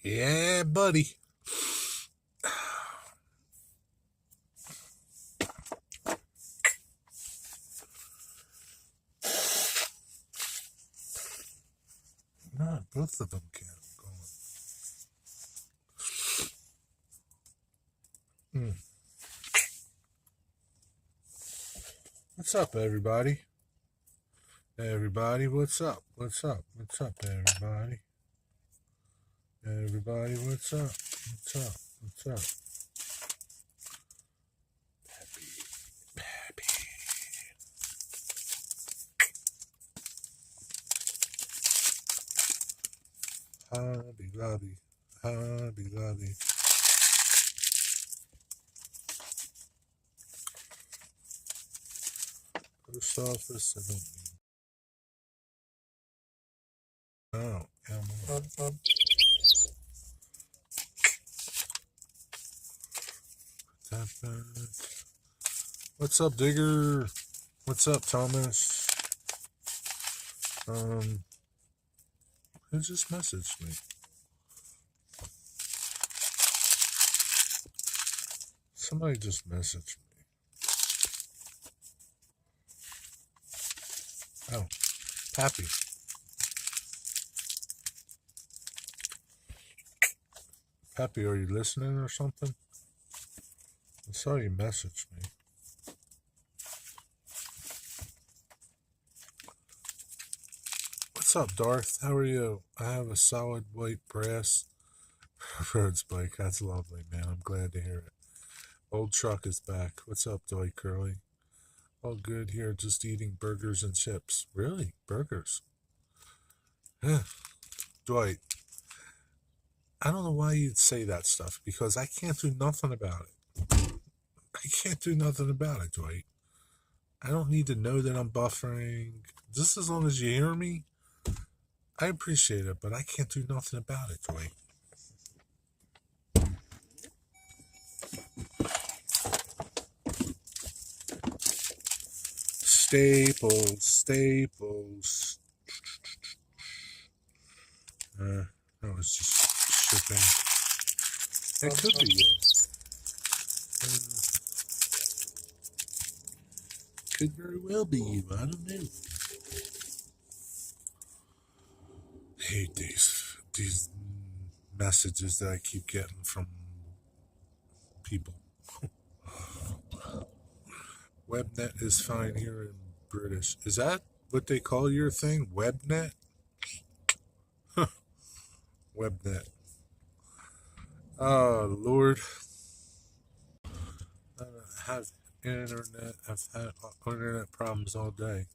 Yeah, buddy. No, both of them can't go on. What's up, everybody? Everybody, what's up? What's up? What's up, everybody? Everybody, what's up? What's up? What's up? Pappy. Hobby Lobby. Hobby Lobby. Post office, I don't mean. Oh, yeah, what's up, Digger? What's up, Thomas? Who just messaged me? Somebody just messaged me. Oh, Pappy. Pappy, are you listening or something? I saw you message me. What's up, Darth? How are you? I have a solid white brass Rhodes bike. That's lovely, man. I'm glad to hear it. Old truck is back. What's up, Dwight Curly? All good here, just eating burgers and chips. Really? Burgers? Dwight, I don't know why you'd say that stuff, because I can't do nothing about it. I can't do nothing about it, Dwight. I don't need to know that I'm buffering. Just as long as you hear me, I appreciate it, but I can't do nothing about it, Dwight. Staples. That was just shipping. It could be you. Could very well be you. I don't know. I hate these messages that I keep getting from people. Webnet is fine here in British. Is that what they call your thing? Webnet? Webnet. Oh, Lord. I have internet. I've had internet problems all day.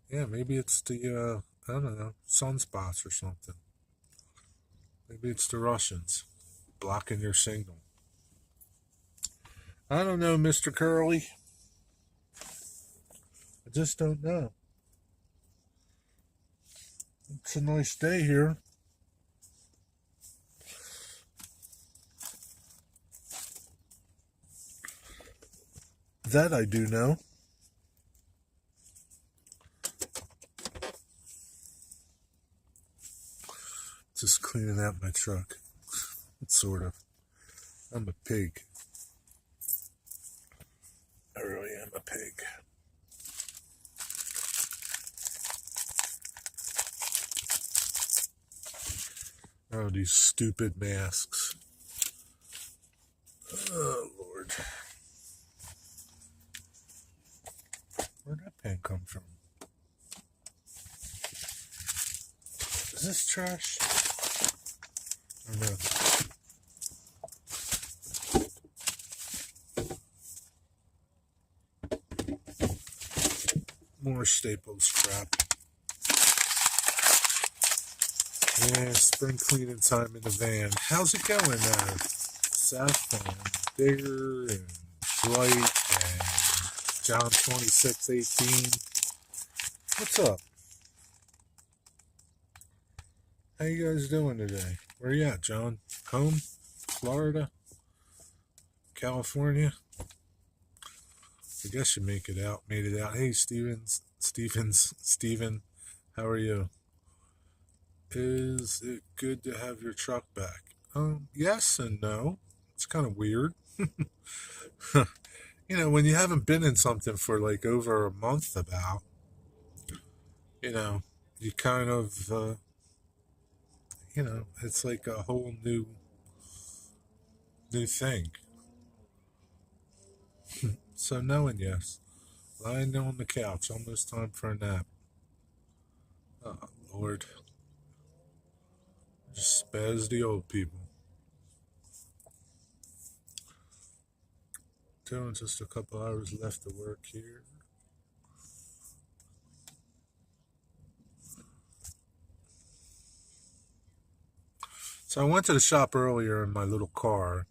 Yeah, maybe it's the, I don't know, sunspots or something. Maybe it's the Russians blocking your signal. I don't know, Mr. Curly. I just don't know. It's a nice day here. That I do know. Just cleaning out my truck. Sort of. I'm a pig. I really am a pig. Oh, these stupid masks. Oh, Lord. Where'd that pen come from? Is this trash? Or no? More Staples crap. Yeah, spring cleaning time in the van. How's it going, Seth and Digger and Dwight and John 2618? What's up? How you guys doing today? Where you at, John? Home? Florida? California? I guess you made it out. Hey, Steven, how are you? Is it good to have your truck back? Yes and no. It's kind of weird. When you haven't been in something for like over a month about, you know, you kind of, it's like a whole new thing. So no and yes. Lying on the couch, almost time for a nap. Oh, Lord. Just spaz the old people. Doing just a couple hours left to work here. So I went to the shop earlier in my little car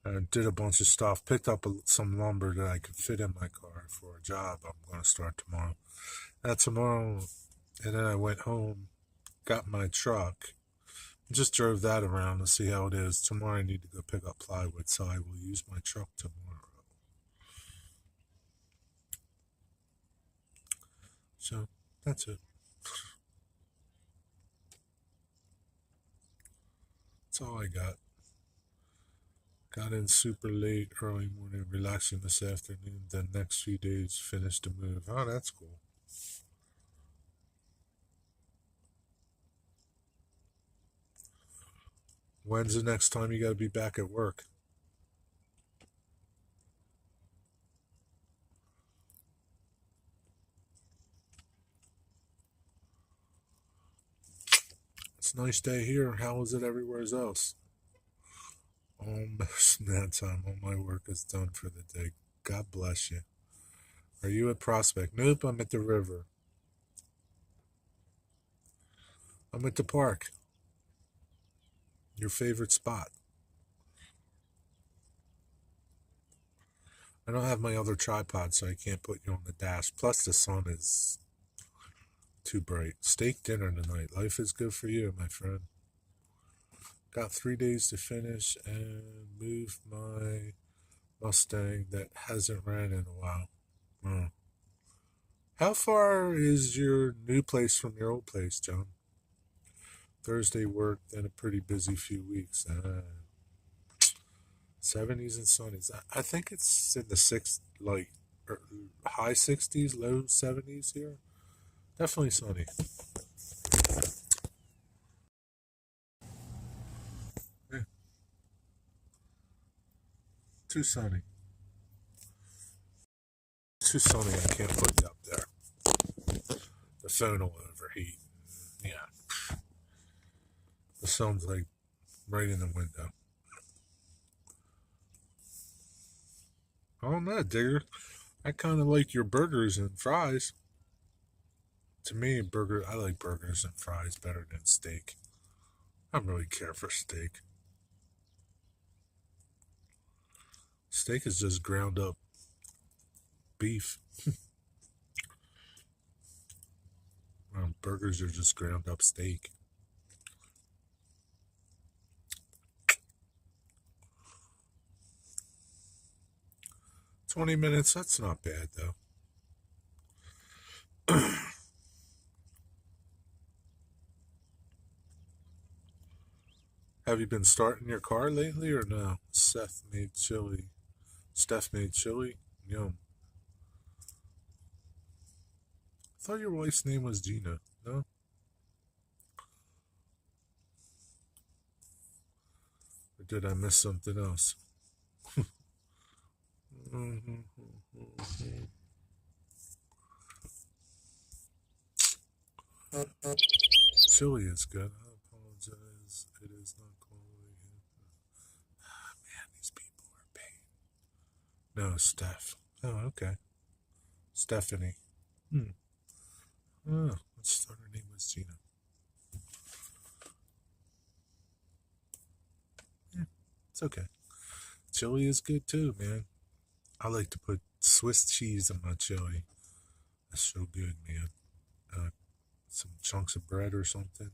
and did a bunch of stuff. Picked up some lumber that I could fit in my car for a job I'm going to start tomorrow. And then I went home, got my truck, just drove that around to see how it is. Tomorrow I need to go pick up plywood, so I will use my truck tomorrow. So that's it. That's all I got. Got in super late, early morning, relaxing this afternoon. Then next few days, finished the move. Oh, that's cool. When's the next time you got to be back at work? It's a nice day here. How is it everywhere else? Almost that time. All my work is done for the day. God bless you. Are you at Prospect? Nope, I'm at the river. I'm at the park. Your favorite spot. I don't have my other tripod, so I can't put you on the dash. Plus, the sun is too bright. Steak dinner tonight. Life is good for you, my friend. Got 3 days to finish and move my Mustang that hasn't ran in a while. Oh. How far is your new place from your old place, John? Thursday work, then a pretty busy few weeks. 70s and sunnies. I think it's in the high 60s, low 70s here. Definitely sunny. Yeah. Too sunny. Too sunny. I can't put you up there. The phone will overheat. Yeah. The sun's like right in the window. Oh no, Digger. I kind of like your burgers and fries. To me, I like burgers and fries better than steak. I don't really care for steak. Steak is just ground up beef. Burgers are just ground up steak. 20 minutes, that's not bad though. Have you been starting your car lately or no? Steph made chili. Yum. I thought your wife's name was Gina. No? Or did I miss something else? Chili is good. I apologize. It is not quality. Man, these people are pain. No, Steph. Oh, okay. Stephanie. Oh, let's start. Her name was Gina. Yeah, it's okay. Chili is good too, man. I like to put Swiss cheese in my chili. That's so good, man. Some chunks of bread or something.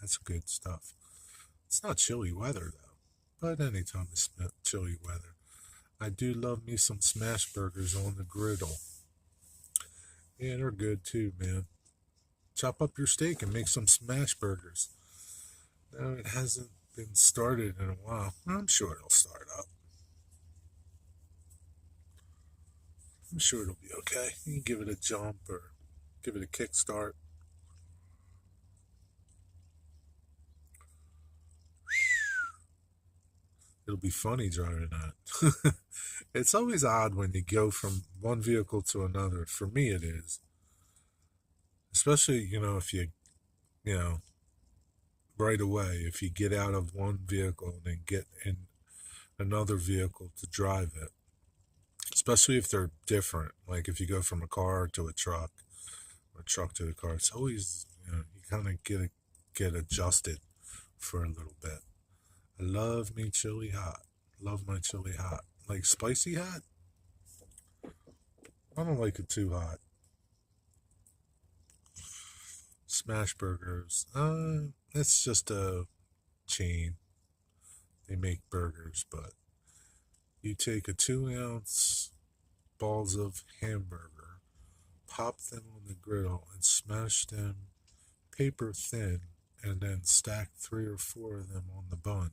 That's good stuff. It's not chilly weather though, but anytime it's chilly weather. I do love me some smash burgers on the griddle. Yeah, they're good too, man. chop up your steak and make some smash burgers. No, it hasn't been started in a while. I'm sure it'll start up. I'm sure it'll be okay. You can give it a jump or give it a kickstart. It'll be funny driving that. It's always odd when you go from one vehicle to another. For me, it is. Especially, if you know, right away, if you get out of one vehicle and then get in another vehicle to drive it. Especially if they're different. Like if you go from a car to a truck or a truck to a car, it's always, you kind of get adjusted for a little bit. I love me chili hot. Love my chili hot. Like spicy hot? I don't like it too hot. Smash burgers. It's just a chain. They make burgers, but you take a 2-ounce balls of hamburger, pop them on the griddle, and smash them paper thin, and then stack 3 or 4 of them on the bun.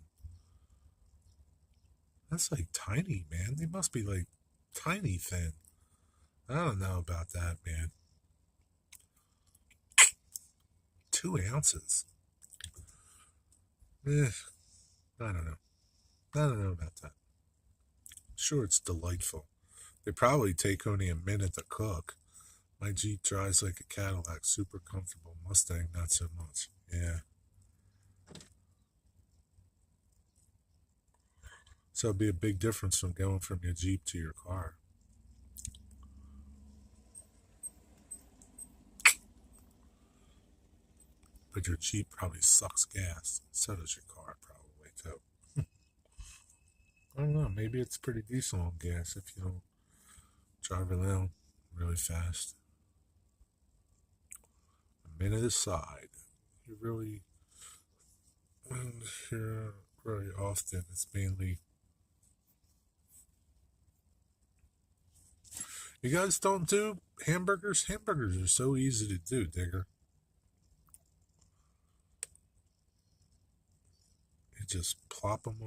That's like tiny, man. They must be like tiny thin. I don't know about that, man. 2 ounces. I don't know. I don't know about that. Sure, it's delightful. They probably take only a minute to cook. My Jeep drives like a Cadillac, super comfortable. Mustang, not so much. Yeah. So it'd be a big difference from going from your Jeep to your car. But your Jeep probably sucks gas. So does your car, probably, too. I don't know. Maybe it's pretty decent on gas if you don't drive around really fast. A minute aside. You really, and here very often, it's mainly. You guys don't do hamburgers? Hamburgers are so easy to do, Digger. You just plop them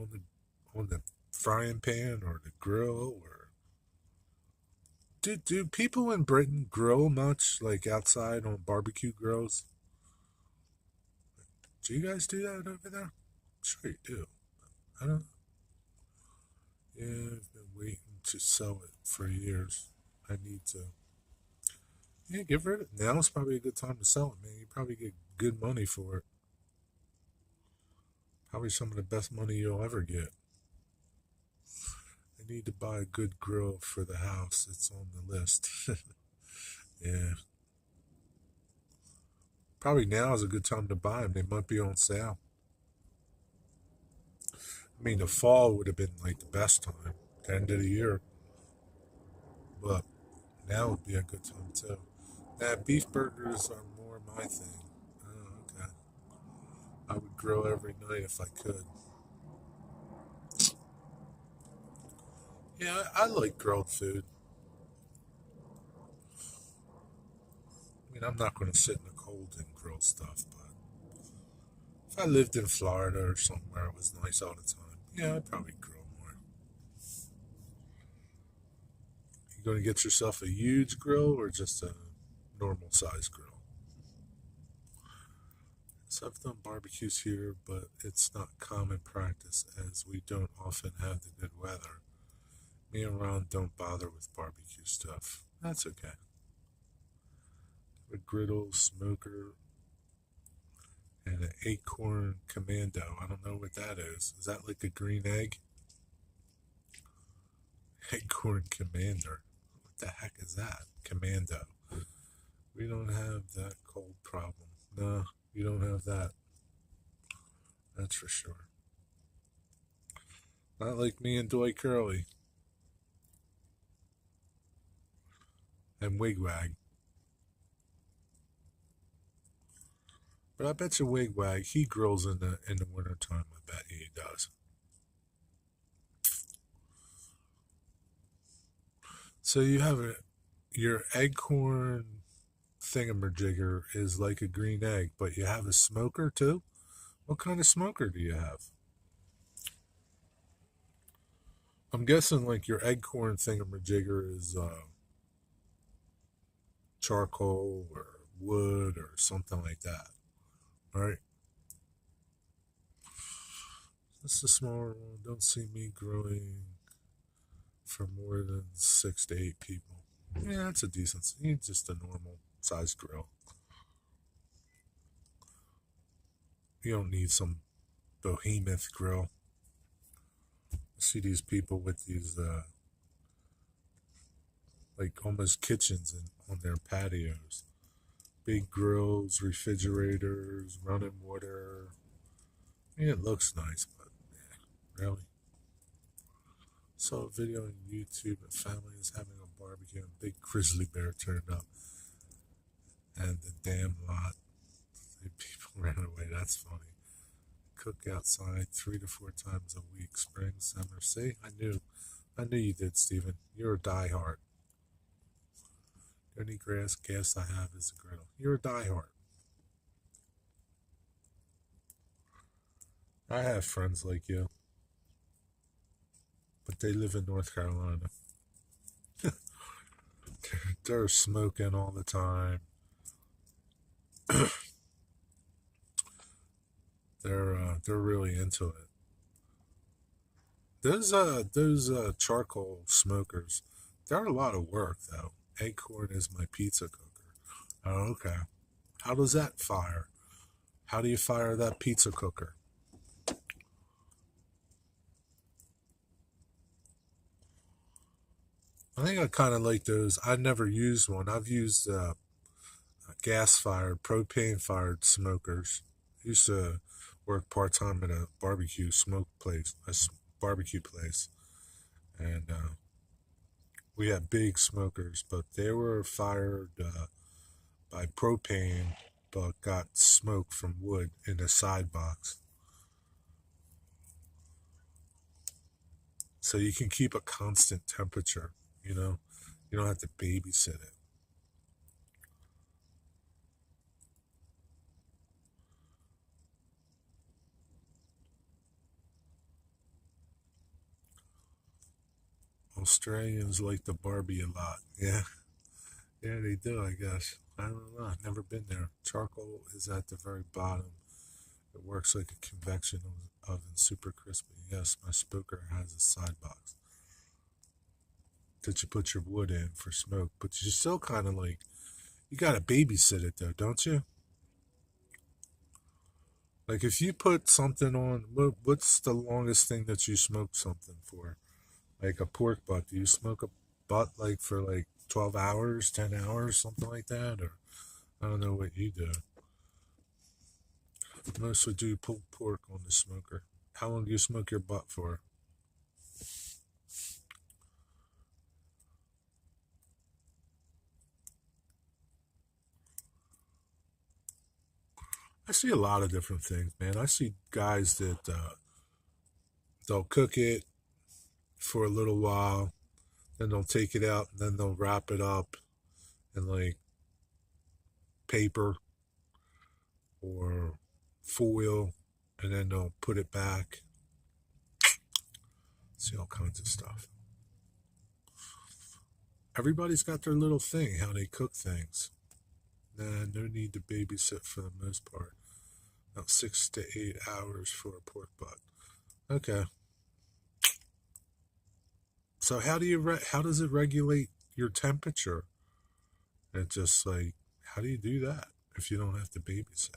on the frying pan or the grill or do people in Britain grill much, like outside on barbecue grills? Do you guys do that over there? I'm sure you do. I don't know. Yeah, I've been waiting to sell it for years. I need to. Yeah, get rid of it. Now's probably a good time to sell it, man. You probably get good money for it. Probably some of the best money you'll ever get. I need to buy a good grill for the house. It's on the list. Yeah. Probably now is a good time to buy them. They might be on sale. I mean, the fall would have been like the best time, the end of the year. But now would be a good time too. Now, beef burgers are more my thing. Oh, okay. I would grill every night if I could. Yeah, I like grilled food. I mean, I'm not going to sit in the cold and grill stuff, but if I lived in Florida or somewhere it was nice all the time, yeah, I'd probably grill more. You going to get yourself a huge grill or just a normal size grill? So I've done barbecues here, but it's not common practice as we don't often have the good weather. Me and Ron don't bother with barbecue stuff. That's okay. A griddle, smoker, and an acorn commando. I don't know what that is. Is that like a green egg? Acorn commander. What the heck is that? Commando. We don't have that cold problem. No, we don't have that. That's for sure. Not like me and Dwight Curley and Wigwag. But I bet you Wigwag, he grills in the wintertime. I bet he does. So you have your acorn thingamajigger is like a green egg, but you have a smoker too? What kind of smoker do you have? I'm guessing like your Eggcorn thingamajigger is charcoal or wood or something like that. All right. This is a smaller one. Don't see me growing for more than 6 to 8 people. Yeah, it's a decent. It's just a normal size grill. You don't need some behemoth grill. I see these people with these like almost kitchens on their patios. Big grills, refrigerators, running water. I mean, it looks nice, but yeah, really. Saw a video on YouTube of families having a barbecue and a big grizzly bear turned up. And the damn lot, people ran away. That's funny. Cook outside 3 to 4 times a week, spring, summer. See, I knew you did, Stephen. You're a diehard. The only gas I have is a griddle. You're a diehard. I have friends like you, but they live in North Carolina. They're smoking all the time. They're really into it. Those charcoal smokers, they're a lot of work though. Acorn is my pizza cooker. Oh, okay. How does that fire? How do you fire that pizza cooker? I think I kind of like those. I've never used one. I've used gas-fired, propane-fired smokers. I used to work part-time at a barbecue barbecue place, and we had big smokers, but they were fired by propane, but got smoke from wood in a side box. So you can keep a constant temperature, you know? You don't have to babysit it. Australians like the Barbie a lot. Yeah. Yeah, they do, I guess. I don't know. I've never been there. Charcoal is at the very bottom. It works like a convection oven, super crispy. Yes, my smoker has a side box that you put your wood in for smoke, but you still kind of like, you got to babysit it though, don't you? Like if you put something on, what's the longest thing that you smoke something for? Like a pork butt. Do you smoke a butt like for like 12 hours, 10 hours, something like that? Or I don't know what you do. Mostly do pulled pork on the smoker. How long do you smoke your butt for? I see a lot of different things, man. I see guys that they'll cook it for a little while, then they'll take it out, and then they'll wrap it up in like paper or foil, and then they'll put it back. See all kinds of stuff. Everybody's got their little thing, how they cook things. Nah, no need to babysit for the most part. About 6 to 8 hours for a pork butt. Okay. So how does it regulate your temperature? It's just like, how do you do that if you don't have to babysit?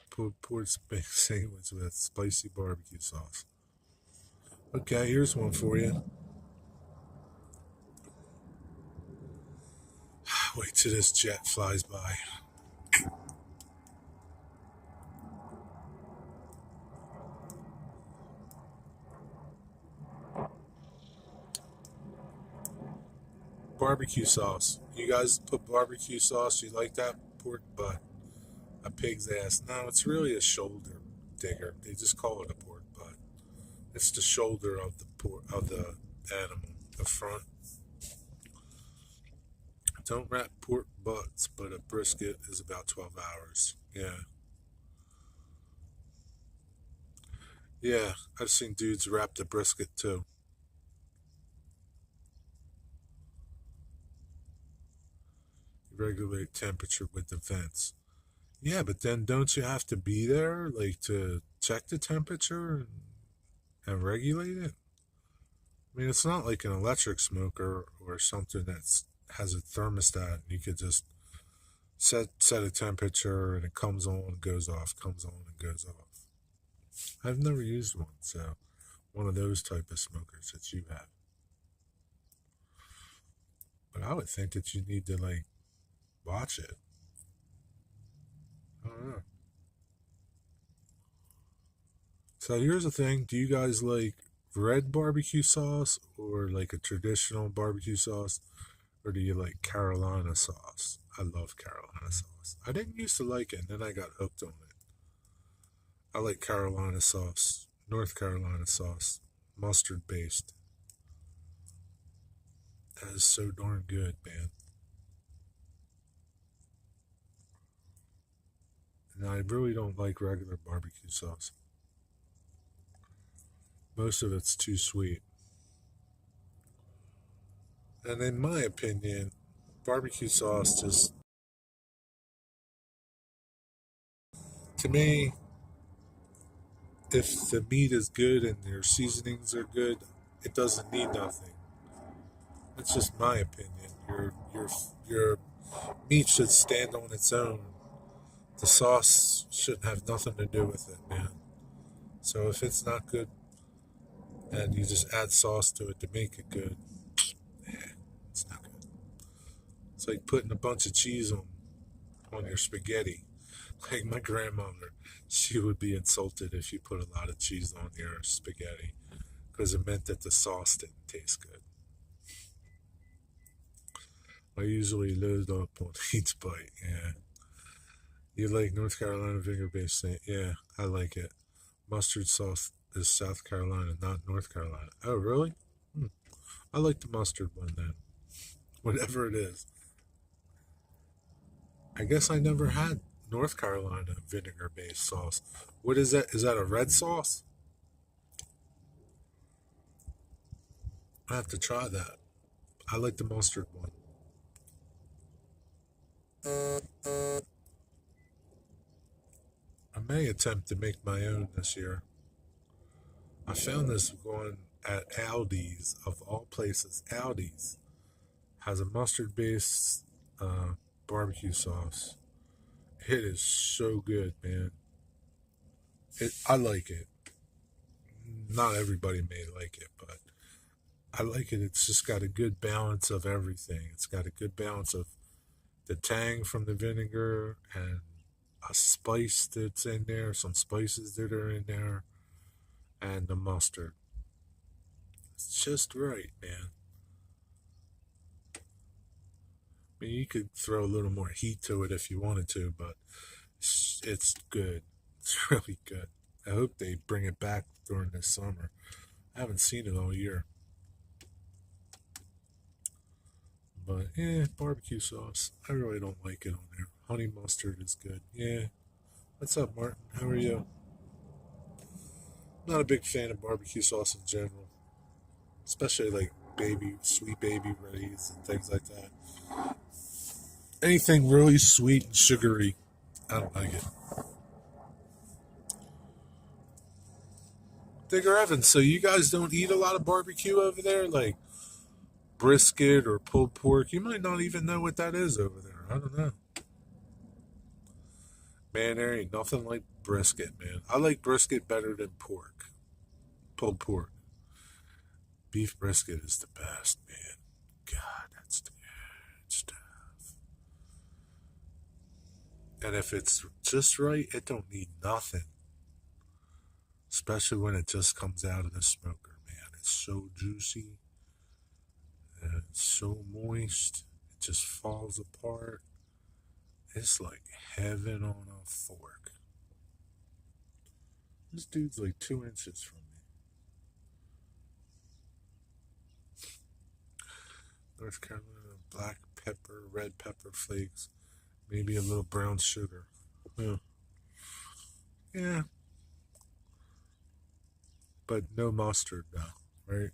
Pour sandwich with spicy barbecue sauce. Okay, here's one for you. Wait till this jet flies by. Barbecue sauce. You guys put barbecue sauce? You like that? Pork butt. A pig's ass. No, it's really a shoulder digger. They just call it a pork butt. It's the shoulder of the animal, the front. Don't wrap pork butts, but a brisket is about 12 hours. Yeah. Yeah, I've seen dudes wrap the brisket too. Regulate temperature with the vents. Yeah, but then don't you have to be there, like, to check the temperature and regulate it? I mean, it's not like an electric smoker or something that's has a thermostat and you could just set a temperature and it comes on and goes off, comes on and goes off. I've never used one, so one of those type of smokers that you have. But I would think that you need to like watch it. I don't know. So here's the thing: do you guys like red barbecue sauce or like a traditional barbecue sauce, or do you like Carolina sauce? I love Carolina sauce. I didn't used to like it, and then I got hooked on it. I like Carolina sauce, North Carolina sauce, mustard based. That is so darn good, man. And I really don't like regular barbecue sauce. Most of it's too sweet. And in my opinion, barbecue sauce just, to me, if the meat is good and your seasonings are good, it doesn't need nothing. That's just my opinion. Your meat should stand on its own. The sauce shouldn't have nothing to do with it, man. So if it's not good and you just add sauce to it to make it good, eh, it's not good. It's like putting a bunch of cheese on your spaghetti. Like my grandmother, she would be insulted if you put a lot of cheese on your spaghetti because it meant that the sauce didn't taste good. I usually load up on each bite. Yeah. You like North Carolina vinegar based thing? Yeah, I like it. Mustard sauce is South Carolina, not North Carolina. Oh, really? Hmm. I like the mustard one then. Whatever it is. I guess I never had North Carolina vinegar based sauce. What is that? Is that a red sauce? I have to try that. I like the mustard one. I may attempt to make my own this year. I found this going at Aldi's, of all places. Aldi's has a mustard based uh, barbecue sauce. It is so good, man. I like it. Not everybody may like it, but I like it. It's just got a good balance of everything. It's got a good balance of the tang from the vinegar and a spice that's in there, some spices that are in there, and the mustard. It's just right, man. I mean, you could throw a little more heat to it if you wanted to, but it's good. It's really good. I hope they bring it back during this summer. I haven't seen it all year. But yeah, barbecue sauce. I really don't like it on there. Honey mustard is good. Yeah. What's up, Martin? How are you? Not a big fan of barbecue sauce in general, especially like sweet baby rays and things like that. Anything really sweet and sugary, I don't like it. Digger Evans, so you guys don't eat a lot of barbecue over there? Like brisket or pulled pork? You might not even know what that is over there. I don't know. Man, there ain't nothing like brisket, man. I like brisket better than pork. Pulled pork. Beef brisket is the best, man. God, that's the good stuff. And if it's just right, it don't need nothing. Especially when it just comes out of the smoker, man. It's so juicy and it's so moist. It just falls apart. It's like heaven on a fork. This dude's like 2 inches from me. North Carolina black pepper, red pepper flakes, maybe a little brown sugar. Yeah, yeah, but no mustard though, right?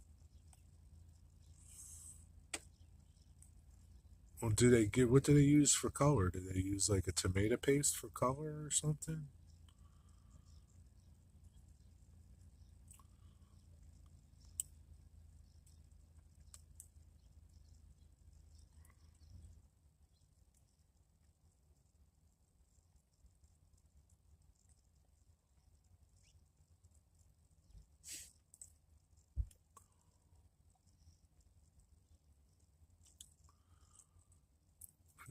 Well, do they get what do they use for color? Do they use like a tomato paste for color or something?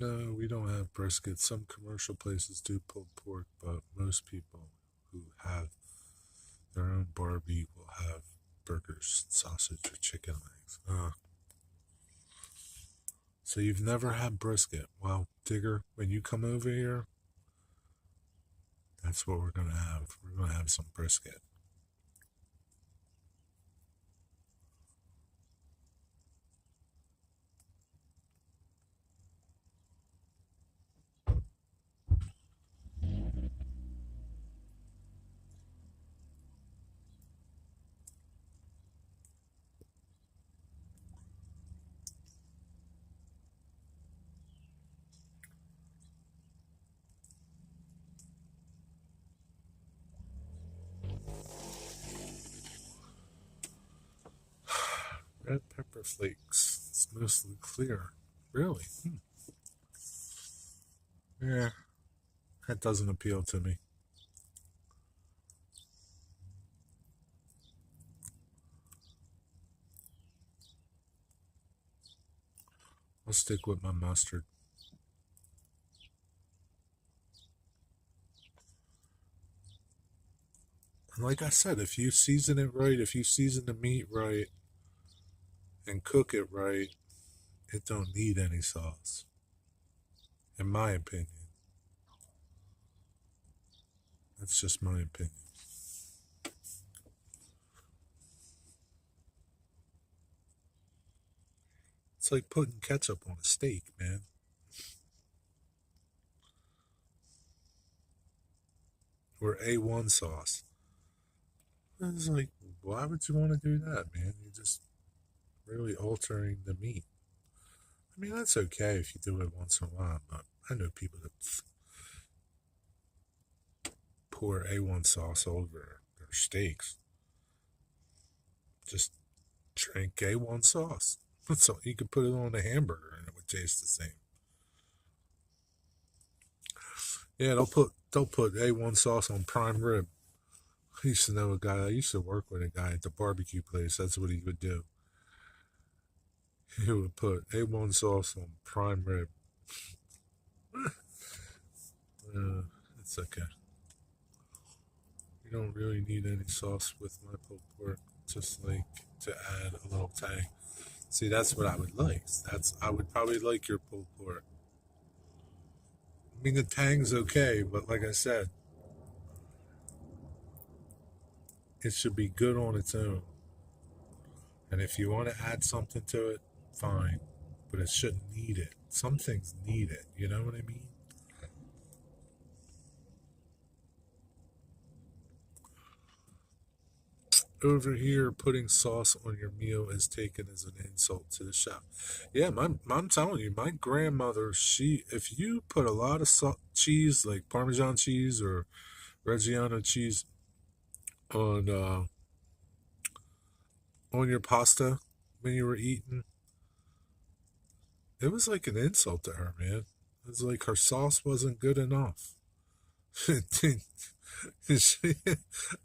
No, we don't have brisket. Some commercial places do pulled pork, but most people who have their own Barbie will have burgers, sausage, or chicken legs. So you've never had brisket. Well, Digger, when you come over here, that's what we're going to have. We're going to have some brisket. Red pepper flakes. It's mostly clear. Really? Yeah, that doesn't appeal to me. I'll stick with my mustard. And like I said, if you season it right, if you season the meat right and cook it right, it don't need any sauce. In my opinion. That's just my opinion. It's like putting ketchup on a steak, man. Or A1 sauce. It's like, why would you want to do that, man? You're just really altering the meat. I mean, that's okay if you do it once in a while, but I know people that pour A1 sauce over their steaks. Just drink A1 sauce. So you could put it on a hamburger and it would taste the same. Yeah, they'll put A1 sauce on prime rib. I used to know a guy. I used to work with a guy at the barbecue place. That's what he would do. He would put A1 sauce on prime rib. It's okay. You don't really need any sauce with my pulled pork. Just like to add a little tang. See, that's what I would like. I would probably like your pulled pork. I mean, the tang's okay, but like I said, it should be good on its own. And if you want to add something to it, fine. But it shouldn't need it. Some things need it. You know what I mean? Over here, putting sauce on your meal is taken as an insult to the chef. Yeah, I'm telling you, my grandmother, if you put a lot of cheese, like Parmesan cheese or Reggiano cheese, on on your pasta when you were eating, it was like an insult to her, man. It was like her sauce wasn't good enough. I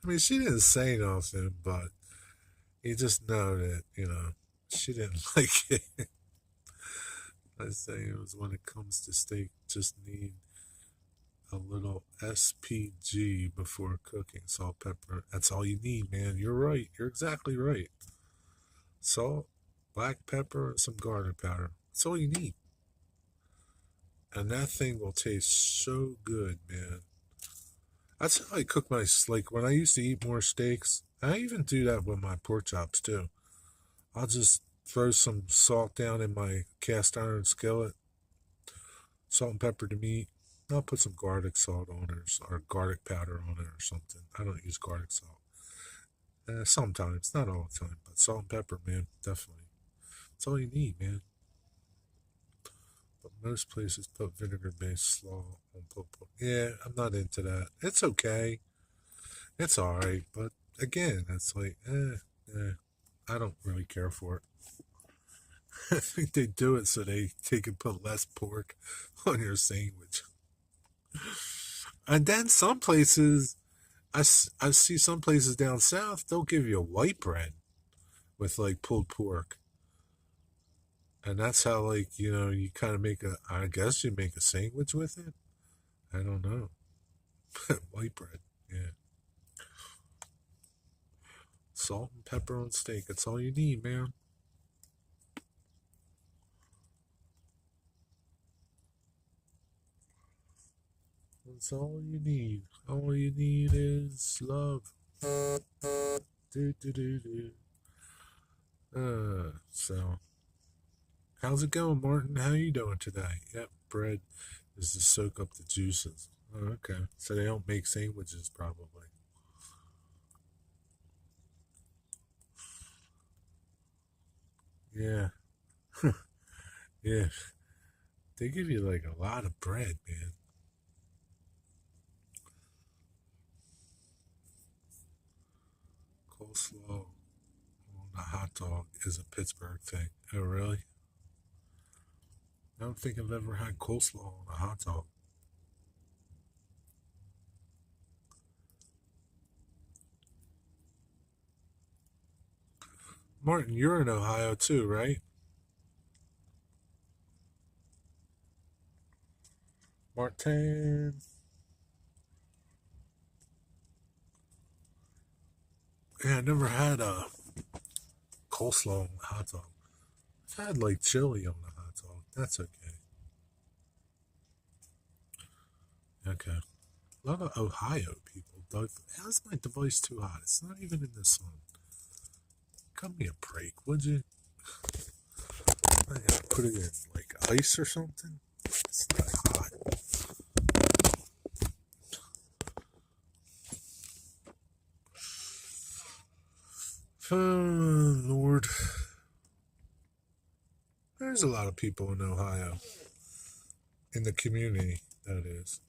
mean, she didn't say nothing, but you just know that, she didn't like it. I say it was when it comes to steak, just need a little SPG before cooking. Salt, pepper. That's all you need, man. You're right. You're exactly right. Salt, black pepper, and some garlic powder. That's all you need. And that thing will taste so good, man. That's how I cook like when I used to eat more steaks. I even do that with my pork chops too. I'll just throw some salt down in my cast iron skillet Salt and pepper the meat. I'll put some garlic salt on it or garlic powder on it or something. I don't use garlic salt. Sometimes, not all the time, but salt and pepper, man, definitely. That's all you need, man. But most places put vinegar-based slaw on pulled pork. Yeah, I'm not into that. It's okay. It's alright, but again, it's like, I don't really care for it. I think they do it so they can put less pork on your sandwich. And then some places, I see some places down south, they'll give you a white bread with like pulled pork. And that's how, like, you kind of I guess you make a sandwich with it. I don't know. White bread, yeah. Salt and pepper on steak. That's all you need, man. That's all you need. All you need is love. Do do do do. So how's it going, Martin? How you doing today? Yep, bread is to soak up the juices. Oh, okay. So they don't make sandwiches, probably. Yeah, yeah. They give you like a lot of bread, man. Coleslaw on a hot dog is a Pittsburgh thing. Oh, really? I don't think I've ever had coleslaw on a hot dog. Martin, you're in Ohio too, right? Martin. Yeah, I never had a coleslaw on a hot dog. I've had like chili on a hot dog. That's okay. Okay. A lot of Ohio people. How's my device too hot? It's not even in the sun. Cut me a break, would you? I gotta put it in like ice or something. It's not hot. Oh, Lord. There's a lot of people in Ohio. In the community, that is.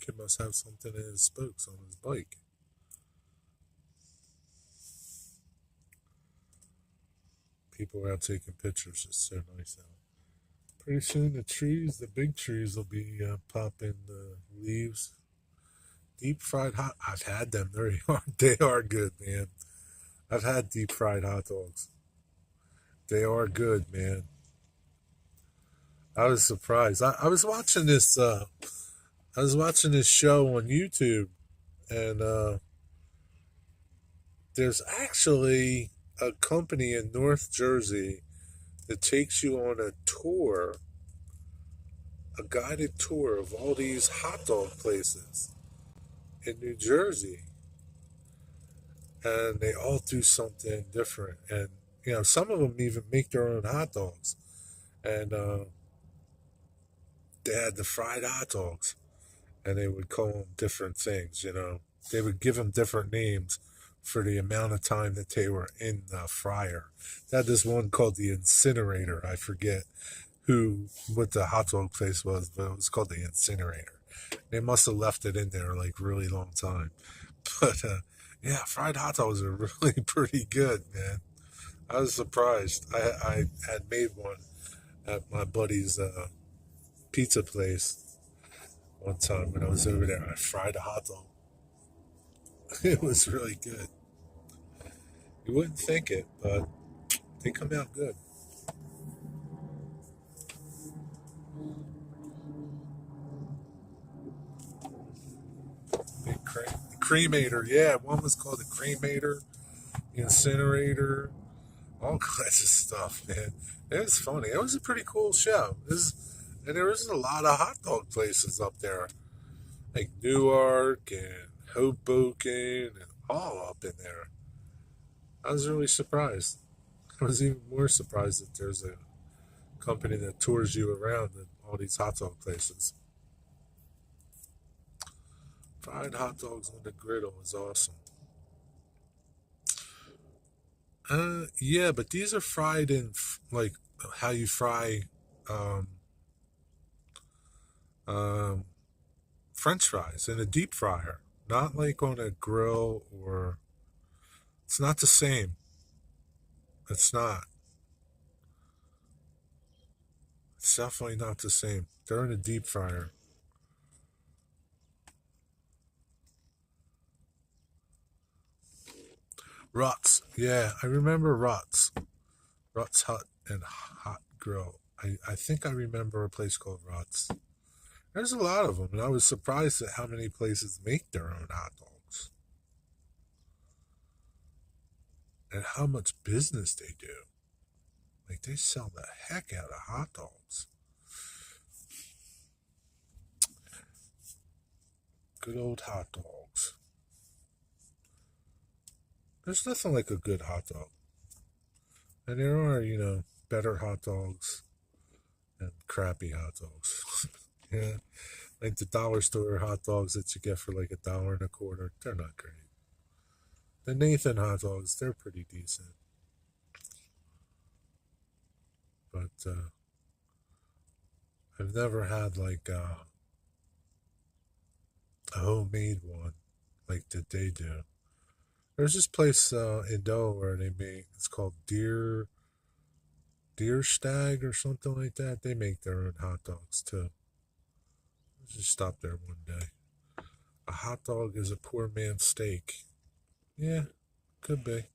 Kid must have something in his spokes on his bike. People are out taking pictures. It's so nice out. Pretty soon the big trees will be popping leaves. Deep fried hot. I've had them. They are good, man. I've had deep fried hot dogs. They are good, man. I was surprised. I was watching this. I was watching this show on YouTube, and there's actually a company in North Jersey that takes you on a tour, a guided tour of all these hot dog places in New Jersey, and they all do something different. And some of them even make their own hot dogs, and they had the fried hot dogs, and they would call them different things. They would give them different names for the amount of time that they were in the fryer. They had this one called the incinerator. I forget what the hot dog place was, but it was called the incinerator. They must have left it in there like really long time. But yeah, fried hot dogs are really pretty good, man. I was surprised. I had made one at my buddy's pizza place one time when I was over there. I fried a hot dog. It was really good. You wouldn't think it, but they come out good. Cremator, yeah. One was called the cremator, incinerator. all kinds of stuff, man. It was funny. It was a pretty cool show. And there was a lot of hot dog places up there, like Newark and Hoboken, and all up in there. I was really surprised. I was even more surprised that there's a company that tours you around in all these hot dog places. Fried hot dogs on the griddle is awesome. Yeah, but these are fried in like how you fry um, um, French fries in a deep fryer, not like on a grill or. It's not the same. It's not. It's definitely not the same. They're in a deep fryer. Ruts. Yeah, I remember Ruts. Ruts Hut and Hot Grill. I think I remember a place called Ruts. There's a lot of them, and I was surprised at how many places make their own hot dogs and how much business they do. Like, they sell the heck out of hot dogs. Good old hot dogs. There's nothing like a good hot dog. And there are, better hot dogs and crappy hot dogs. Yeah. Like the dollar store hot dogs that you get for like $1.25, they're not great. The Nathan hot dogs, they're pretty decent. But I've never had like a homemade one like that they do. There's this place in Delaware they make. It's called Deer Stag or something like that. They make their own hot dogs too. Let's just stop there one day. A hot dog is a poor man's steak. Yeah, could be.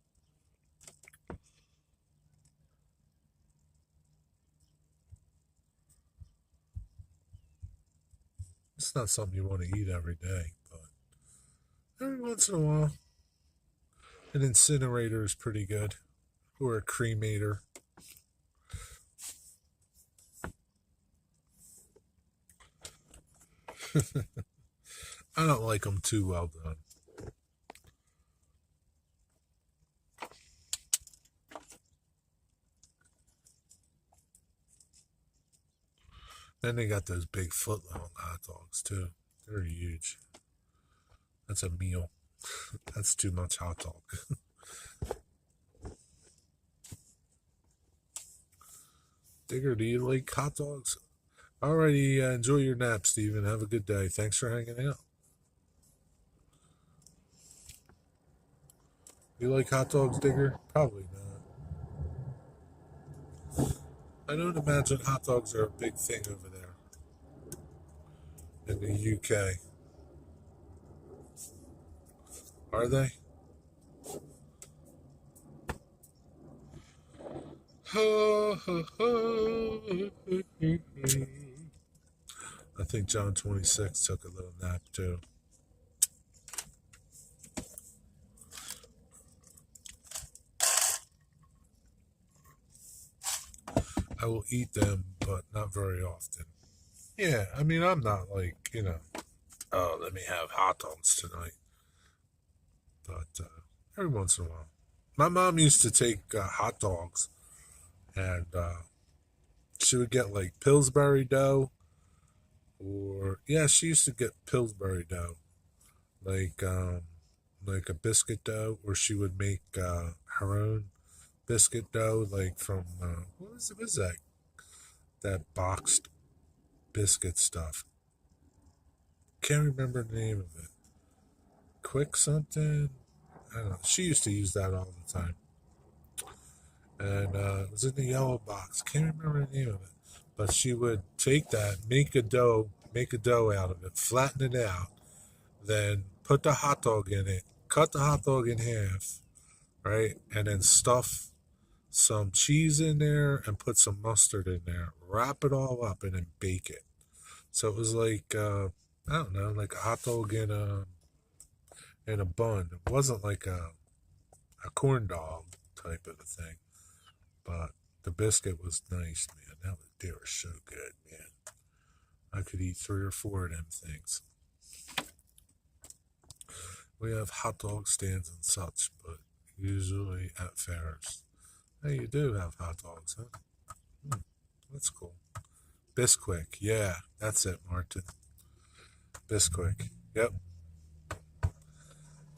It's not something you want to eat every day, but every once in a while, an incinerator is pretty good, or a cremator. I don't like them too well done. Then they got those big foot long hot dogs too. They're huge. That's a meal. That's too much hot dog. Digger, do you like hot dogs? Alrighty, enjoy your nap, Steven. Have a good day. Thanks for hanging out. You like hot dogs, Digger? Probably not. I don't imagine hot dogs are a big thing over there in the UK. Are they? I think John 26 took a little nap too. I will eat them, but not very often. Yeah, I mean, I'm not like, oh, let me have hot dogs tonight. But every once in a while. My mom used to take hot dogs and she would get like Pillsbury dough, or, yeah, she used to get Pillsbury dough, like, like a biscuit dough, or she would make her own biscuit dough, like from, what is that? That boxed biscuit stuff. Can't remember the name of it. Quick something. I don't know. She used to use that all the time, and it was in the yellow box. Can't remember the name of it, but she would take that, make a dough out of it, flatten it out, then put the hot dog in it, cut the hot dog in half, right, and then stuff some cheese in there and put some mustard in there. Wrap it all up and then bake it. So it was like I don't know, like a hot dog in a bun. It wasn't like a corn dog type of a thing. but the biscuit was nice, man. They were so good, man. I could eat 3 or 4 of them things. We have hot dog stands and such, but usually at fairs. Hey, you do have hot dogs, huh? That's cool. Bisquick, yeah, that's it, Martin. Bisquick, yep.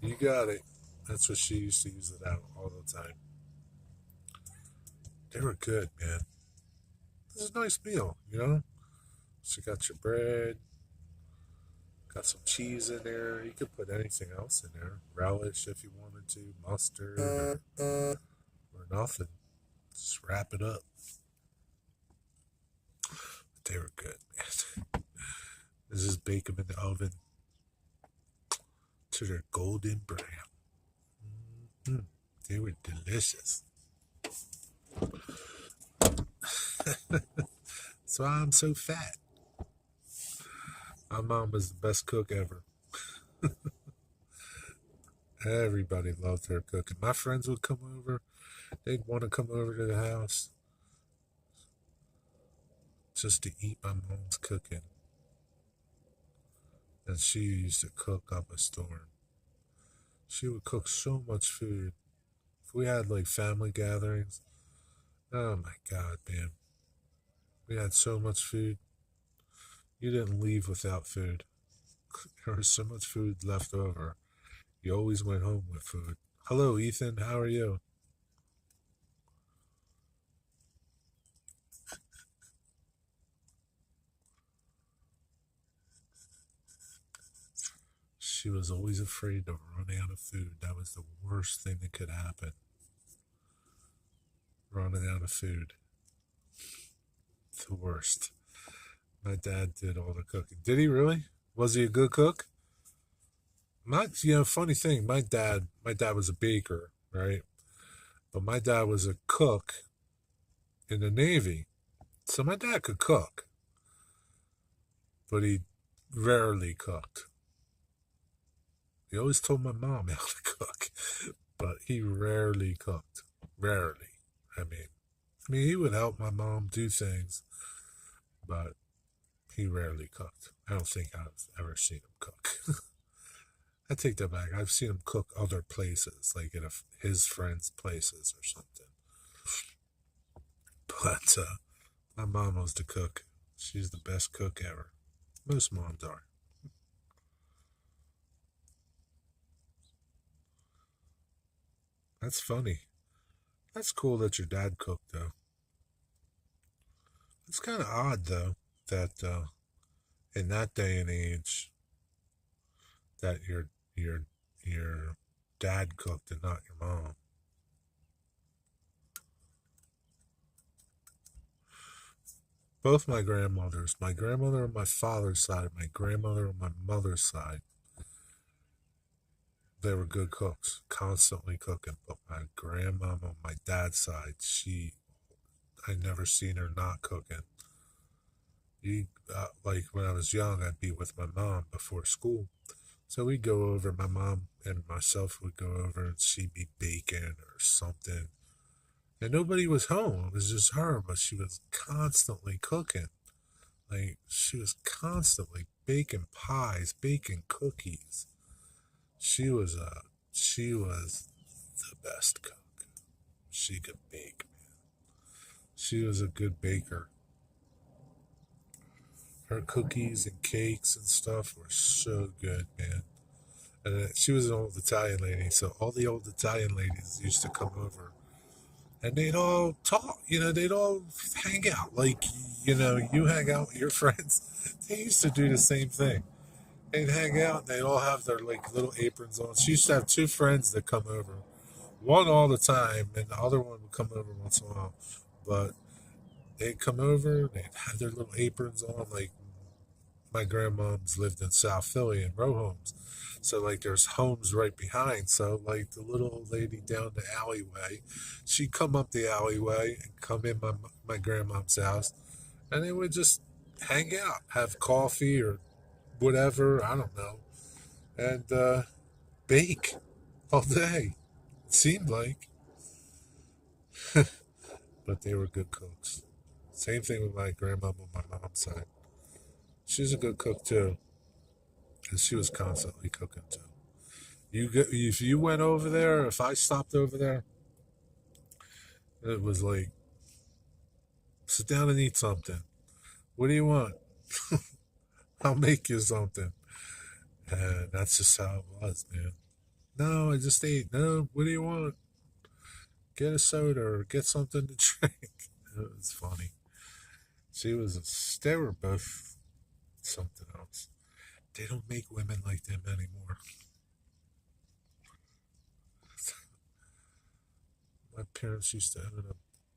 You got it. That's what she used to use it out all the time. They were good, man. This is a nice meal, you know? So you got your bread, got some cheese in there. You could put anything else in there. Relish if you wanted to, mustard, or nothing. Just wrap it up. They were good, man. This is bake them in the oven to their golden brown. Mm-hmm. They were delicious. That's why I'm so fat. My mom was the best cook ever. Everybody loved her cooking. My friends would come over. They'd want to come over to the house just to eat my mom's cooking. And she used to cook up a storm. She would cook so much food. If we had like family gatherings, oh my God, man. We had so much food. You didn't leave without food. There was so much food left over. You always went home with food. Hello, Ethan. How are you? She was always afraid to run out of food. That was the worst thing that could happen. Running out of food. The worst. My dad did all the cooking. Did he really? Was he a good cook? Funny thing, my dad was a baker, right? But my dad was a cook in the Navy. So my dad could cook. But he rarely cooked. He always told my mom how to cook. But he rarely cooked. Rarely. I mean, he would help my mom do things, but he rarely cooked. I don't think I've ever seen him cook. I take that back. I've seen him cook other places, like at his friends' places or something. But my mom was the cook. She's the best cook ever. Most moms are. That's funny. That's cool that your dad cooked, though. It's kind of odd, though, that in that day and age, that your dad cooked and not your mom. Both my grandmothers, my grandmother on my father's side, my grandmother on my mother's side, they were good cooks, constantly cooking. But my grandmama on my dad's side, I never seen her not cooking. Like when I was young, I'd be with my mom before school. So we'd go over, my mom and myself would go over and she'd be baking or something. And nobody was home. It was just her, but she was constantly cooking. Like, she was constantly baking pies, baking cookies. She was the best cook. She could bake, man. She was a good baker. Her cookies and cakes and stuff were so good, man. And she was an old Italian lady, so all the old Italian ladies used to come over and they'd all talk, they'd all hang out. Like, you hang out with your friends. They used to do the same thing. They'd hang out and they'd all have their like little aprons on. She used to have 2 friends that come over. One all the time and the other one would come over once in a while. But they'd come over, they'd have their little aprons on, like my grandmom's lived in South Philly in row homes. So like there's homes right behind. So like the little old lady down the alleyway, she'd come up the alleyway and come in my grandmom's house and they would just hang out, have coffee or whatever, I don't know. And bake all day. It seemed like. but they were good cooks. Same thing with my grandmother on my mom's side. She's a good cook too, because she was constantly cooking too. If you went over there, if I stopped over there, it was like, sit down and eat something. What do you want? I'll make you something. And that's just how it was, man. No, I just ate. No, what do you want? Get a soda or get something to drink. It was funny. They were both something else. They don't make women like them anymore. My parents used to own a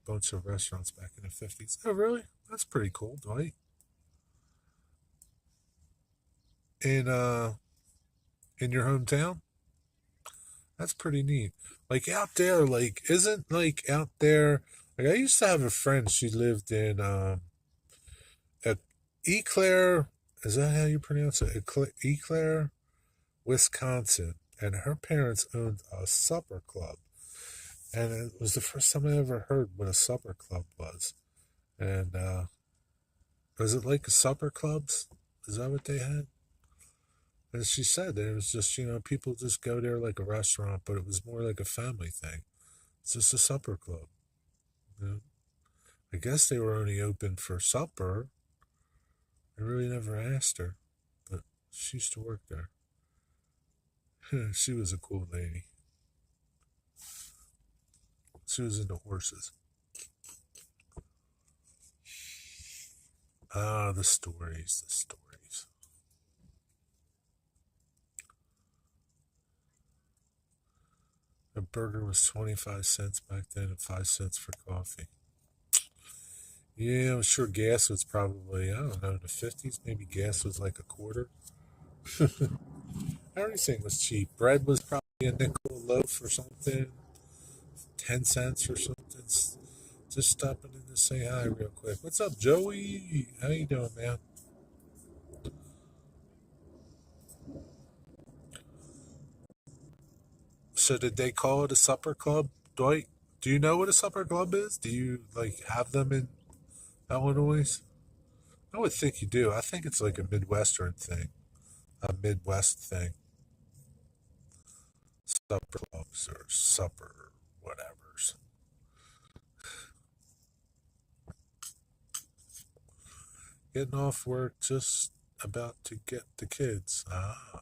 bunch of restaurants back in the 50s. Oh, really? That's pretty cool, Dwight. In, in your hometown? That's pretty neat. Like out there, like, isn't like out there, like I used to have a friend, she lived in, at Eclair, is that how you pronounce it? Eclair, Wisconsin. And her parents owned a supper club. And it was the first time I ever heard what a supper club was. And was it like supper clubs? Is that what they had? And she said that it was just, people just go there like a restaurant, but it was more like a family thing. It's just a supper club. You know? I guess they were only open for supper. I really never asked her, but she used to work there. She was a cool lady. She was into horses. Ah, the stories, the stories. A burger was 25 cents back then and 5 cents for coffee. Yeah, I'm sure gas was probably, I don't know, in the 50s, maybe gas was like a quarter. Everything was cheap. Bread was probably a nickel a loaf or something, 10 cents or something. Just stopping in to say hi real quick. What's up, Joey? How you doing, man? So did they call it a supper club? Dwight, do you know what a supper club is? Do you like have them in Illinois? I would think you do. I think it's like a Midwestern thing, a Midwest thing. Supper clubs or supper whatever's. Getting off work, just about to get the kids. Ah,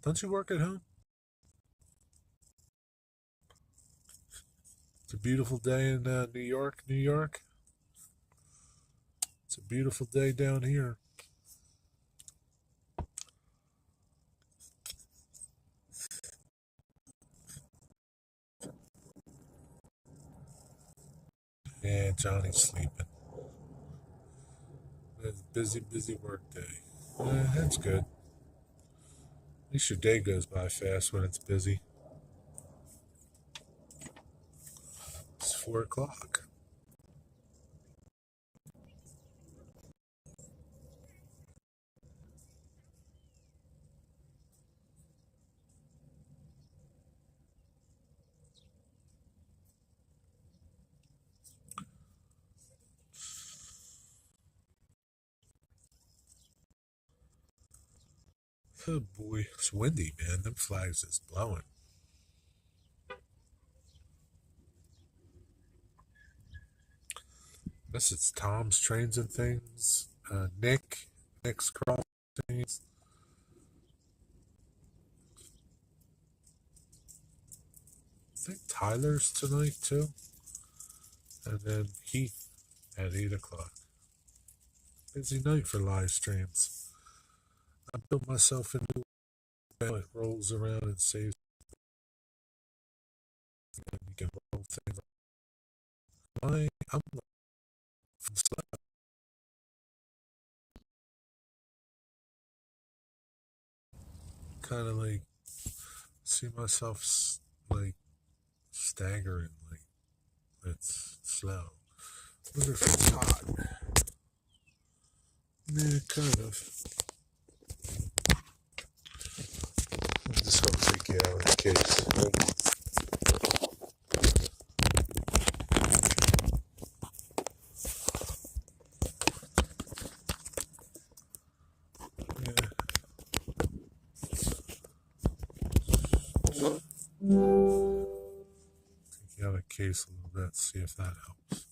don't you work at home? It's a beautiful day in New York, New York. It's a beautiful day down here. Yeah, Johnny's sleeping. It's a busy, busy work day. That's good. At least your day goes by fast when it's busy. It's 4 o'clock. Oh boy, it's windy, man. Them flags is blowing. Guess it's Tom's Trains and Things. Nick's Crossings. I think Tyler's tonight too. And then Heath at 8 o'clock. Busy night for live streams. I built myself a new bell. It rolls around and saves. And you can roll things. I'm kind of like see myself like staggering, like it's slow. I wonder if it's hot. Yeah, kind of. I'm just gonna take you out in case. Take out a case a little bit, see if that helps.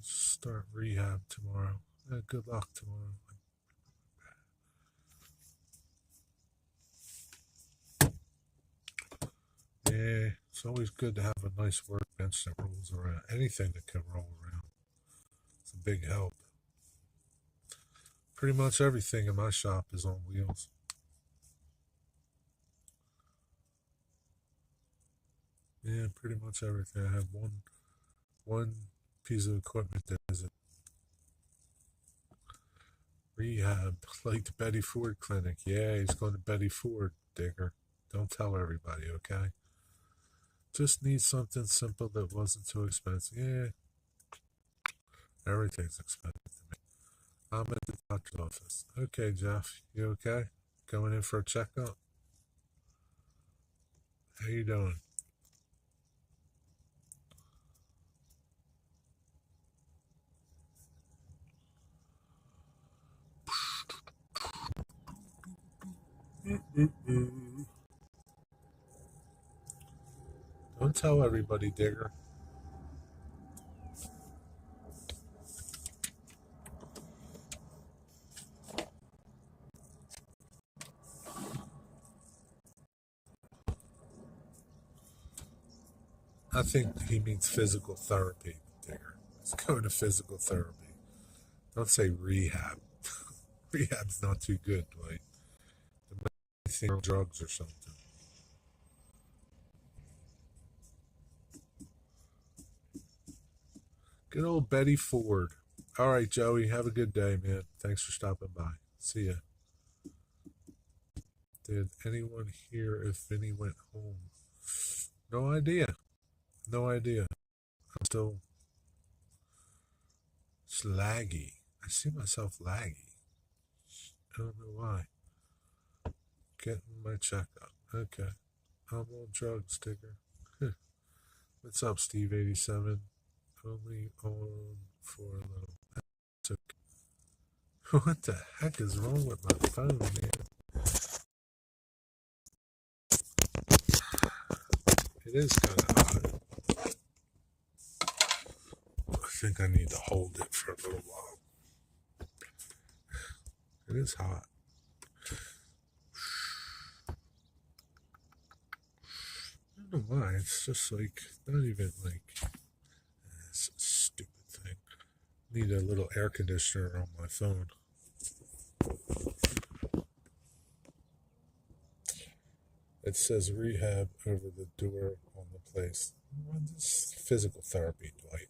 Start rehab tomorrow. Good luck tomorrow. Yeah, it's always good to have a nice workbench that rolls around. Anything that can roll around. It's a big help. Pretty much everything in my shop is on wheels. Yeah, pretty much everything. I have one piece of equipment that is a rehab, like the Betty Ford Clinic. Yeah, he's going to Betty Ford, Digger. Don't tell everybody, okay? Just need something simple that wasn't too expensive. Yeah, everything's expensive to me. I'm at the doctor's office. Okay, Jeff, you okay? Going in for a checkup? How you doing? Don't tell everybody, Digger. I think he means physical therapy, Digger. He's going to physical therapy. Don't say rehab. Rehab's not too good, Dwight. I think drugs or something. Good old Betty Ford. All right, Joey, have a good day, man. Thanks for stopping by. See ya. Did anyone hear if Vinny went home? No idea. No idea. I'm still laggy. I see myself laggy. I don't know why. Getting my checkup. Okay. I'm on drugs, Digger. What's up, Steve87? Only on for a little. Okay. What the heck is wrong with my phone, man? It is kind of hot. I think I need to hold it for a little while. It is hot. I don't know why. It's just like, not even like, it's a stupid thing. Need a little air conditioner on my phone. It says rehab over the door on the place. This physical therapy, Dwight.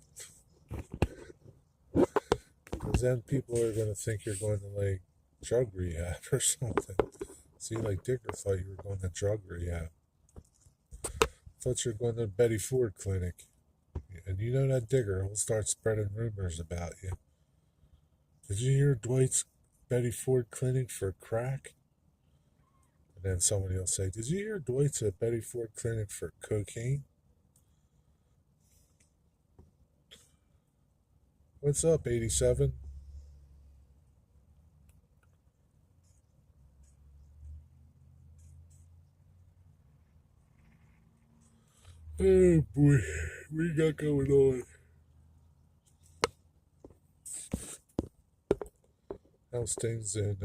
Because then people are going to think you're going to like drug rehab or something. See, like Dicker thought you were going to drug rehab. Thought you were going to Betty Ford Clinic. And you know that Digger will start spreading rumors about you. Did you hear Dwight's Betty Ford Clinic for crack? And then somebody will say, did you hear Dwight's at Betty Ford Clinic for cocaine? What's up, 87? Oh boy, what you got going on? How's things in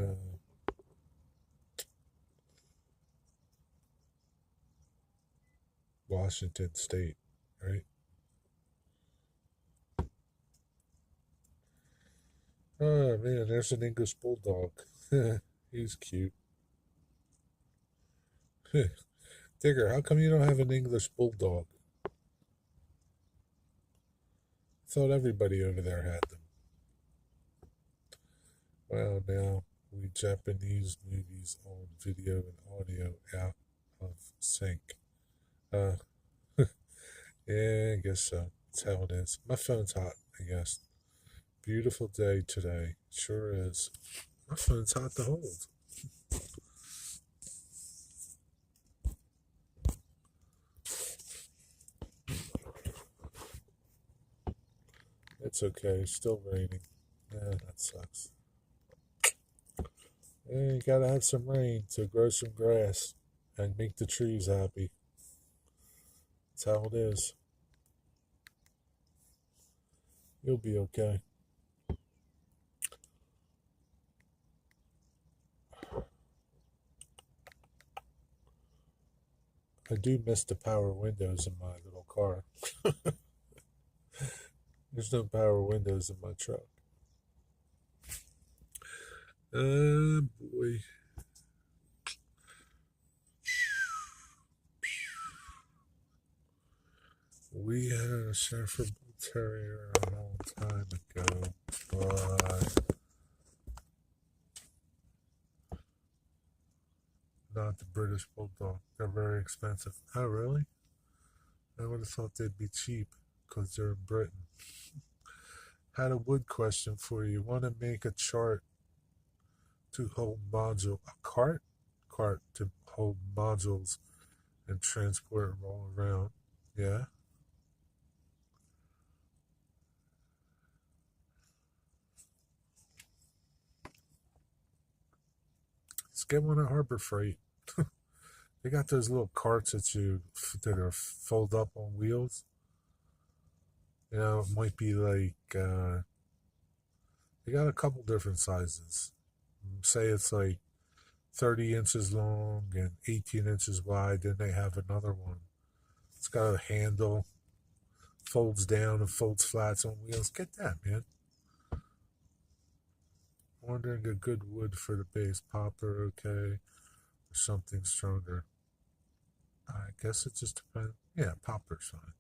Washington State, right? Oh man, there's an English bulldog. He's cute. Digger, how come you don't have an English bulldog? I thought everybody over there had them. Well, now we Japanese movies on video and audio out of sync. Yeah, I guess so. That's how it is. My phone's hot, I guess. Beautiful day today. Sure is. My phone's hot to hold. It's okay. It's still raining. Yeah, that sucks. Yeah, you gotta have some rain to grow some grass. and make the trees happy. That's how it is. You'll be okay. I do miss the power windows in my little car. There's no power windows in my truck. Boy. We had a Shepherd Terrier a long time ago, but not the British Bulldog. They're very expensive. Oh, really? I would have thought they'd be cheap because they're in Britain. Had a wood question for you. Want to make a chart to hold module, a cart to hold modules and transport them all around. Yeah. Let's get one at Harbor Freight. They got those little carts that are fold up on wheels. You know, it might be like they got a couple different sizes. Say it's like 30 inches long and 18 inches wide. Then they have another one. It's got a handle, folds down and folds flats on wheels. Get that, man. Wondering a good wood for the base. Poplar, okay, or something stronger. I guess it just depends. Yeah, poplar's fine.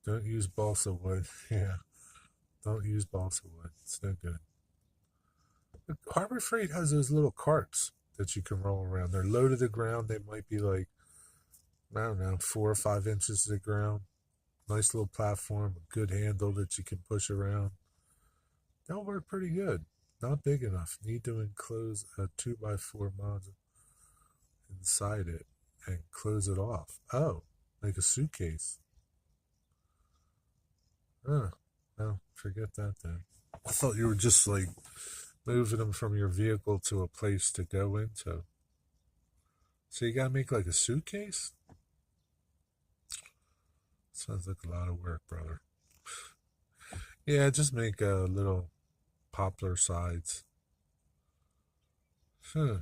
Don't use balsa wood. Yeah, don't use balsa wood. It's no good. But Harbor Freight has those little carts that you can roll around. They're low to the ground. They might be like, I don't know, 4 or 5 inches to the ground. Nice little platform, a good handle that you can push around. They'll work pretty good. Not big enough. Need to enclose a 2x4 module inside it and close it off. Oh, like a suitcase. Oh, well, forget that then. I thought you were just like moving them from your vehicle to a place to go into. So you gotta make like a suitcase? Sounds like a lot of work, brother. Yeah, just make a little poplar sides. Huh.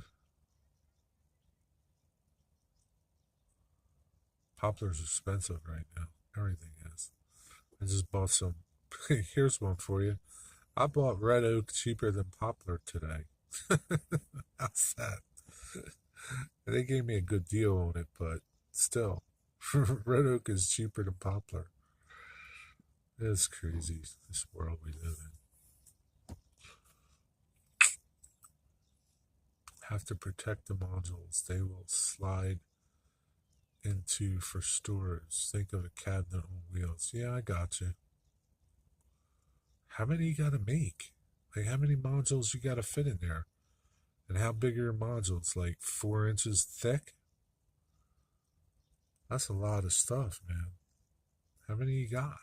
Poplar's expensive right now. Everything is. I just bought some. Here's one for you. I bought red oak cheaper than poplar today. How's that? They gave me a good deal on it, but still, red oak is cheaper than poplar. It's crazy, this world we live in. Have to protect the modules. They will slide into for storage. Think of a cabinet on wheels. Yeah, I got you. How many you got to make? Like, how many modules you got to fit in there? And how big are your modules? Like 4 inches thick? That's a lot of stuff, man. How many you got?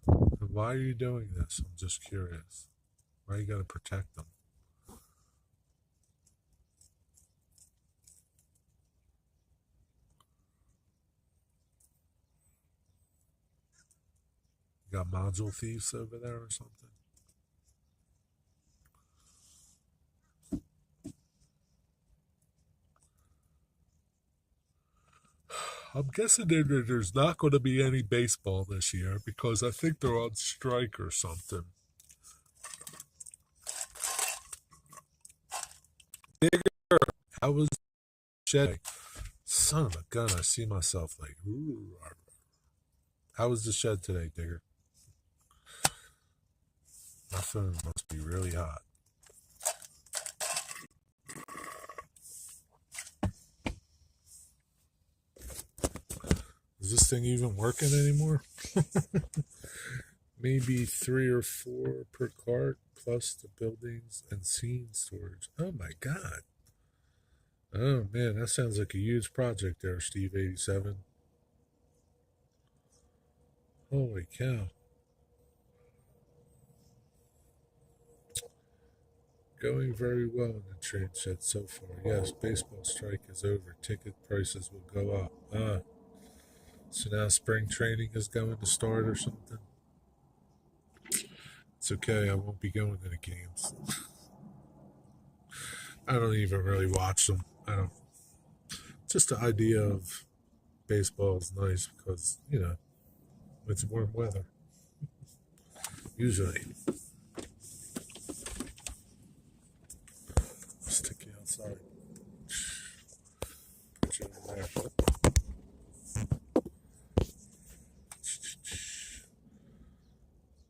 And why are you doing this? I'm just curious. Why you got to protect them? You got module thieves over there or something? I'm guessing that there's not going to be any baseball this year because I think they're on strike or something. Digger, I was shedding. Son of a gun, I see myself like, ooh. How was the shed today, Digger? My phone must be really hot. Is this thing even working anymore? Maybe 3 or 4 per cart plus the buildings and scene storage. Oh my god. Oh man, that sounds like a huge project there, Steve 87. Holy cow. Going very well in the train shed so far. Yes, baseball strike is over. Ticket prices will go up. So now spring training is going to start or something? It's okay, I won't be going to the games. I don't even really watch them. I don't. Just the idea of baseball is nice because, it's warm weather. Usually. Stick you outside. Put you in there.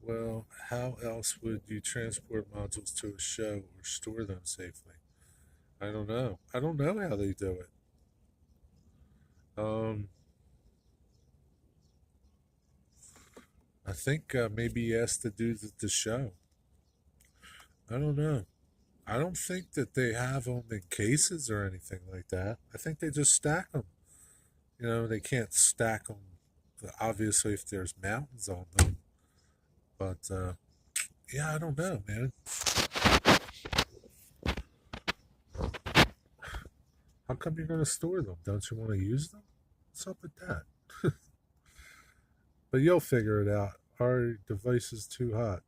Well, how else would you transport modules to a show or store them safely? I don't know. I don't know how they do it. Um, I think maybe he has to do the show. I don't know. I don't think that they have them in cases or anything like that. I think they just stack them. They can't stack them, obviously, if there's mountains on them. But, yeah, I don't know, man. How come you're going to store them? Don't you want to use them? What's up with that? But you'll figure it out. Our device is too hot.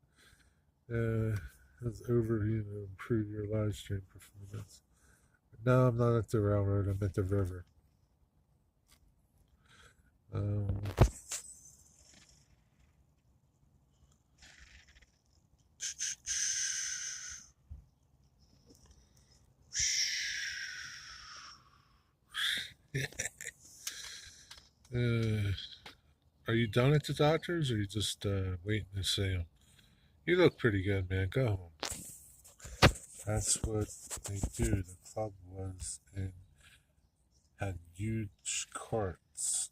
It's overheating to improve your live stream performance. No, I'm not at the railroad. I'm at the river. Um, uh, are you done at the doctor's, or are you just waiting to see him? You look pretty good, man. Go home. That's what they do. The club was and had huge carts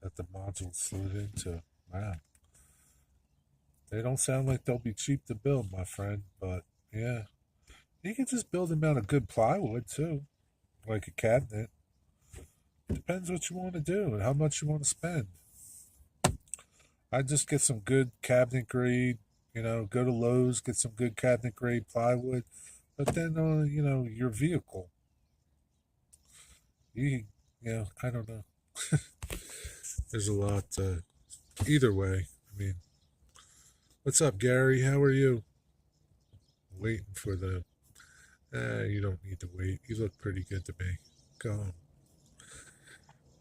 that the modules slid into. Wow. They don't sound like they'll be cheap to build, my friend, but yeah. You can just build them out of good plywood, too, like a cabinet. Depends what you want to do and how much you want to spend. I just get some good cabinet grade, go to Lowe's, get some good cabinet grade plywood. But then, your vehicle, I don't know. There's a lot. Either way, I mean, what's up, Gary? How are you? Waiting for the. You don't need to wait. You look pretty good to me. Go home.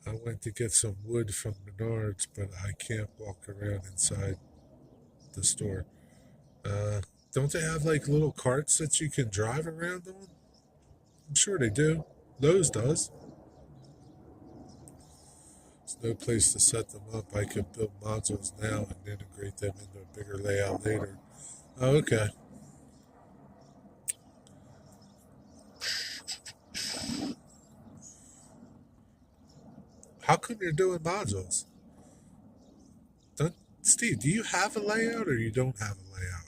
I went to get some wood from Menards, but I can't walk around inside the store. Don't they have like little carts that you can drive around on? I'm sure they do. Lowe's does. There's no place to set them up. I could build modules now and integrate them into a bigger layout later. Oh, okay. How come you're doing modules? Don't, Steve, do you have a layout or you don't have a layout?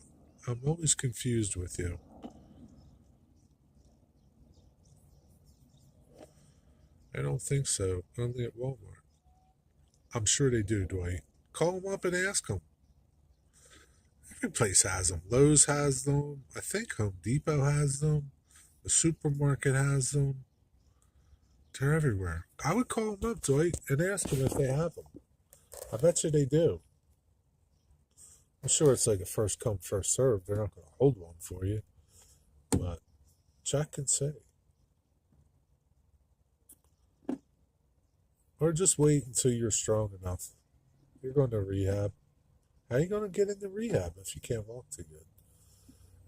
I'm always confused with you. I don't think so. Only at Walmart. I'm sure they do, Dwight. Call them up and ask them. Every place has them. Lowe's has them. I think Home Depot has them. The supermarket has them. They're everywhere. I would call them up, Dwight, and ask them if they have them. I bet you they do. I'm sure it's like a first come, first serve. They're not going to hold one for you. But check and see. Or just wait until you're strong enough. You're going to rehab. How are you going to get into rehab if you can't walk too good?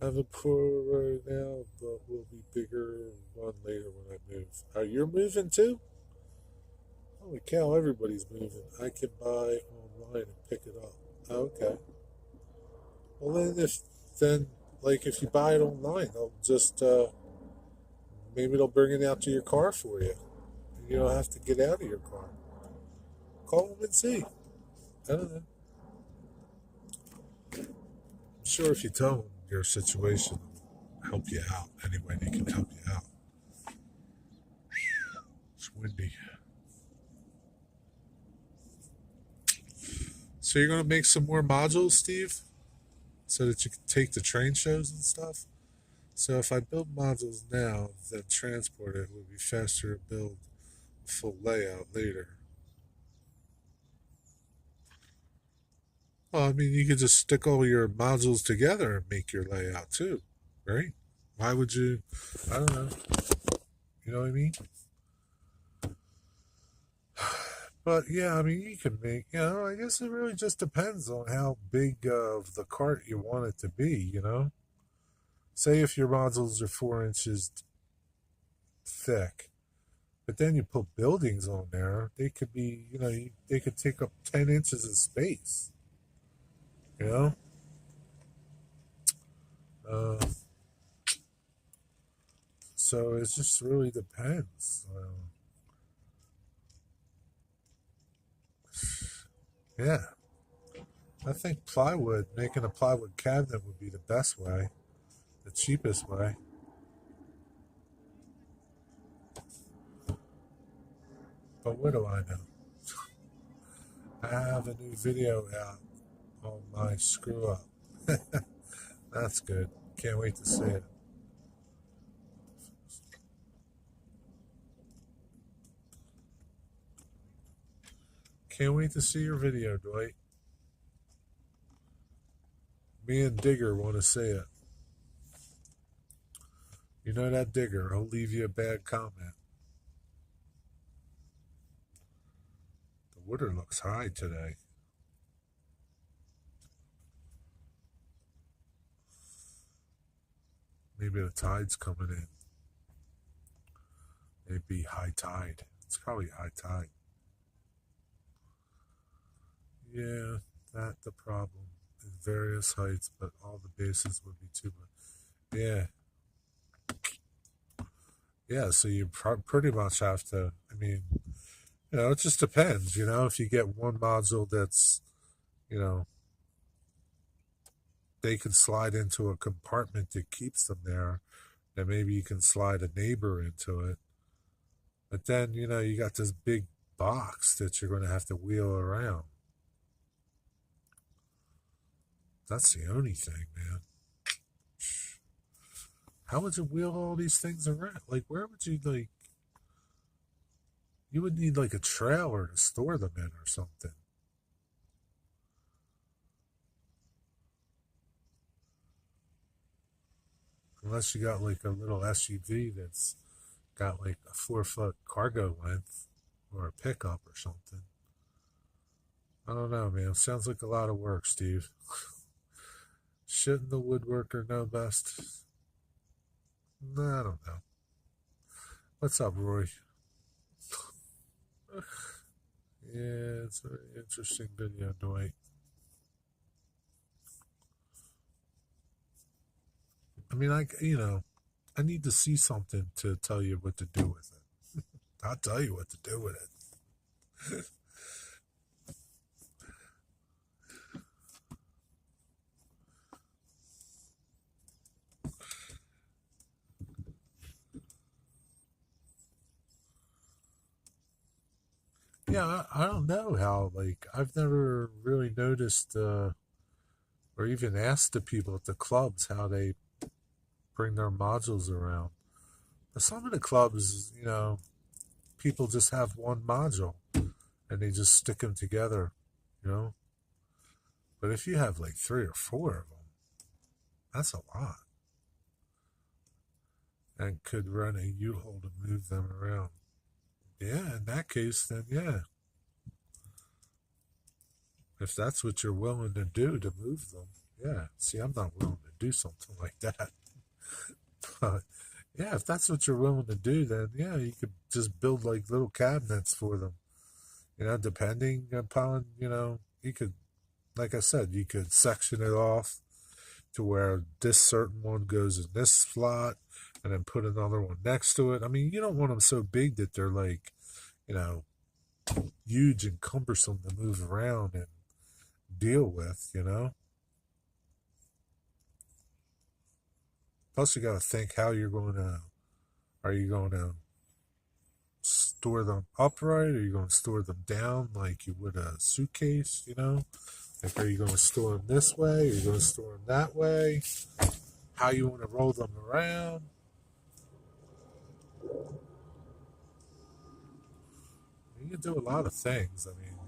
I have a poor right now, but will be bigger one later when I move. Are you moving too? Holy cow, everybody's moving. I can buy online and pick it up. Okay. Well, if you buy it online, they'll just, maybe they'll bring it out to your car for you. You don't have to get out of your car. Call them and see. I don't know. I'm sure if you tell them your situation, they'll help you out any way they can help you out. windy. So you're gonna make some more modules, Steve, so that you can take the train shows and stuff. So if I build modules now, then transport it will be faster to build a full layout later. Well, I mean, you could just stick all your modules together and make your layout too, right? Why would you? I don't know. You know what I mean? But yeah, I mean, you can make, I guess it really just depends on how big of the cart you want it to be. Say if your modules are 4 inches thick, but then you put buildings on there, they could be, they could take up 10 inches of space, you know? Uh, so it just really depends. Yeah, I think making a plywood cabinet would be the best way, the cheapest way. But what do I know? I have a new video out on my screw up. That's good. Can't wait to see it. Can't wait to see your video, Dwight. Me and Digger want to see it. You know that Digger, he'll leave you a bad comment. The water looks high today. Maybe the tide's coming in. Maybe high tide. It's probably high tide. Yeah, that's the problem. In various heights, but all the bases would be too much. Yeah. Yeah, so you pretty much have to, I mean, it just depends, if you get one module that's, you know, they can slide into a compartment that keeps them there, then maybe you can slide a neighbor into it. But then, you got this big box that you're going to have to wheel around. That's the only thing, man. How would you wheel all these things around? Like, where would you, you would need like a trailer to store them in or something. Unless you got like a little SUV that's got like a 4 foot cargo length or a pickup or something. I don't know, man. Sounds like a lot of work, Steve. Shouldn't the woodworker know best? No, I don't know. What's up, Roy? Yeah, it's a very interesting video, Dwight. I mean, I need to see something to tell you what to do with it. I'll tell you what to do with it. Yeah, I don't know how, I've never really noticed or even asked the people at the clubs how they bring their modules around. But some of the clubs, people just have one module and they just stick them together, you know? But if you have like 3 or 4 of them, that's a lot. And could run a U-Haul to move them around. Yeah, in that case, then yeah. If that's what you're willing to do to move them, yeah. See, I'm not willing to do something like that. But yeah, if that's what you're willing to do, then yeah, you could just build like little cabinets for them. Depending upon, you could, like I said, you could section it off to where this certain one goes in this slot and then put another one next to it. I mean, you don't want them so big that they're like, you know, huge and cumbersome to move around and deal with. Plus, you got to think how are you going to store them upright? Are you going to store them down like you would a suitcase, you know? Like, are you going to store them this way? Are you going to store them that way? How you want to roll them around? You can do a lot of things. I mean,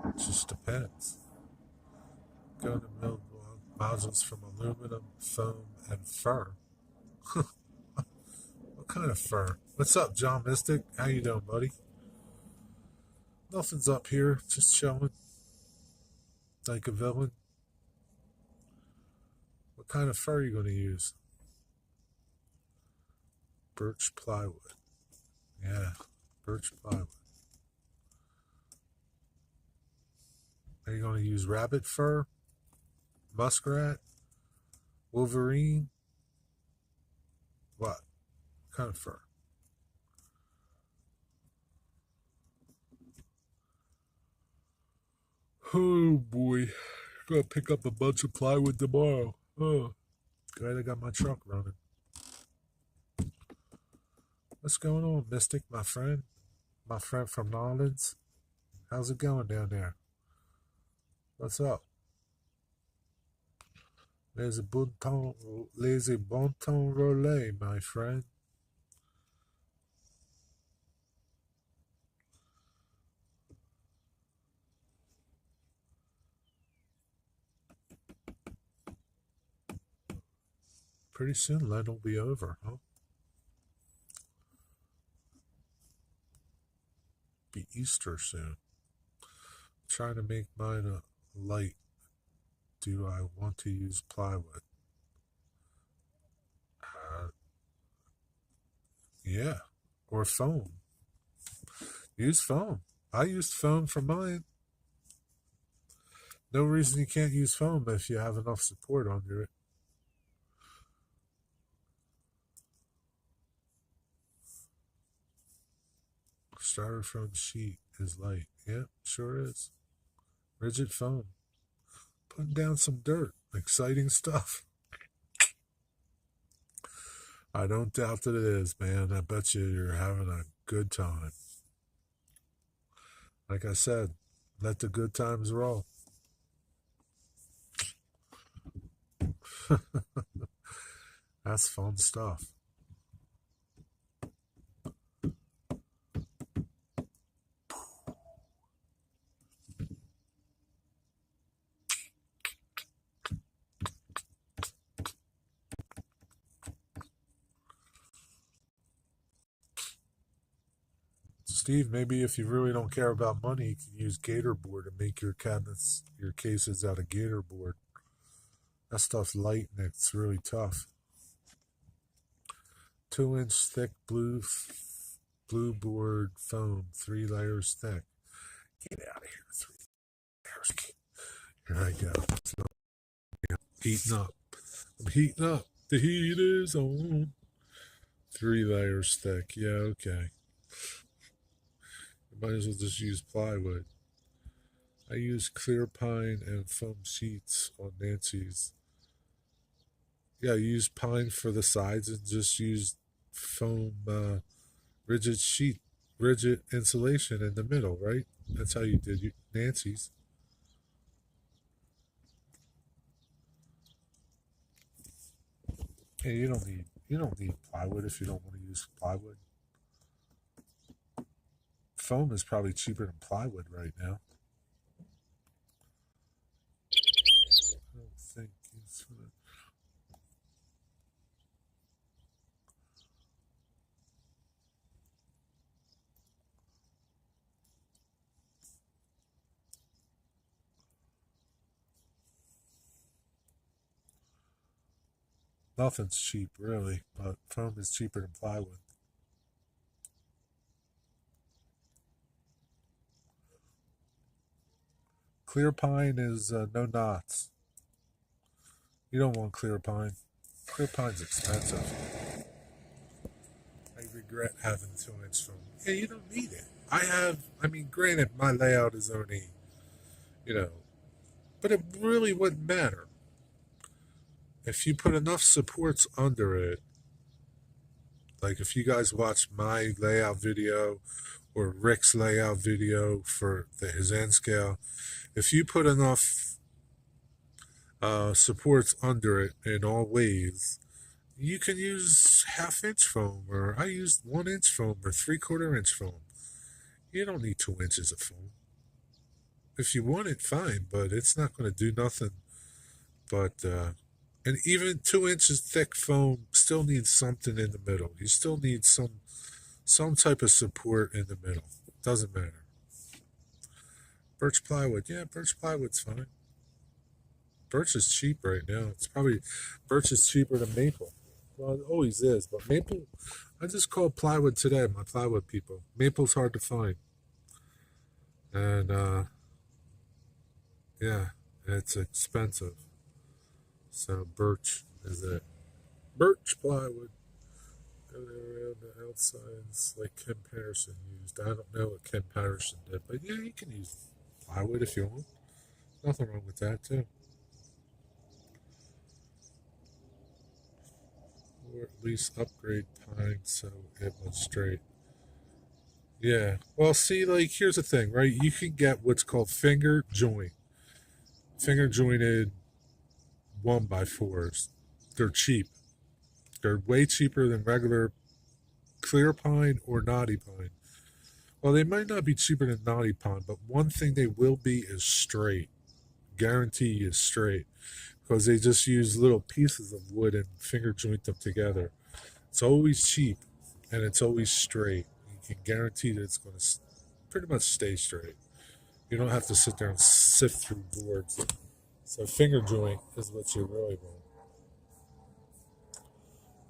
it just depends. Going to build modules from aluminum, foam, and fur. What kind of fur? What's up, John Mystic? How you doing, buddy? Nothing's up here. Just chilling. Like a villain. What kind of fur are you going to use? Birch plywood. Yeah, birch plywood. Are you going to use rabbit fur? Muskrat? Wolverine? What kind of fur? Oh boy. Gotta pick up a bunch of plywood tomorrow. Oh, glad I got my truck running. What's going on, Mystic, my friend? My friend from Nolans? How's it going down there? What's up? Les bon temps relais, my friend. Pretty soon Lent will be over, huh? Be Easter soon. Trying to make mine a light. Do I want to use plywood? Yeah, or foam. Use foam. I used foam for mine. No reason you can't use foam if you have enough support under it. Styrofoam sheet is light. Yep, sure is. Rigid foam. Putting down some dirt. Exciting stuff. I don't doubt that it is, man. I bet you're having a good time. Like I said, let the good times roll. That's fun stuff. Steve, maybe if you really don't care about money, you can use gator board and make your cabinets, your cases out of gator board. That stuff's light and it's really tough. 2-inch thick blue board foam, 3 layers thick. Get out of here, 3 layers. Here I go. Heating up. I'm heating up. The heat is on. 3 layers thick. Yeah, okay. Might as well just use plywood. I use clear pine and foam sheets on Nancy's. Yeah, use pine for the sides and just use foam rigid insulation in the middle, right? That's how you did Nancy's. Hey, you don't need plywood if you don't want to use plywood. Foam is probably cheaper than plywood right now. I don't think it's nothing's cheap really, but foam is cheaper than plywood. Clear pine is no knots. You don't want clear pine. Clear pine's expensive. I regret having 2-inch foam. Yeah, you don't need it. Granted, my layout is only, you know, but it really wouldn't matter. If you put enough supports under it, Like if you guys watch my layout video or Rick's layout video for his N scale, if you put enough supports under it in all ways, you can use half-inch foam, or I used 1 inch foam or 3/4 inch foam. You don't need 2 inches of foam. If you want it, fine, but it's not going to do nothing. But and even 2 inches thick foam still needs something in the middle. You still need some type of support in the middle. Doesn't matter. Birch plywood, yeah, birch plywood's fine. Birch is cheap right now. Birch is cheaper than maple. Well, it always is, but maple. I just called plywood today. My plywood people. Maple's hard to find, and yeah, it's expensive. So birch is it. Birch plywood. Go around the outsides like Ken Patterson used. I don't know what Ken Patterson did, but yeah, you can use plywood if you want. Nothing wrong with that too. Or at least upgrade pine so it was straight. Yeah. Well, see, like here's the thing, right? You can get what's called finger jointed 1x4s. They're cheap. They're way cheaper than regular clear pine or knotty pine. Well, they might not be cheaper than knotty pine, but one thing they will be is straight. Guarantee you straight. Because they just use little pieces of wood and finger joint them together. It's always cheap and it's always straight. You can guarantee that it's going to pretty much stay straight. You don't have to sit there and sift through boards. So finger joint is what you really want.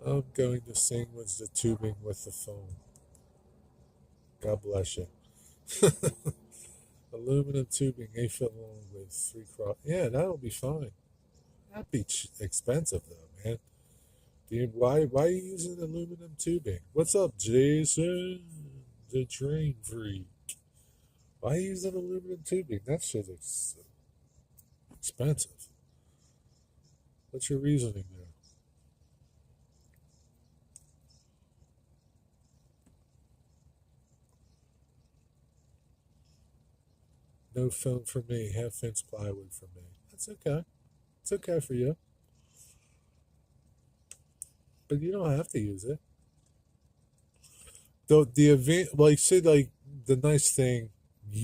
I'm going to sandwich the tubing with the foam. God bless you. Aluminum tubing, 8 foot long with 3 cross. Yeah, that'll be fine. That'd be expensive though, man. Why are you using aluminum tubing? What's up, Jason? The train freak. Why are you using aluminum tubing? That shit is expensive. What's your reasoning there? No foam for me. Half-inch plywood for me. That's okay. It's okay for you. But you don't have to use it. Though the event, like say, like the nice thing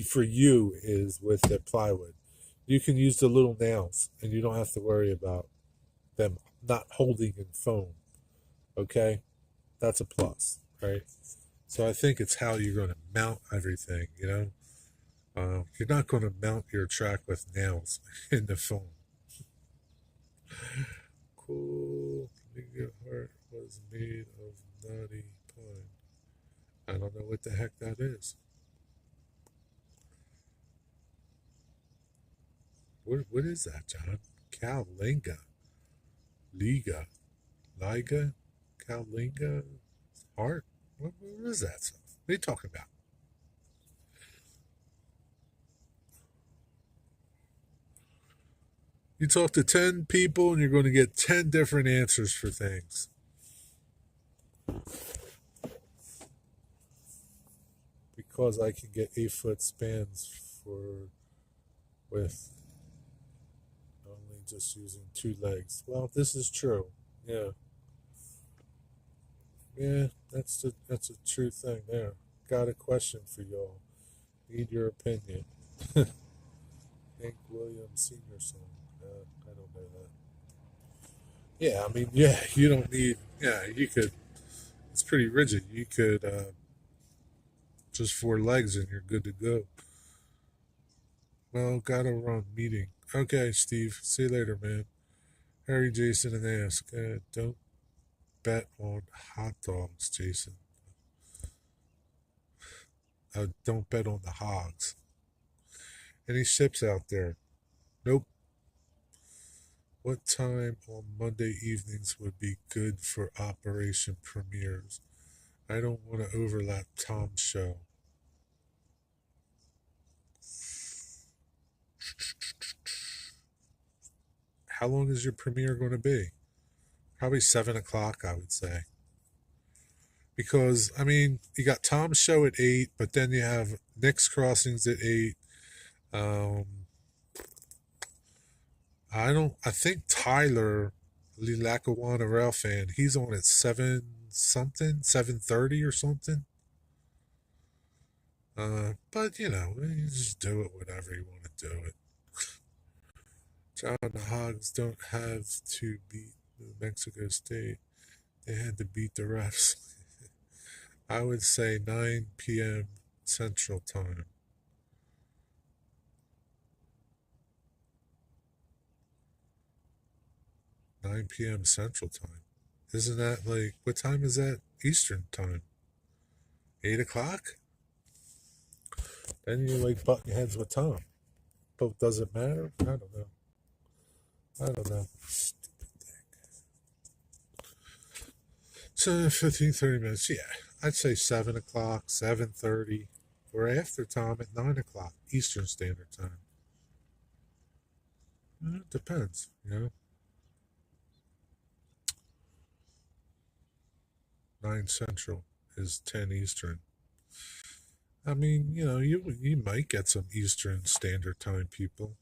for you is with the plywood, you can use the little nails, and you don't have to worry about them not holding in foam. Okay, that's a plus, right? So I think it's how you're going to mount everything. You're not going to mount your track with nails in the foam. Cool. Your heart was made of knotty pine. I don't know what the heck that is. What is that, John? Kalinga. Liga. Liga? Kalinga? Heart? What is that stuff? What are you talking about? You talk to 10 people and you're going to get 10 different answers for things. Because I can get 8 foot spans with only just using 2 legs. Well, this is true. Yeah. Yeah, that's a true thing there. Got a question for y'all. Need your opinion. Hank Williams Sr. song. I don't know that. Yeah, I mean, yeah, you don't need. Yeah, you could. It's pretty rigid. You could just 4 legs and you're good to go. Well, gotta run meeting. Okay, Steve. See you later, man. Harry, Jason, and Ask. Don't bet on hot dogs, Jason. Don't bet on the hogs. Any ships out there? Nope. What time on Monday evenings would be good for Operation Premieres? I don't want to overlap Tom's show. How long is your premiere going to be? Probably 7 o'clock, I would say. Because I mean, you got Tom's show at 8, but then you have Nick's Crossings at 8. Um, I think Tyler Lee Lackawanna Rail fan, he's on at 7 something, 7:30 or something. But you just do it whenever you want to do it. John, the Hogs don't have to beat New Mexico State. They had to beat the refs. I would say 9 p.m. Central Time. 9 p.m. Central Time. Isn't that like, what time is that Eastern Time? 8 o'clock? Then you like butting heads with Tom. But does it matter? I don't know. Stupid thing. So 15, 30 minutes. Yeah, I'd say 7 o'clock, 7:30. Or after Tom at 9 o'clock Eastern Standard Time. It depends, 9 Central is 10 Eastern. I mean, you might get some Eastern Standard Time people.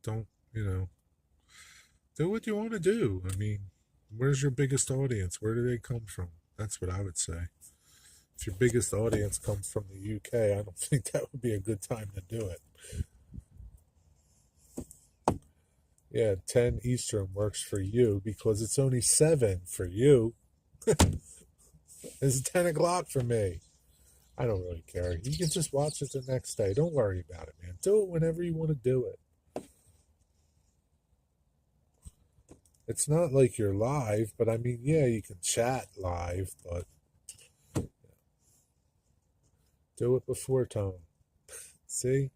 Don't, do what you want to do. I mean, where's your biggest audience? Where do they come from? That's what I would say. If your biggest audience comes from the UK, I don't think that would be a good time to do it. Yeah, 10 Eastern works for you because it's only 7 for you. It's 10 o'clock for me. I don't really care. You can just watch it the next day. Don't worry about it, man. Do it whenever you want to do it. It's not like you're live, but I mean, yeah, you can chat live, but do it before Tom. See?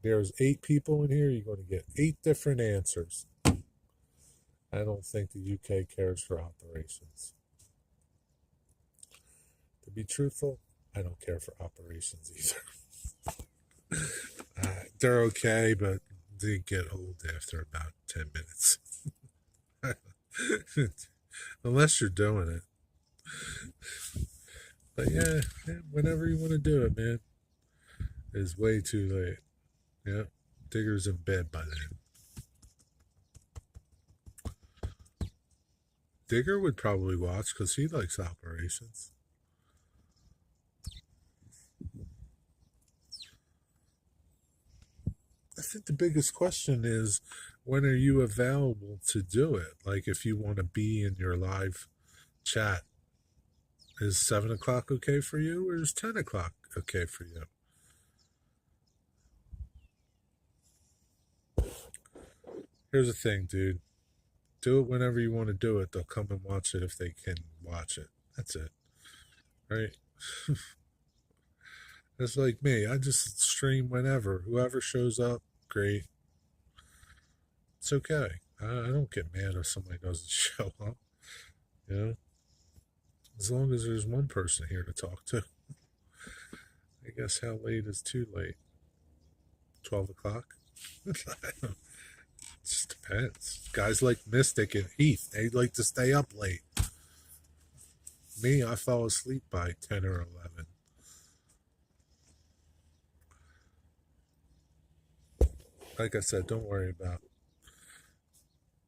There's 8 people in here. You're going to get 8 different answers. I don't think the UK cares for operations. To be truthful, I don't care for operations either. They're okay, but they get old after about 10 minutes. Unless you're doing it. But yeah, whenever you want to do it, man. It's way too late. Yeah, Digger's in bed by then. Digger would probably watch because he likes operations. I think the biggest question is, when are you available to do it? Like, if you want to be in your live chat, is 7 o'clock okay for you, or is 10 o'clock okay for you? Here's the thing, dude. Do it whenever you want to do it. They'll come and watch it if they can watch it. That's it. Right? It's like me. I just stream whenever. Whoever shows up, great. It's okay. I don't get mad if somebody doesn't show up. As long as there's one person here to talk to. I guess how late is too late? 12 o'clock? It just depends. Guys like Mystic and Heath, they like to stay up late. Me, I fall asleep by 10 or 11. Like I said, don't worry about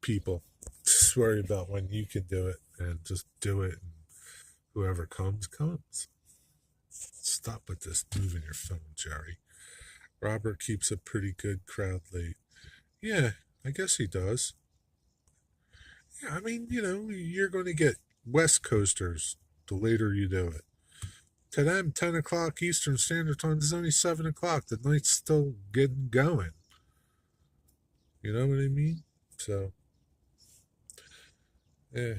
people. Just worry about when you can do it and just do it. And whoever comes. Stop with this moving your phone, Jerry. Robert keeps a pretty good crowd late. Yeah, I guess he does. Yeah, I mean, you're going to get West Coasters the later you do it. To them, 10 o'clock Eastern Standard Time is only 7 o'clock. The night's still getting going. You know what I mean? So, yeah.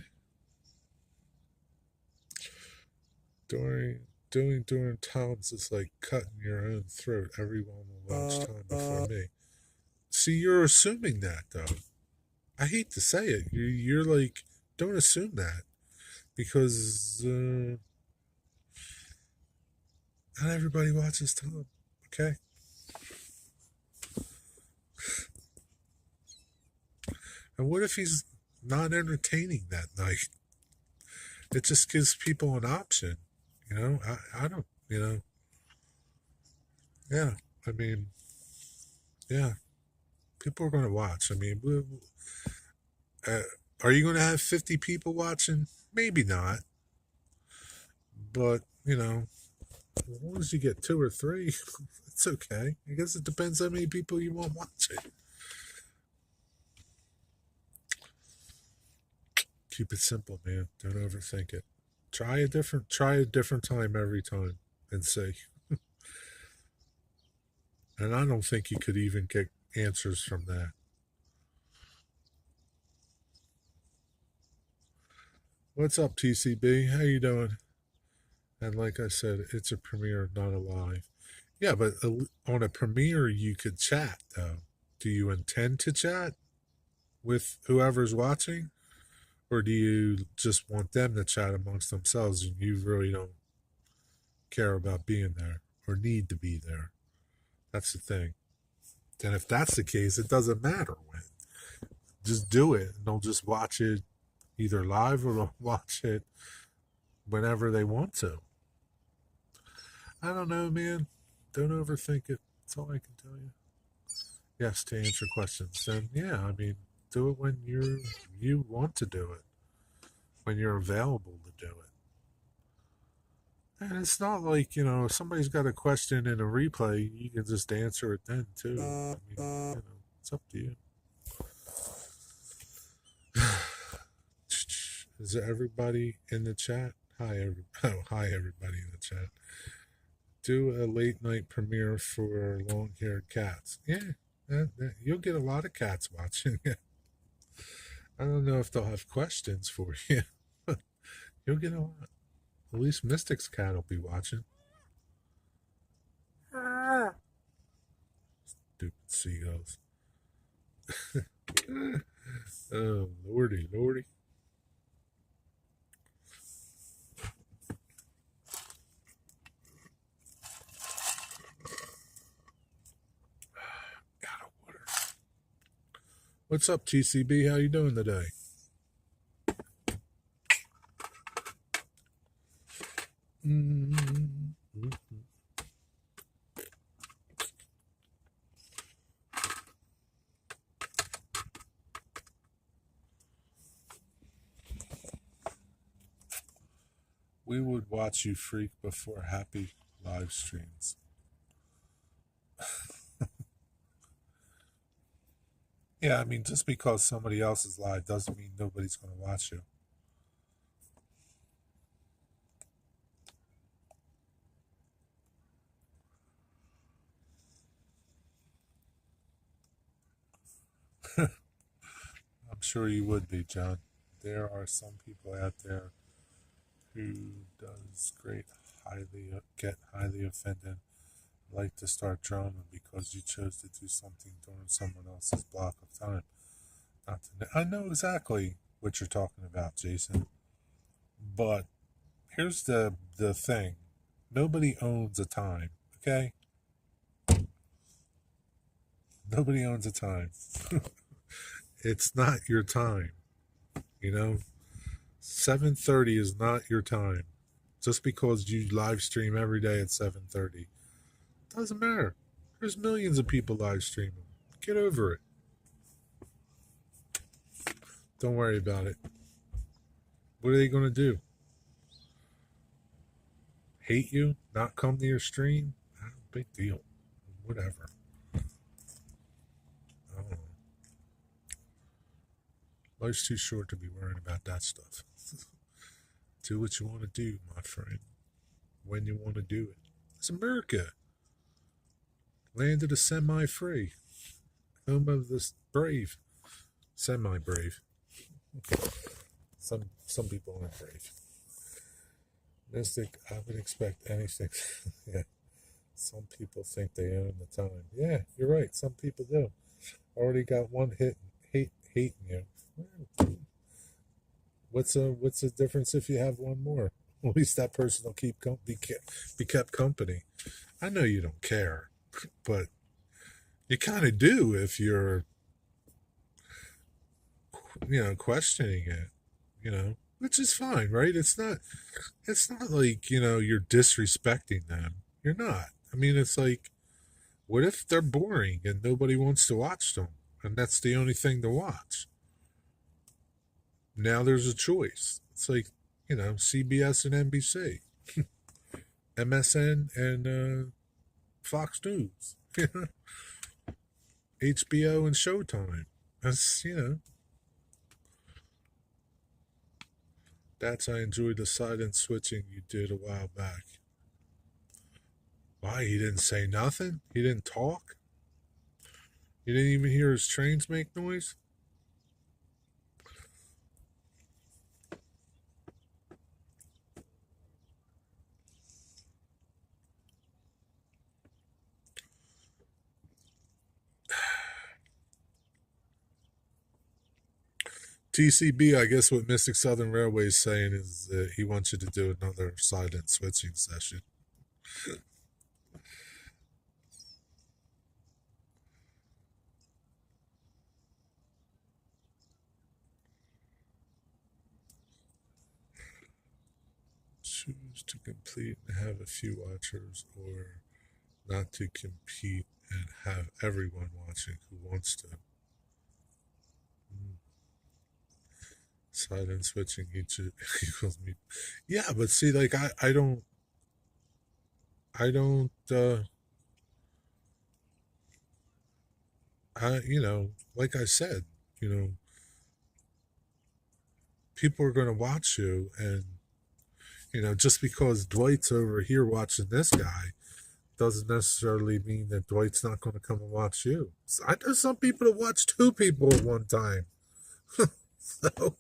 Doing Tom's is like cutting your own throat. Everyone will watch Tom before me. See, you're assuming that, though. I hate to say it. You're like, don't assume that. Because not everybody watches Tom. Okay? And what if he's not entertaining that night? It just gives people an option. I don't, yeah. I mean, yeah, people are going to watch. I mean, uh, are you going to have 50 people watching? Maybe not, but as long as you get two or three, it's okay. I guess it depends how many people you want watching. Keep it simple, man. Don't overthink it. Try a different time every time and see. And I don't think you could even get answers from that. What's up, TCB? How you doing? And like I said, it's a premiere, not a live. Yeah, but on a premiere, you could chat, though. Do you intend to chat with whoever's watching? Or do you just want them to chat amongst themselves and you really don't care about being there or need to be there? That's the thing. And if that's the case, it doesn't matter when. Just do it and they'll just watch it either live or they'll watch it whenever they want to. I don't know, man. Don't overthink it. That's all I can tell you. Yes, to answer questions. Then yeah, I mean, do it when you want to do it. When you're available to do it. And it's not like, if somebody's got a question in a replay, you can just answer it then too. I mean, it's up to you. Is everybody in the chat? Hi everybody in the chat. Do a late night premiere for long haired cats. Yeah, you'll get a lot of cats watching it. I don't know if they'll have questions for you, but you'll get a lot. At least Mystic's cat will be watching. Stupid seagulls. Oh, lordy. What's up, TCB? How you doing today? Mm-hmm. We would watch you freak before happy live streams. Yeah, I mean, just because somebody else is live doesn't mean nobody's going to watch you. I'm sure you would be, John. There are some people out there who get highly offended, like to start drama because you chose to do something during someone else's block of time. I know exactly what you're talking about, Jason. But here's the thing. Nobody owns a time, okay? Nobody owns a time. It's not your time, 7:30 is not your time. Just because you live stream every day at 7:30 doesn't matter. There's millions of people live streaming. Get over it. Don't worry about it. What are they going to do? Hate you? Not come to your stream? Big deal. Whatever. I don't know. Life's too short to be worrying about that stuff. Do what you want to do, my friend. When you want to do it. It's America. Land of the semi-free. Home of the brave. Semi-brave. Some people aren't brave. Mystic, I would expect anything. Yeah. Some people think they own the time. Yeah, you're right. Some people do. Already got one hating you. What's the difference if you have one more? At least that person will be kept company. I know you don't care, but you kind of do if you're, questioning it. which is fine, right? It's not like, you're disrespecting them. You're not. I mean, it's like, what if they're boring and nobody wants to watch them? And that's the only thing to watch. Now there's a choice. It's like, CBS and NBC, MSN and Fox News, HBO and Showtime. I enjoyed the silent switching you did a while back. Why? He didn't say nothing? He didn't talk? You didn't even hear his trains make noise? TCB, I guess what Mystic Southern Railway is saying is that he wants you to do another silent switching session. Choose to complete and have a few watchers, or not to compete and have everyone watching who wants to. Silent switching equals me. Yeah, but see, like I don't like I said, you know, people are gonna watch you, and just because Dwight's over here watching this guy doesn't necessarily mean that Dwight's not going to come and watch you. I know some people that watch two people at one time. So,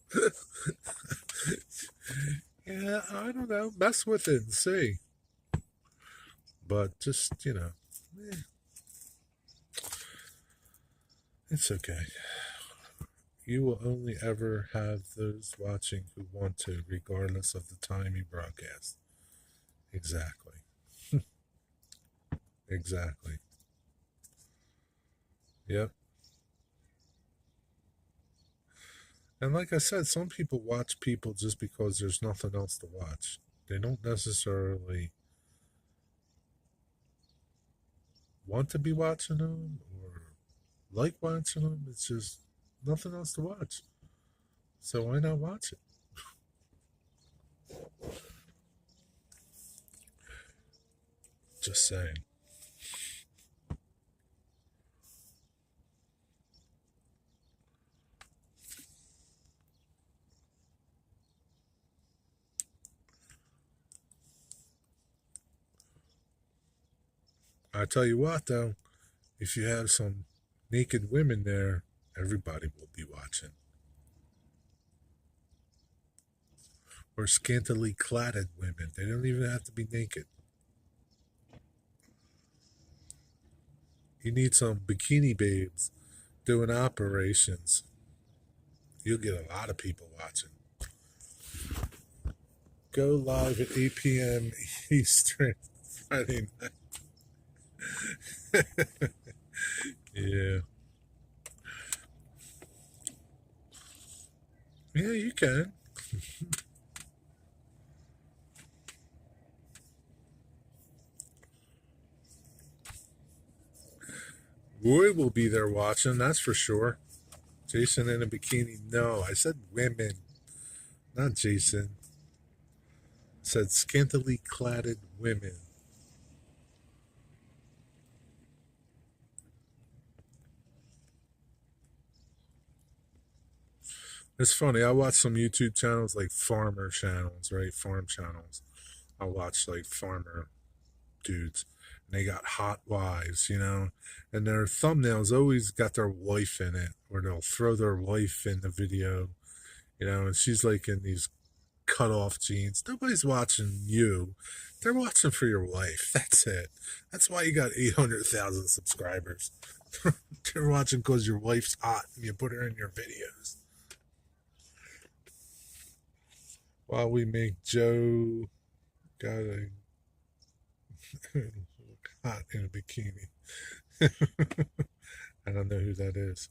yeah, I don't know. Mess with it and see. But just, it's okay. You will only ever have those watching who want to, regardless of the time you broadcast. Exactly. Exactly. Yep. And like I said, some people watch people just because there's nothing else to watch. They don't necessarily want to be watching them or like watching them. It's just nothing else to watch. So why not watch it? Just saying. I tell you what, though, if you have some naked women there, everybody will be watching. Or scantily cladded women. They don't even have to be naked. You need some bikini babes doing operations. You'll get a lot of people watching. Go live at 8 p.m. Eastern Friday night. Yeah. Yeah, you can. Roy will be there watching, that's for sure. Jason in a bikini. No, I said women, not Jason. I said scantily cladded women. It's funny. I watch some YouTube channels like farmer channels, right? Farm channels. I watch like farmer dudes, and they got hot wives, and their thumbnails always got their wife in it, or they'll throw their wife in the video, and she's like in these cut off jeans. Nobody's watching you. They're watching for your wife. That's it. That's why you got 800,000 subscribers. They're watching because your wife's hot and you put her in your videos. While we make Joe got a hot in a bikini. I don't know who that is.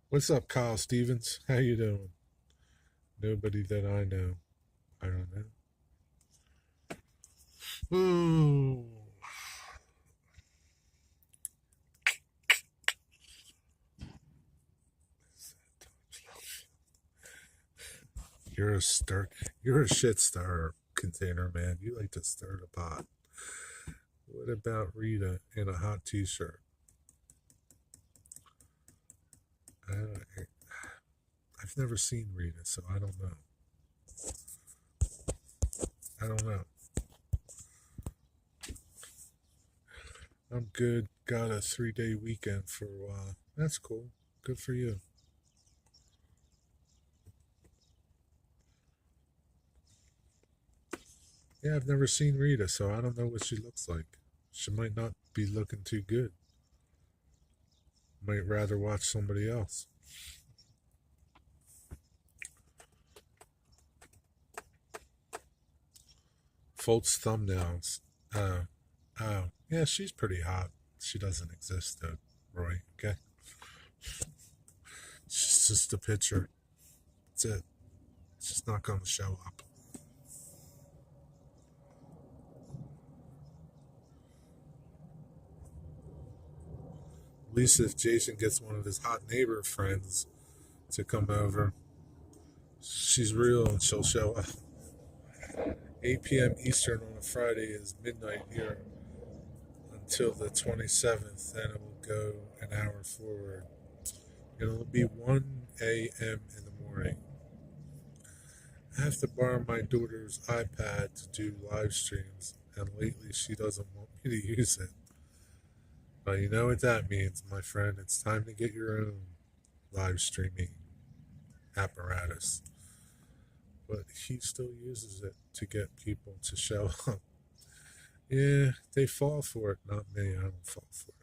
What's up, Kyle Stevens? How you doing? Nobody that I know. I don't know. Ooh. You're a stir. You're a shit stirrer, Container Man. You like to stir the pot. What about Rita in a hot t-shirt? I've never seen Rita, so I don't know. I don't know. I'm good. Got a 3-day weekend for a while. That's cool. Good for you. Yeah, I've never seen Rita, so I don't know what she looks like. She might not be looking too good. Might rather watch somebody else. Folt's thumbnails. Oh, yeah, she's pretty hot. She doesn't exist though, Roy. Okay, she's just a picture. That's it. It's just not going to show up. At least if Jason gets one of his hot neighbor friends to come over, she's real and she'll show up. 8 p.m. Eastern on a Friday is midnight here until the 27th, and it will go an hour forward. It'll be 1 a.m. in the morning. I have to borrow my daughter's iPad to do live streams, and lately she doesn't want me to use it. But you know what that means, my friend. It's time to get your own live streaming apparatus. But he still uses it to get people to show up. Yeah, they fall for it, not me. I don't fall for it.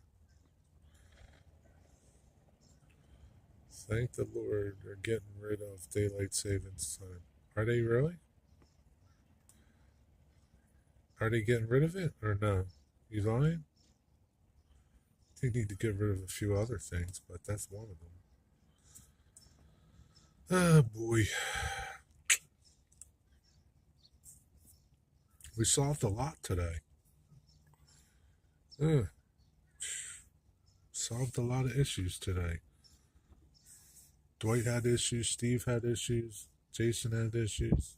Thank the Lord they're getting rid of daylight savings time. Are they really? Are they getting rid of it or no? You lying? They need to get rid of a few other things, but that's one of them. Oh boy. We solved a lot today. Solved a lot of issues today. Dwight had issues, Steve had issues, Jason had issues.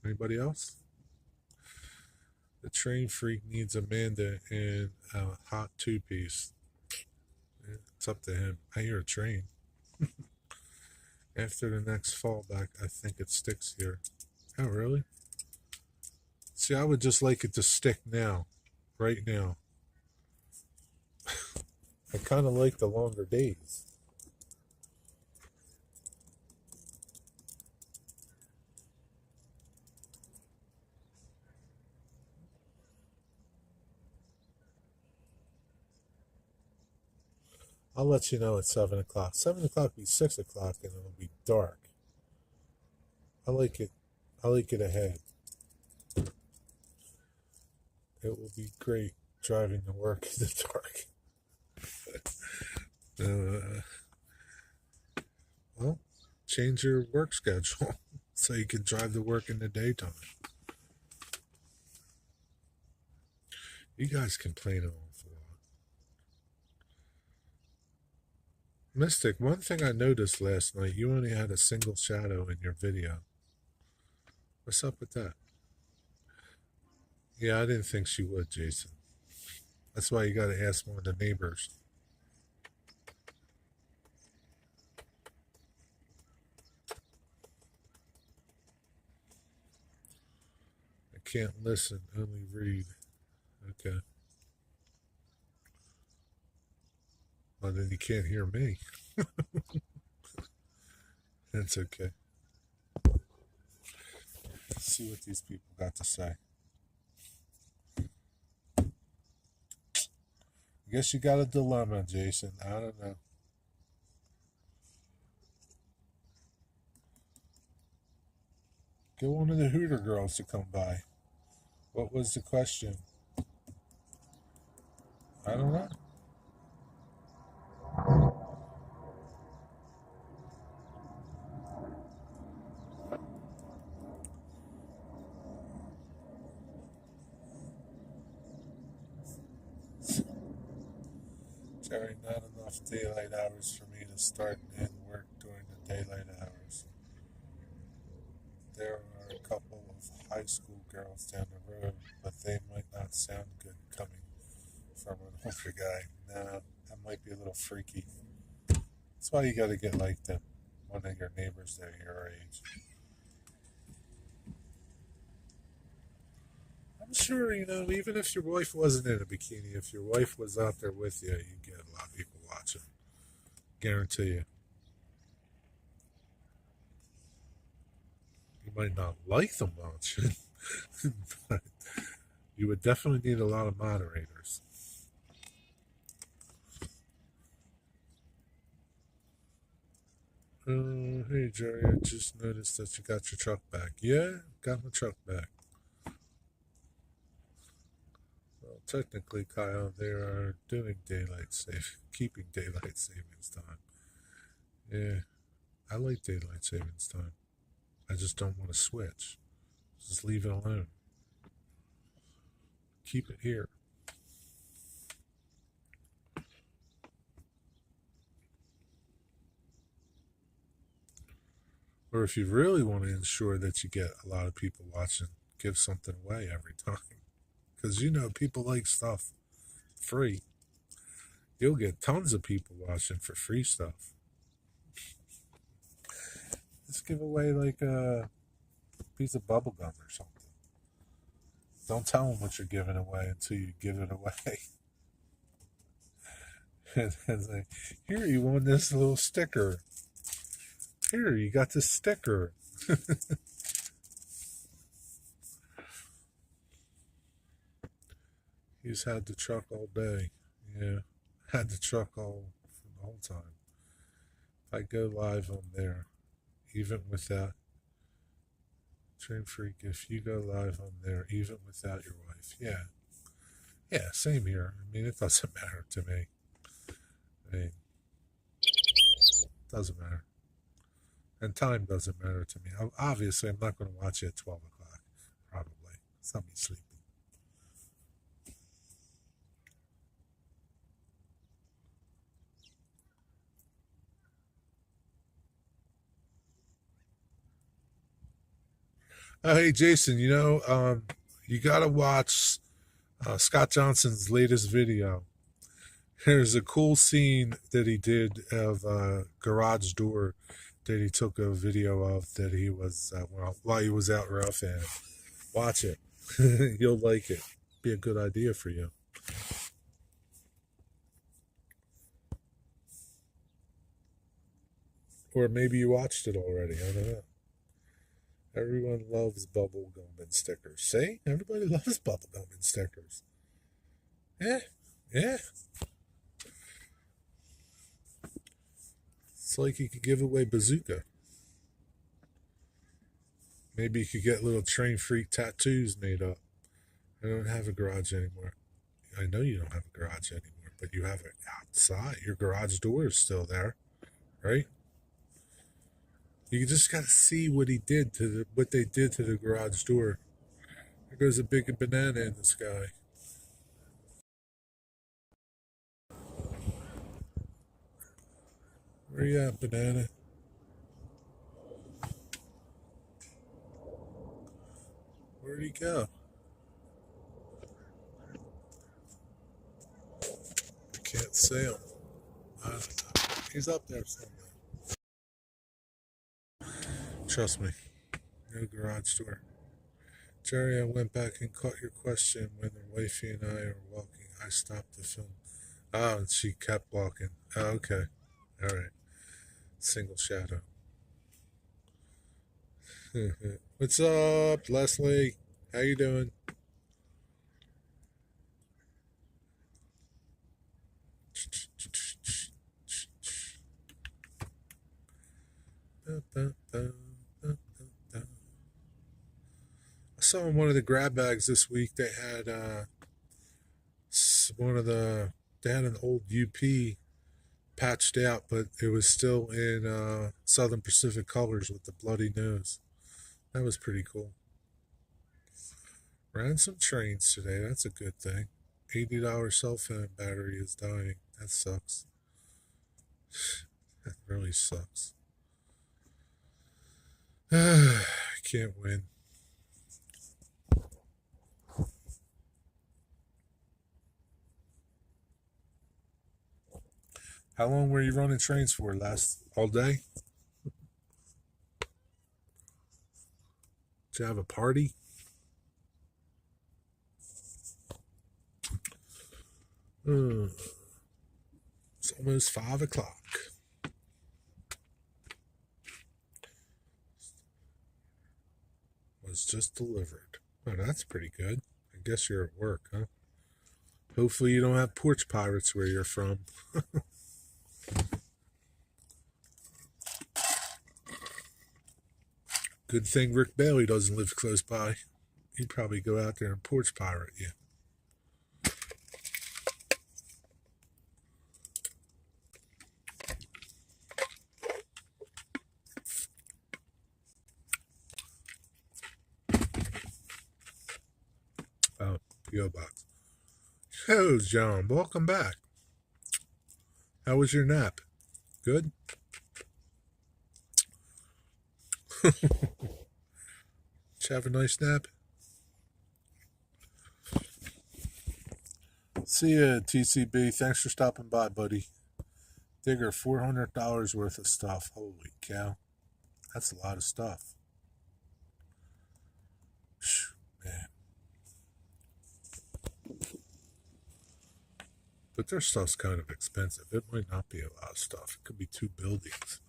Anybody else? The train freak needs Amanda in a hot 2-piece. It's up to him. I hear a train. After the next fallback, I think it sticks here. Oh, really? See, I would just like it to stick now. Right now. I kind of like the longer days. I'll let you know at 7 o'clock. 7 o'clock will be 6 o'clock and it'll be dark. I like it. I like it ahead. It will be great driving to work in the dark. Well, change your work schedule so you can drive to work in the daytime. You guys complain an awful lot. Mystic, one thing I noticed last night, you only had a single shadow in your video. What's up with that? Yeah, I didn't think she would, Jason. That's why you got to ask one of the neighbors. I can't listen, only read. Okay. Well, then you can't hear me. That's okay. Let's see what these people got to say. I guess you got a dilemma, Jason. I don't know. Get one of the Hooter girls to come by. What was the question? I don't know. Jerry, not enough daylight hours for me to start and end work during the daylight hours. There are a couple of high school girls down the road, but they might not sound good coming from an older guy. Nah, that might be a little freaky. That's why you gotta get like them, one of your neighbors that are your age. I'm sure, even if your wife wasn't in a bikini, if your wife was out there with you, you'd get a lot of people watching. Guarantee you. You might not like them watching, but you would definitely need a lot of moderators. Hey Jerry, I just noticed that you got your truck back. Yeah, got my truck back. Well, technically, Kyle, they are doing keeping daylight savings time. Yeah, I like daylight savings time. I just don't want to switch. Just leave it alone. Keep it here. Or if you really want to ensure that you get a lot of people watching, give something away every time. Because people like stuff free. You'll get tons of people watching for free stuff. Just give away like a piece of bubble gum or something. Don't tell them what you're giving away until you give it away. And it's like, here, you won this little sticker. Here, you got this sticker. He's had the truck all day. Yeah, had the truck all the whole time. If I go live on there, even without Train Freak, if you go live on there, even without your wife, yeah, same here. I mean, it doesn't matter to me. I mean, it doesn't matter, and time doesn't matter to me. Obviously, I'm not going to watch it at 12 o'clock. Probably, I'll be sleeping. Hey, Jason, you got to watch Scott Johnson's latest video. There's a cool scene that he did of a garage door that he took a video of that he was, while he was out roughing. Watch it. You'll like it. Be a good idea for you. Or maybe you watched it already. I don't know. Everyone loves bubble gum and stickers. See? Everybody loves bubble gum and stickers. Yeah, yeah. It's like you could give away bazooka. Maybe you could get little Train Freak tattoos made up. I don't have a garage anymore. I know you don't have a garage anymore, but you have it outside. Your garage door is still there, right? You just got to see what what they did to the garage door. There goes a big banana in the sky. Where you at, banana? Where'd he go? I can't see him. I don't know. He's up there somewhere. Trust me. No garage door. Jerry, I went back and caught your question when the wifey and I are walking. I stopped the film. Oh, and she kept walking. Oh, okay. All right. Single shadow. What's up, Leslie? How you doing? I saw in one of the grab bags this week they had they had an old UP patched out, but it was still in Southern Pacific colors with the bloody nose. That was pretty cool. Ran some trains today. That's a good thing. $80 cell phone battery is dying. That sucks. That really sucks. I can't win. How long were you running trains for? All day? Did you have a party? It's almost 5 o'clock. Was just delivered. Oh, that's pretty good. I guess you're at work, huh? Hopefully you don't have porch pirates where you're from. Good thing Rick Bailey doesn't live close by. He'd probably go out there and porch pirate you. Oh, P.O. Box. Hello, John. Welcome back. How was your nap? Good? Did you have a nice nap? See ya, TCB. Thanks for stopping by, buddy. Digger, $400 worth of stuff. Holy cow. That's a lot of stuff. Man. But their stuff's kind of expensive. It might not be a lot of stuff. It could be 2 buildings.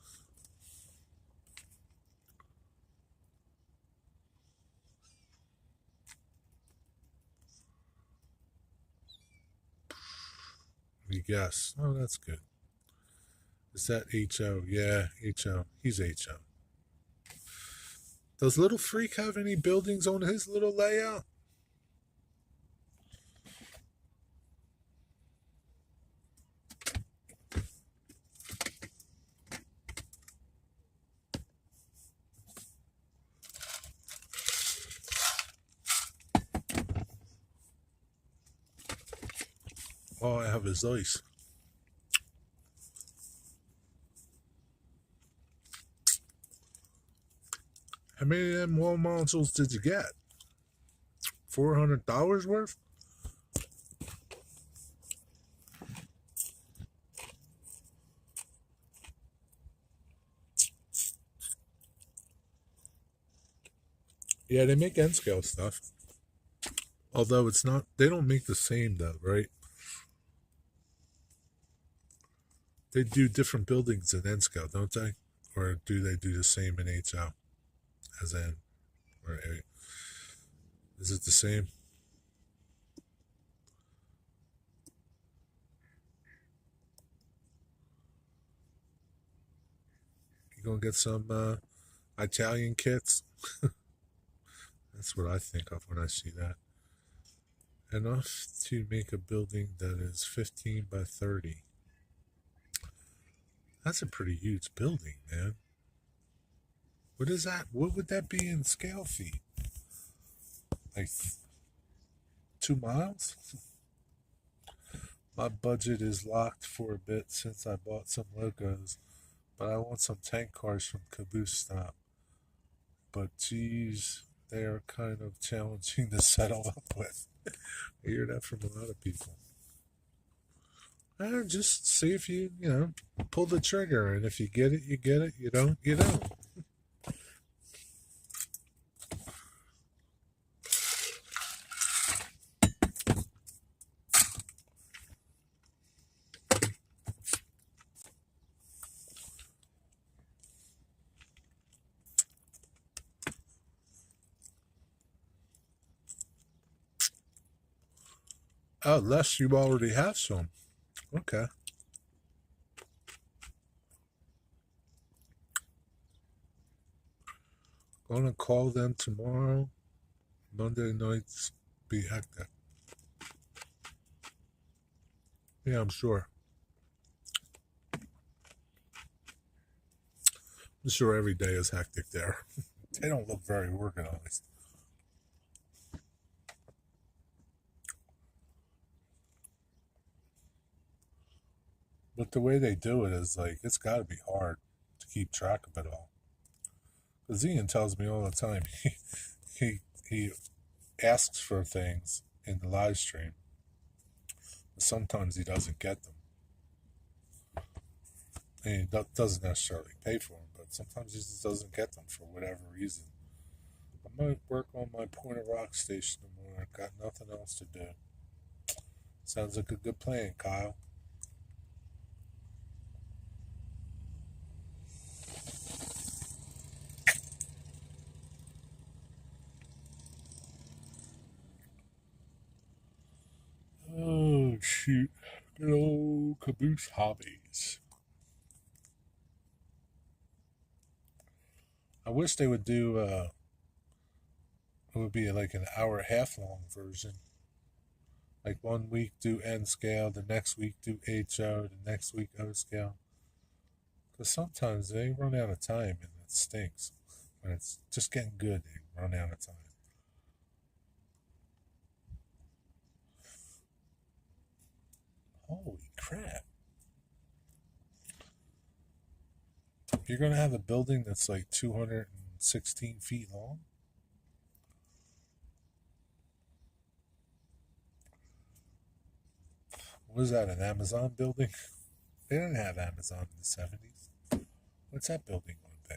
You guess. Oh, that's good. Is that HO? Yeah, HO. He's HO. Does Little Freak have any buildings on his little layout? All I have is ice. How many of them wall modules did you get? $400 worth? Yeah, they make N-scale stuff. Although it's not, they don't make the same though, right? They do different buildings in N-scale, don't they? Or do they do the same in HO? As in, or is it the same? You gonna get some Italian kits? That's what I think of when I see that. Enough to make a building that is 15 by 30. That's a pretty huge building, man. What is that? What would that be in scale feet? Like 2 miles? My budget is locked for a bit since I bought some logos, but I want some tank cars from Caboose Stop. But geez, they are kind of challenging to settle up with. I hear that from a lot of people. Just see if you pull the trigger, and if you get it, you get it. You don't, you don't. Oh, unless you already have some. Okay. Gonna call them tomorrow. Monday nights be hectic. Yeah, I'm sure. I'm sure every day is hectic there. They don't look very organized. But the way they do it is like it's got to be hard to keep track of it all. Because Ian tells me all the time he he asks for things in the live stream. But sometimes he doesn't get them, and he doesn't necessarily pay for them. But sometimes he just doesn't get them for whatever reason. I might work on my Pointer Rock station tomorrow. I've got nothing else to do. Sounds like a good plan, Kyle. Oh, shoot. Good old Caboose Hobbies. I wish they would do, it would be like an hour and a half long version. Like 1 week do N scale, the next week do HO, the next week O scale. Because sometimes they run out of time and it stinks. When it's just getting good, they run out of time. Holy crap. You're going to have a building that's like 216 feet long? What is that, an Amazon building? They didn't have Amazon in the 70s. What's that building going to pay?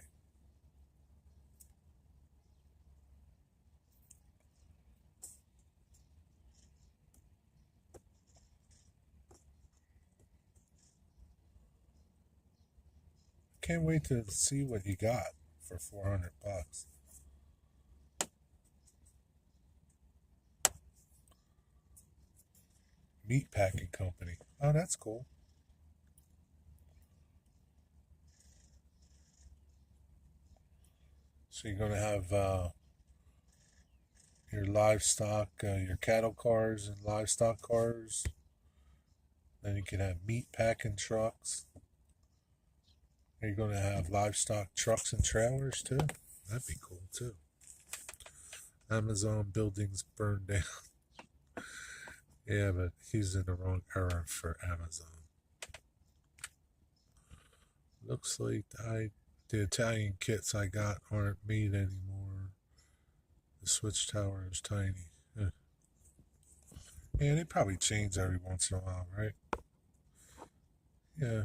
Can't wait to see what you got for $400. Meat packing company. Oh, that's cool. So you're going to have your livestock, your cattle cars and livestock cars. Then you can have meat packing trucks. Are you going to have livestock trucks and trailers too? That'd be cool too. Amazon buildings burned down. Yeah, but he's in the wrong era for Amazon. Looks like the Italian kits I got aren't made anymore. The switch tower is tiny. Yeah, they probably change every once in a while, right? Yeah,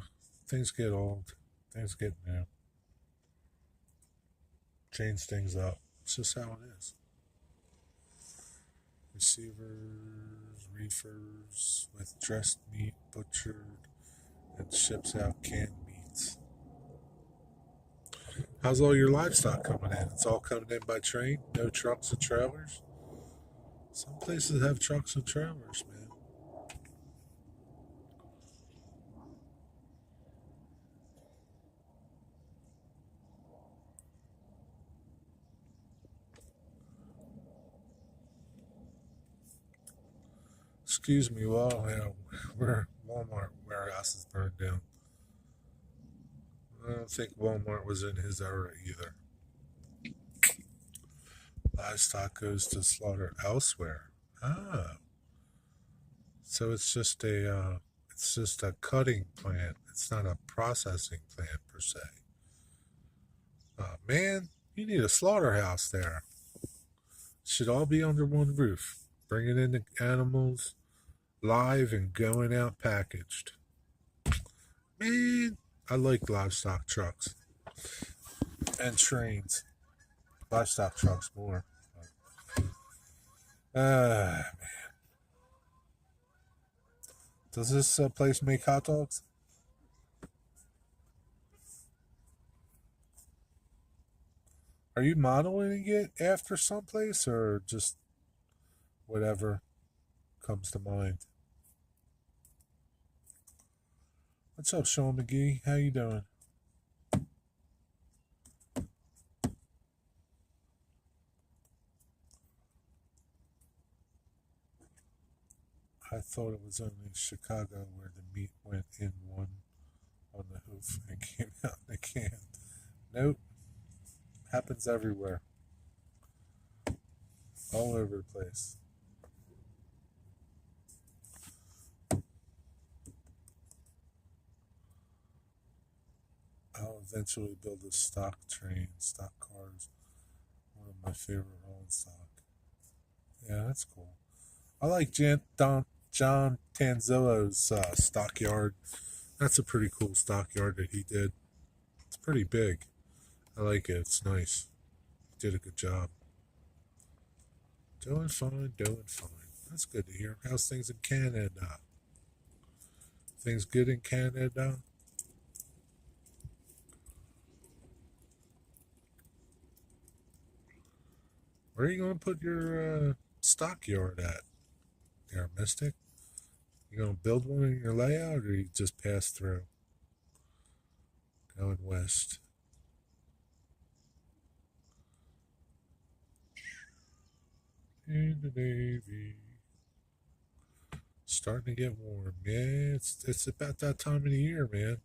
things get old. Things get new. Change things up. It's just how it is. Receivers, reefers with dressed meat butchered and ships out canned meats. How's all your livestock coming in? It's all coming in by train? No trucks and trailers? Some places have trucks and trailers, man. Excuse me, well, where Walmart warehouse is burned down. I don't think Walmart was in his era either. Livestock goes to slaughter elsewhere. Ah, so it's just a cutting plant. It's not a processing plant per se. Man, you need a slaughterhouse there. Should all be under one roof. Bringing in the animals live and going out packaged. Man, I like livestock trucks and trains. Livestock trucks more. Man. Does this place make hot dogs? Are you modeling it after someplace or just whatever comes to mind? What's up, Sean McGee? How you doing? I thought it was only Chicago where the meat went in one on the hoof and came out in a can. Nope. Happens everywhere. All over the place. I'll eventually build a stock train, stock cars. One of my favorite rolling stock. Yeah, that's cool. I like John Tanzillo's stockyard. That's a pretty cool stockyard that he did. It's pretty big. I like it. It's nice. Did a good job. Doing fine, doing fine. That's good to hear. How's things in Canada? Things good in Canada? Where are you going to put your stockyard at there, Mystic? You going to build one in your layout or you just pass through? Going west. In the Navy. Starting to get warm. Yeah, it's about that time of the year, man.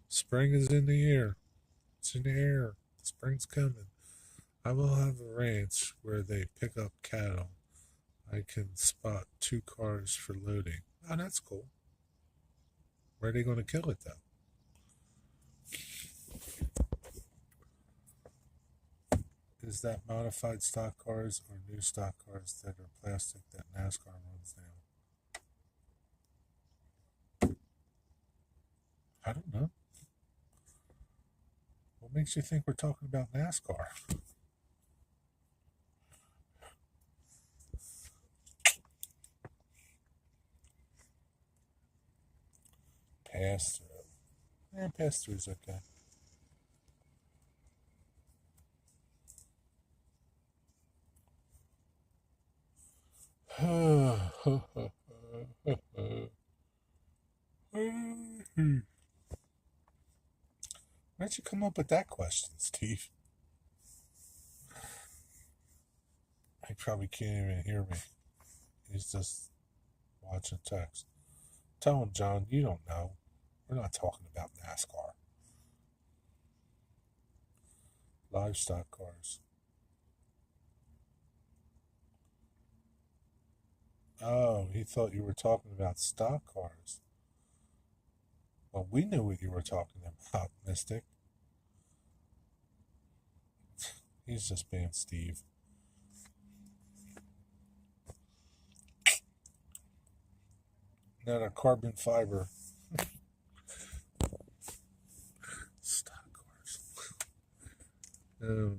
Spring is in the air. It's in the air. Spring's coming. I will have a ranch where they pick up cattle. I can spot 2 cars for loading. Oh, that's cool. Where are they going to kill it, though? Is that modified stock cars or new stock cars that are plastic that NASCAR runs now? I don't know. What makes you think we're talking about NASCAR? Pass through. Pass through's okay. Where'd you come up with that question, Steve? He probably can't even hear me. He's just watching text. Tell him, John, you don't know. We're not talking about NASCAR. Livestock cars. Oh, he thought you were talking about stock cars. Well, we knew what you were talking about, Mystic. He's just being Steve. Not a carbon fiber. Stock cars. Oh, man.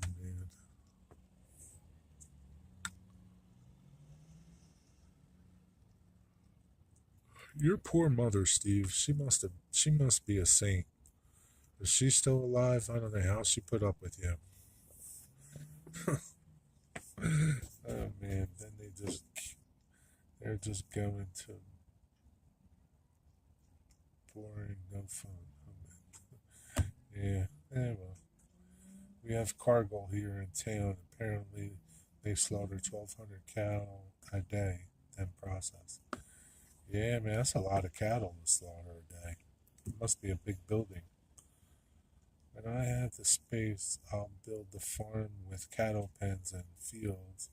Your poor mother, Steve. She must be a saint. Is she still alive? I don't know how she put up with you. Oh man, then they're just going to boring, no fun. Oh, yeah, well, we have Cargill here in town. Apparently, they slaughter 1,200 cattle a day, then process. Yeah, man, that's a lot of cattle to slaughter a day. It must be a big building. When I have the space, I'll build the farm with cattle pens and fields,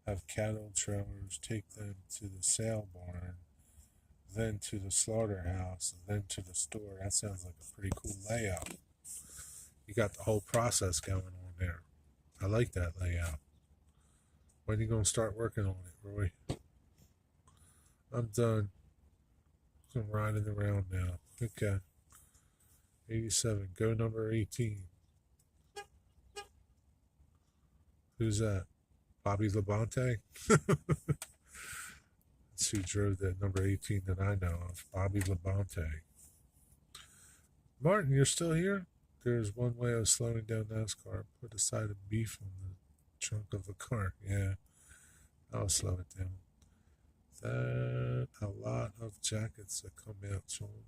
have cattle trailers take them to the sale barn, then to the slaughterhouse, and then to the store. That sounds like a pretty cool layout. You got the whole process going on there. I like that layout. When are you going to start working on it, Roy? I'm done. I'm riding around now. Okay. 87. Go number 18. Who's that? Bobby Labonte? That's who drove that number 18 that I know of. Bobby Labonte. Martin, you're still here? There's one way of slowing down NASCAR. Put a side of beef on the trunk of a car. Yeah, I'll slow it down. That a lot of jackets that come out, Sean.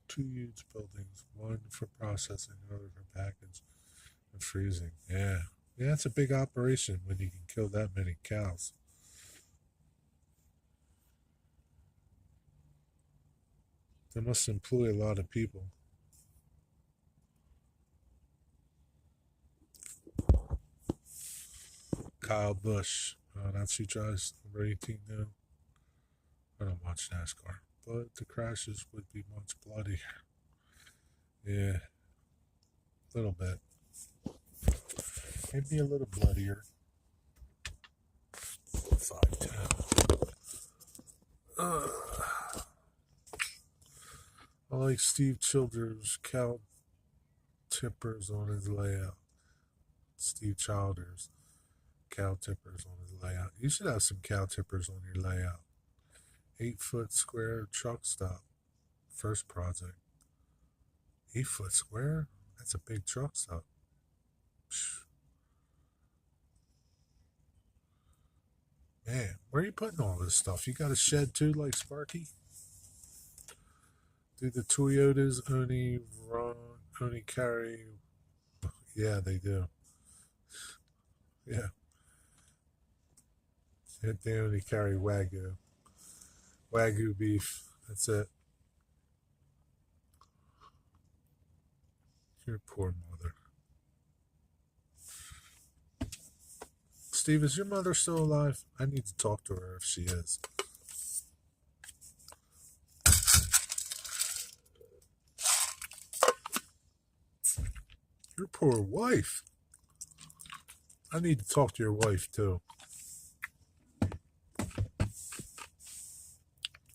Two huge buildings, one for processing, another for package and freezing. Yeah, it's a big operation when you can kill that many cows. They must employ a lot of people. Kyle Busch. Oh, that's who drives number 18 now. I don't watch NASCAR, but the crashes would be much bloodier. Yeah, a little bit. Maybe a little bloodier. 510. I like Steve Childers' cow tippers on his layout. Steve Childers' cow tippers on his layout. You should have some cow tippers on your layout. 8-foot square truck stop. First project. 8-foot square? That's a big truck stop. Man, where are you putting all this stuff? You got a shed too, like Sparky? Do the Toyotas only carry? Yeah, they do. Yeah, they only carry Wagyu beef. That's it. Your poor mother. Steve, is your mother still alive? I need to talk to her if she is. Your poor wife. I need to talk to your wife too.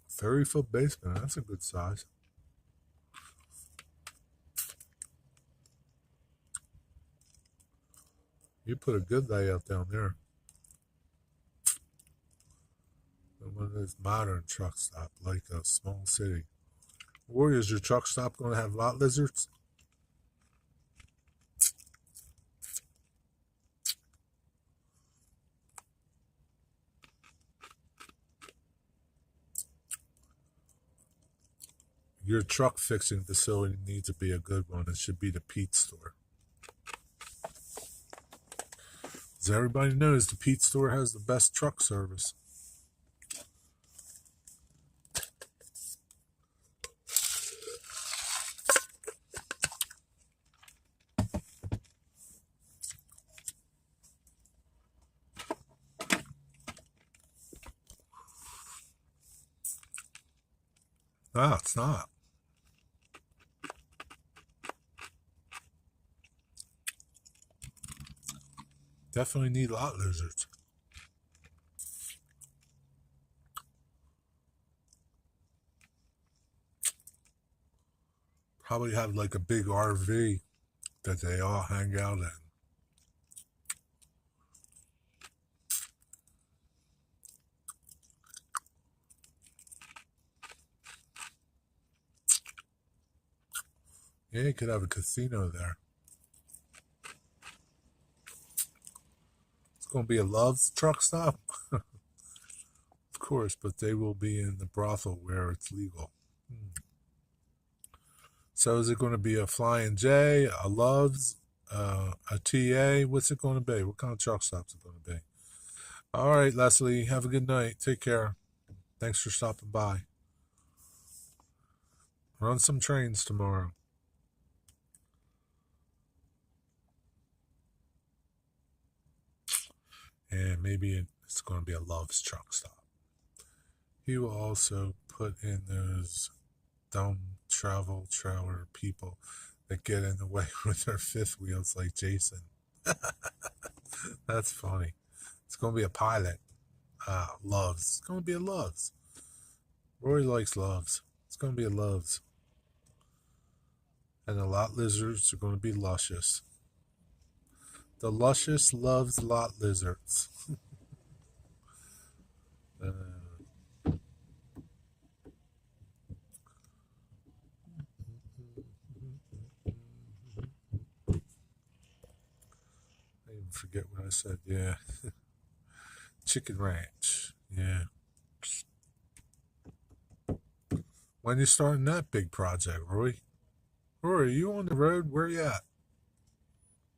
30-foot basement. That's a good size. You put a good layout down there. One of those modern truck stop, like a small city. Rory, is your truck stop going to have lot lizards? Your truck fixing facility needs to be a good one. It should be the Pete store. As everybody knows, the Pete store has the best truck service. No, it's not. Definitely need lot lizards. Probably have like a big RV that they all hang out in. Yeah, you could have a casino there. It's going to be a Love's truck stop. Of course, but they will be in the brothel where it's legal. So is it going to be a Flying J, a Love's, a TA? What's it going to be? What kind of truck stop is it going to be? All right, Leslie, have a good night. Take care. Thanks for stopping by. Run some trains tomorrow. And maybe it's going to be a Love's truck stop. He will also put in those dumb travel trailer people that get in the way with their fifth wheels like Jason. That's funny. It's going to be a pilot. Loves. It's going to be a Loves. Rory likes Loves. It's going to be a Loves. And the lot lizards are going to be luscious. The luscious loves lot lizards. I even forget what I said. Yeah. Chicken Ranch. Yeah. When you starting that big project, Roy? Roy, are you on the road? Where you at?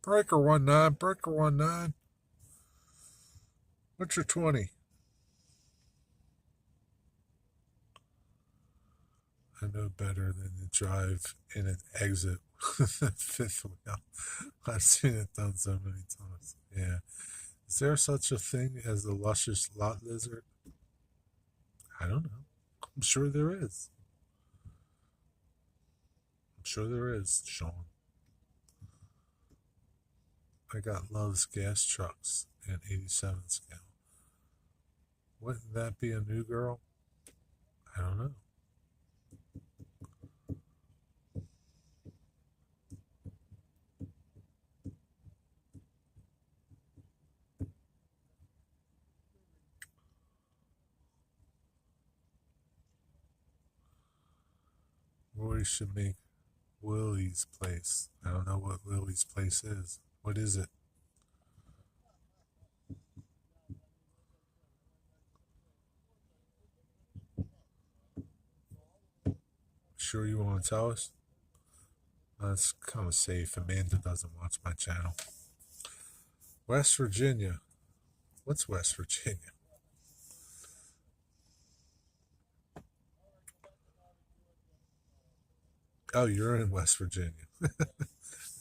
Breaker 19, Breaker 19. What's your 20? I know better than to drive in an exit with the fifth wheel. I've seen it done so many times. Yeah. Is there such a thing as the luscious lot lizard? I don't know. I'm sure there is. I'm sure there is, Sean. I got Love's gas trucks and 87 scale. Wouldn't that be a new girl? I don't know. Roy should make Willie's Place. I don't know what Willie's Place is. What is it? Sure you want to tell us? That's kind of safe. Amanda doesn't watch my channel. West Virginia. What's West Virginia? Oh, you're in West Virginia.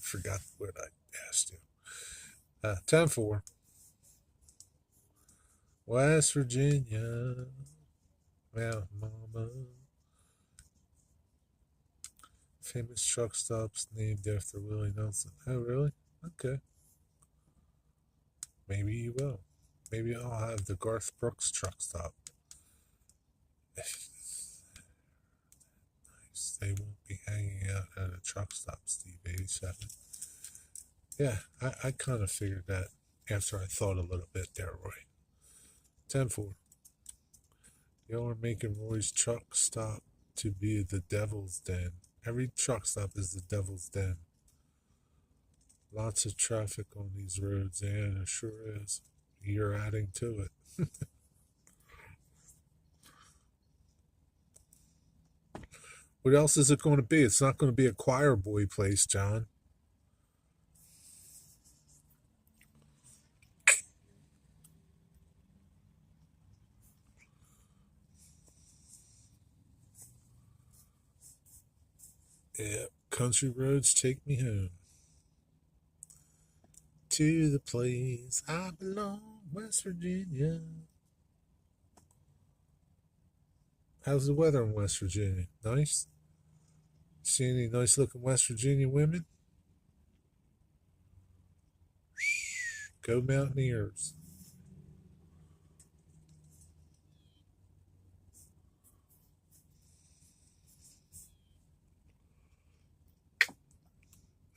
Forgot what I asked you. 10-4. West Virginia. Well, mama. Famous truck stops named after Willie Nelson. Oh, really? Okay. Maybe you will. Maybe I'll have the Garth Brooks truck stop. Nice. They won't be hanging out at a truck stop, Steve 87. Yeah, I kind of figured that after I thought a little bit there, Roy. 10-4. Y'all are making Roy's truck stop to be the devil's den. Every truck stop is the devil's den. Lots of traffic on these roads, and it sure is. You're adding to it. What else is it going to be? It's not going to be a choir boy place, John. Yeah, country roads take me home. To the place I belong, West Virginia. How's the weather in West Virginia? Nice? See any nice looking West Virginia women? Go Mountaineers.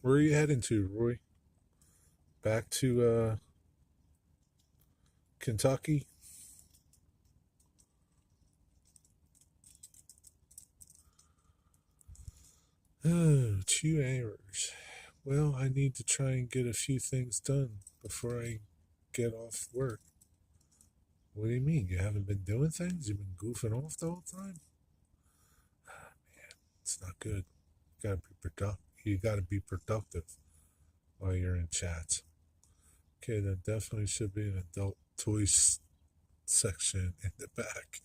Where are you heading to, Roy? Back to Kentucky? Oh, 2 hours. Well, I need to try and get a few things done before I get off work. What do you mean? You haven't been doing things? You've been goofing off the whole time? Ah, man, it's not good. You gotta be productive while you're in chats. Okay, there definitely should be an adult toys section in the back.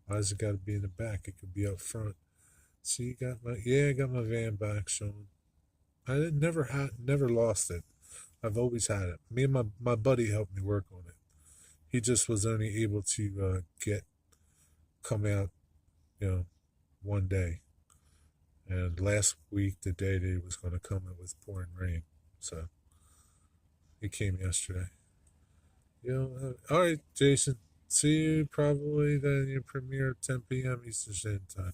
Why does it gotta be in the back? It could be up front. See, I got my van back, Sean. I never lost it. I've always had it. Me and my buddy helped me work on it. He just was only able to come out, one day. And last week, the day that he was going to come, it was pouring rain. So he came yesterday. All right, Jason. See you probably then your premiere at 10 p.m. Eastern Standard Time.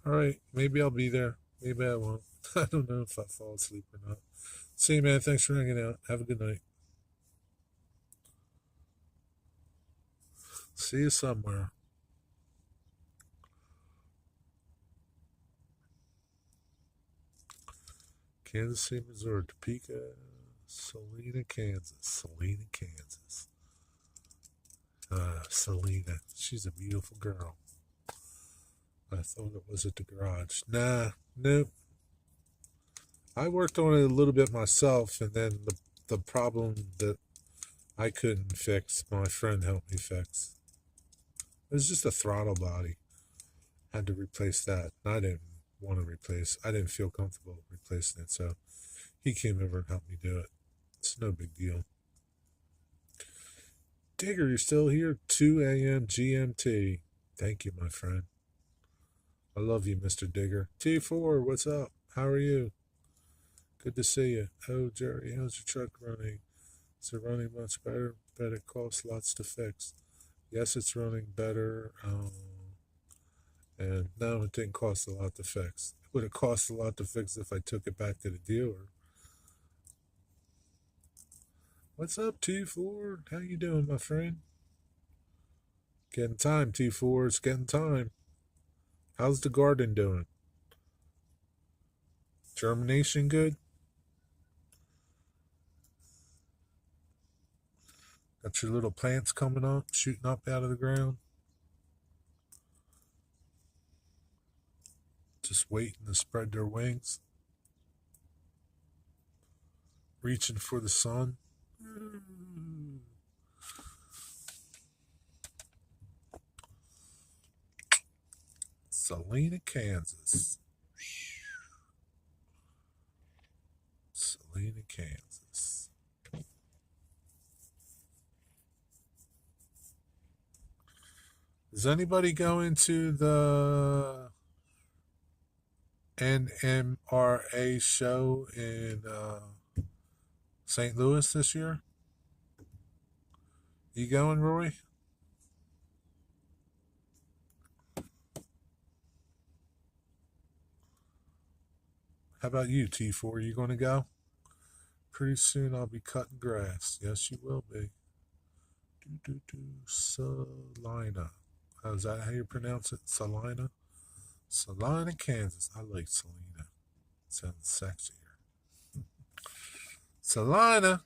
All right, maybe I'll be there. Maybe I won't. I don't know if I fall asleep or not. See you, man. Thanks for hanging out. Have a good night. See you somewhere. Kansas City, Missouri, Topeka, Salina, Kansas. Salina, Kansas. Selena. She's a beautiful girl. I thought it was at the garage. Nah, nope. I worked on it a little bit myself, and then the problem that I couldn't fix, my friend helped me fix. It was just a throttle body. Had to replace that. And I didn't want to replace. I didn't feel comfortable replacing it, so he came over and helped me do it. It's no big deal. Digger, you're still here? 2 a.m. GMT. Thank you, my friend. I love you, Mr. Digger. T4, what's up? How are you? Good to see you. Oh, Jerry, how's your truck running? Is it running much better? But it costs lots to fix. Yes, it's running better. And no, it didn't cost a lot to fix. It would have cost a lot to fix if I took it back to the dealer. What's up, T4? How you doing, my friend? Getting time, T4. It's getting time. How's the garden doing? Germination good? Got your little plants coming up, shooting up out of the ground? Just waiting to spread their wings? Reaching for the sun? Salina, Kansas. Salina, Kansas. Is anybody going to the NMRA show in St. Louis this year? You going, Roy? How about you, T4? You going to go? Pretty soon I'll be cutting grass. Yes, you will be. Salina. Oh, is that how you pronounce it? Salina? Salina, Kansas. I like Salina. Sounds sexier. Salina.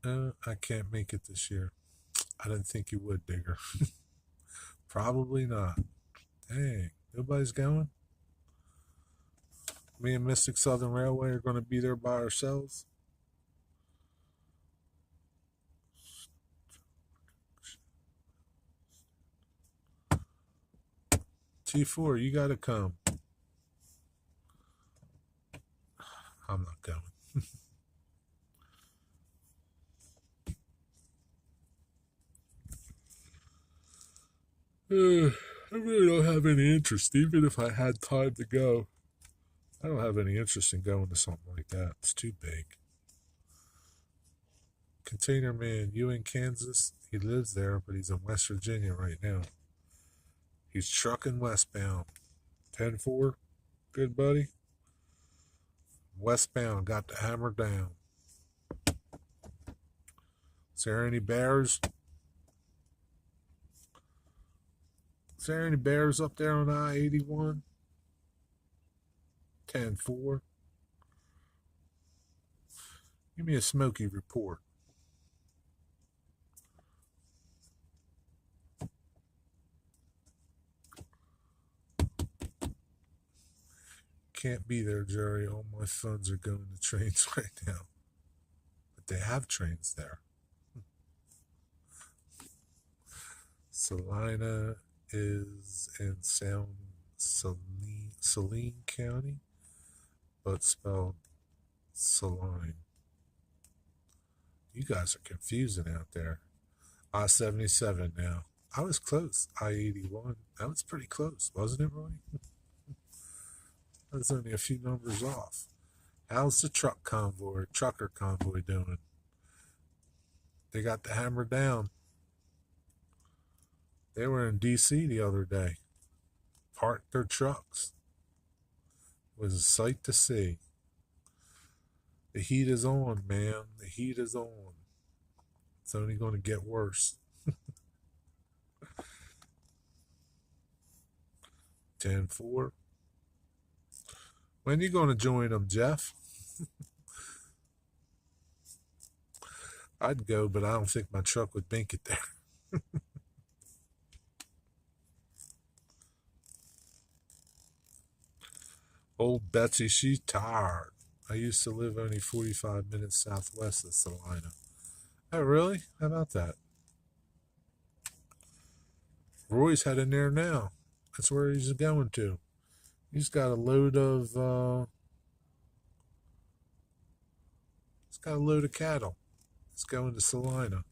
I can't make it this year. I didn't think you would, Digger. Probably not. Dang, nobody's going? Me and Mystic Southern Railway are going to be there by ourselves. T4, you got to come. I'm not going. I really don't have any interest, even if I had time to go. I don't have any interest in going to something like that. It's too big. Container Man, you in Kansas? He lives there, but he's in West Virginia right now. He's trucking westbound. 10-4, good buddy. Westbound, got the hammer down. Is there any bears? Is there any bears up there on I-81? 10-4. Give me a Smoky report. Can't be there, Jerry. All my funds are going to trains right now. But they have trains there. Salina is in Saline County, but spelled Saline. You guys are confusing out there. I-77 now. I was close. I-81. That was pretty close, wasn't it, Roy? That was only a few numbers off. How's the trucker convoy doing? They got the hammer down. They were in D.C. the other day. Parked their trucks. It was a sight to see. The heat is on, man. The heat is on. It's only going to get worse. 10-4. When are you going to join them, Jeff? I'd go, but I don't think my truck would make it there. Old Betsy, she's tired. I used to live only 45 minutes southwest of Salina. Oh, really? How about that? Roy's heading there now. That's where he's going to. He's got a load of got a load of cattle. It's going to Salina.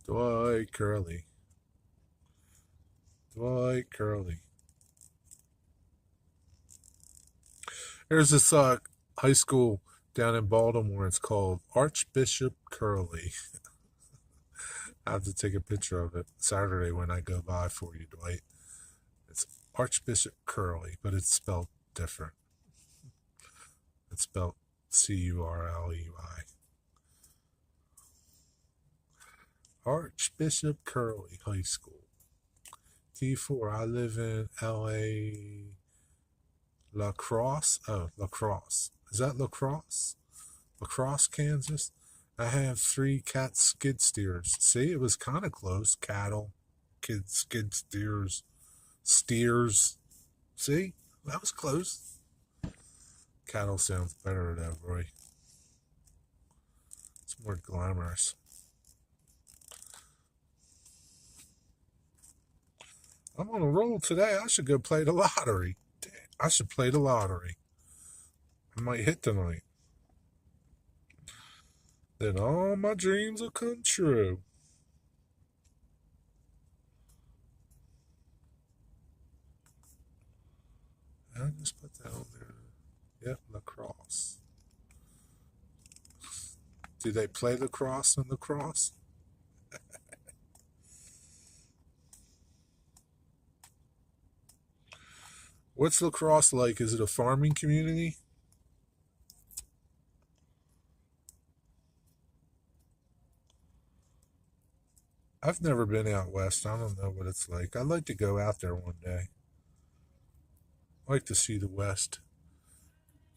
Dwight Curley. Dwight Curley. There's this high school down in Baltimore. It's called Archbishop Curley. I have to take a picture of it Saturday when I go by for you, Dwight. It's Archbishop Curley, but it's spelled different. It's spelled Curley. Archbishop Curley High School. T4. I live in LA. La Crosse. Oh, La Crosse. Is that La Crosse? La Crosse, Kansas. I have 3 cat skid steers. See, it was kind of close. Cattle, skid steers, steers. See, that was close. Cattle sounds better though, Roy. It's more glamorous. I'm on a roll today. I should go play the lottery. I should play the lottery. I might hit tonight. Then all my dreams will come true. I'll just put that on there. Yep, lacrosse. Do they play lacrosse in lacrosse? What's La Crosse like? Is it a farming community? I've never been out west. I don't know what it's like. I'd like to go out there one day. I'd like to see the west.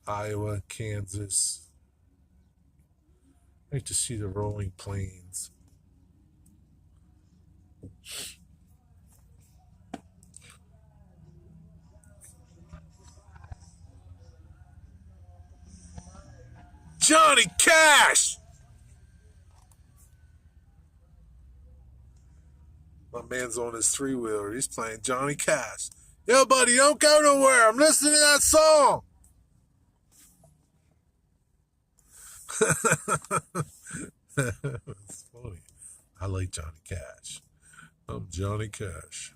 Iowa, Kansas. I'd like to see the rolling plains. Johnny Cash! My man's on his 3-wheeler. He's playing Johnny Cash. Yo, buddy, don't go nowhere. I'm listening to that song. It's funny. I like Johnny Cash. I'm Johnny Cash.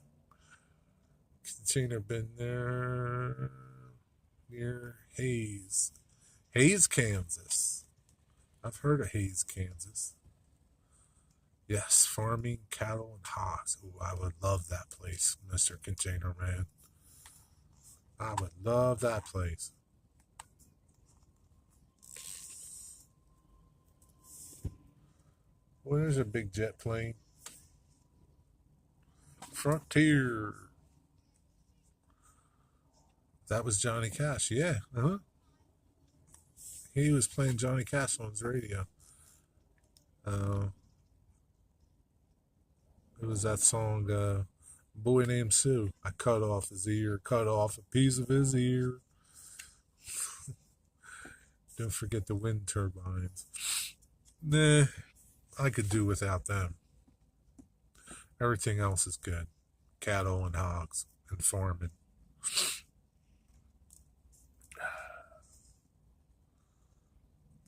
Container been there near Hayes. Hayes, Kansas. I've heard of Hayes, Kansas. Yes, farming, cattle, and hogs. Ooh, I would love that place, Mr. Container Man. I would love that place. Well, there's a big jet plane. Frontier. That was Johnny Cash, yeah. He was playing Johnny Cash on his radio. It was that song, Boy Named Sue. I cut off his ear, cut off a piece of his ear. Don't forget the wind turbines. Nah, I could do without them. Everything else is good. Cattle and hogs and farming.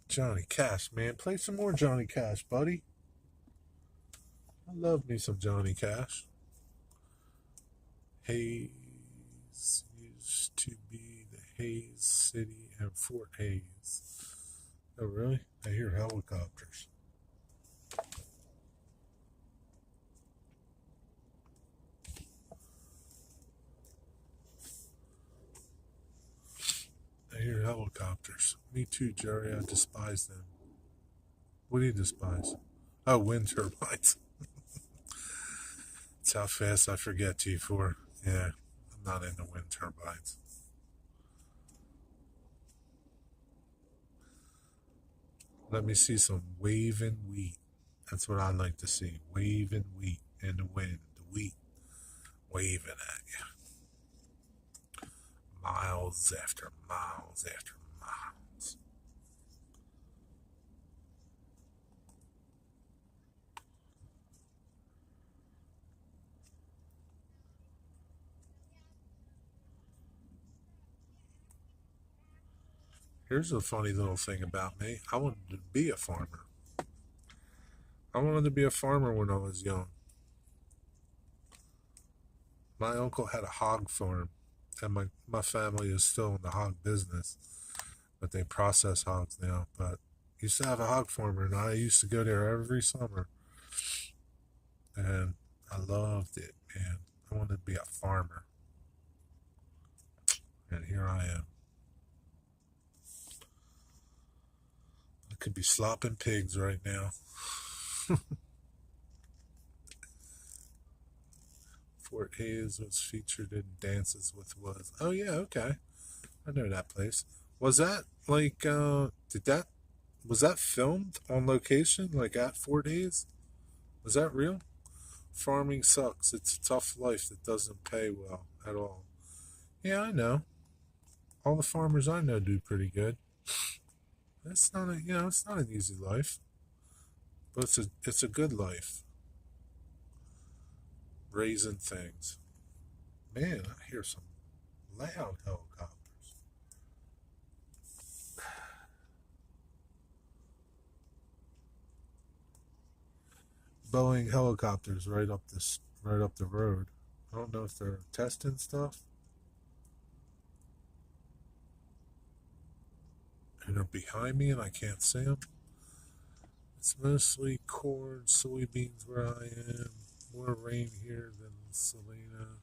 Johnny Cash, man. Play some more Johnny Cash, buddy. I love me some Johnny Cash. Hayes used to be the Hayes City and Fort Hayes. Oh, really? I hear helicopters. I hear helicopters. Me too, Jerry. I despise them. What do you despise? Oh, wind turbines. That's how fast I forget T4. Yeah, I'm not into wind turbines. Let me see some waving wheat. That's what I like to see. Waving wheat in the wind. The wheat waving at you. Miles after miles after miles. Here's a funny little thing about me. I wanted to be a farmer. I wanted to be a farmer when I was young. My uncle had a hog farm, and my family is still in the hog business, but they process hogs now. But used to have a hog farmer, and I used to go there every summer, and I loved it, man. I wanted to be a farmer, and here I am. I could be slopping pigs right now. Fort Hayes was featured in Dances with Wolves. Oh yeah, okay. I know that place. Was that like did that was that filmed on location like at Fort Hayes? Was that real? Farming sucks. It's a tough life that doesn't pay well at all. Yeah, I know. All the farmers I know do pretty good. It's not a it's not an easy life, but it's a good life. Raising things. Man, I hear some loud helicopters. Boeing helicopters right up the road. I don't know if they're testing stuff. And they're behind me and I can't see them. It's mostly corn, soybeans where I am. More rain here than Salina.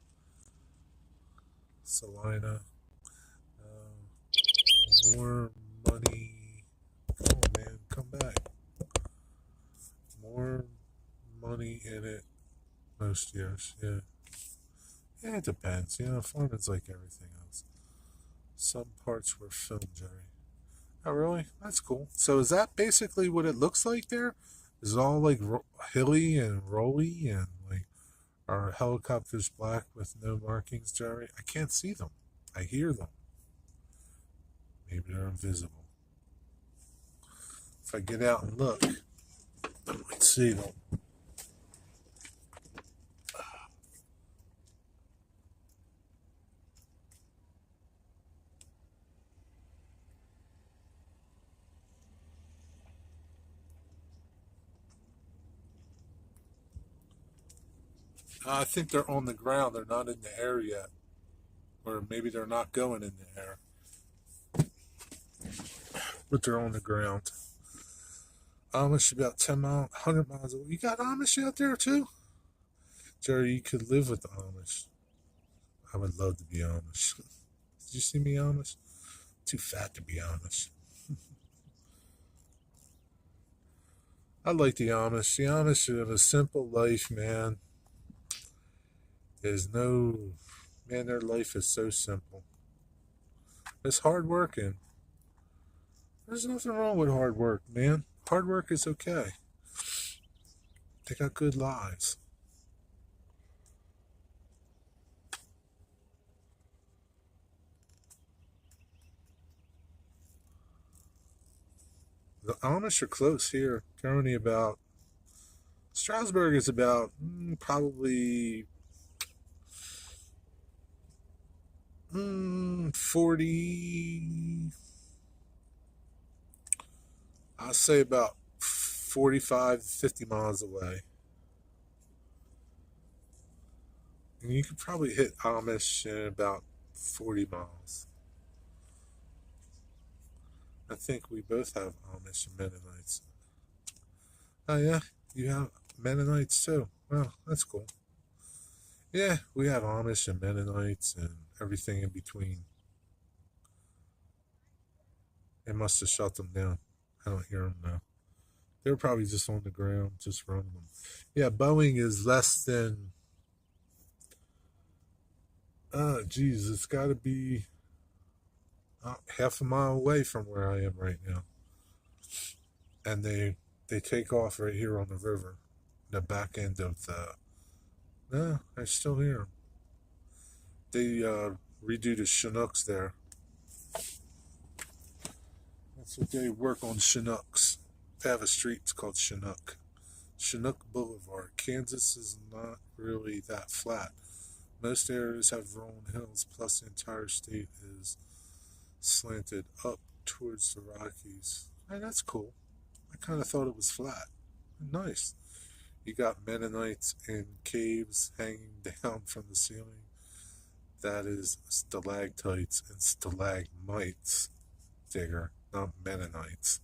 More money. Come on, man, come back. More money in it most years. Yeah. Yeah, it depends. Farming's like everything else. Some parts were filmed, Jerry. Oh, really? That's cool. So is that basically what it looks like there? Is it all like hilly and rolly and like are helicopters black with no markings, Jerry? I can't see them. I hear them. Maybe they're invisible. If I get out and look, I might see them. I think they're on the ground. They're not in the air yet. Or maybe they're not going in the air. But they're on the ground. Amish about 10 miles, 100 miles away. You got Amish out there too? Jerry, you could live with the Amish. I would love to be Amish. Did you see me Amish? Too fat to be Amish. I like the Amish. The Amish have a simple life, man. There's no, man, their life is so simple. It's hard working. There's nothing wrong with hard work, man. Hard work is okay. They got good lives. The Amish are close here. They're only about, Strasbourg is about probably 40, I'll say about 45, 50 miles away. And you could probably hit Amish in about 40 miles. I think we both have Amish and Mennonites. Oh, yeah, you have Mennonites too. Well, that's cool. Yeah, we have Amish and Mennonites and everything in between. They must have shut them down. I don't hear them now. They're probably just on the ground, just running them. Yeah, Boeing is less than. Geez, it's got to be half a mile away from where I am right now. And they take off right here on the river, the back end of the. No, I still hear them. They redo the Chinooks there. That's what they work on, Chinooks. They have a street it's called Chinook. Chinook Boulevard. Kansas is not really that flat. Most areas have rolling hills, plus the entire state is slanted up towards the Rockies. Hey, that's cool. I kind of thought it was flat. Nice. You got Mennonites in caves hanging down from the ceiling. That is stalactites and stalagmites, Digger, not Mennonites.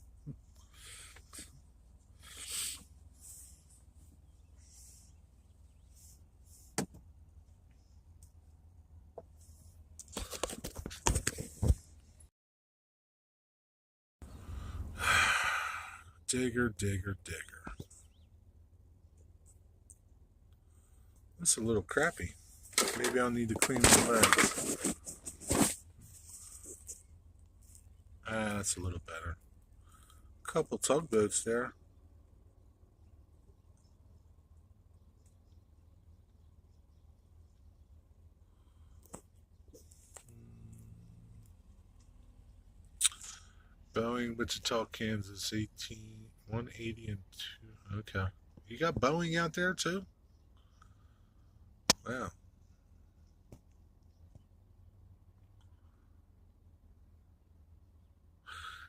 Digger, digger, digger. That's a little crappy. Maybe I'll need to clean the lens. That's a little better. Couple tugboats there. Boeing, Wichita, Kansas, 180 and 2. Okay. You got Boeing out there too? Wow.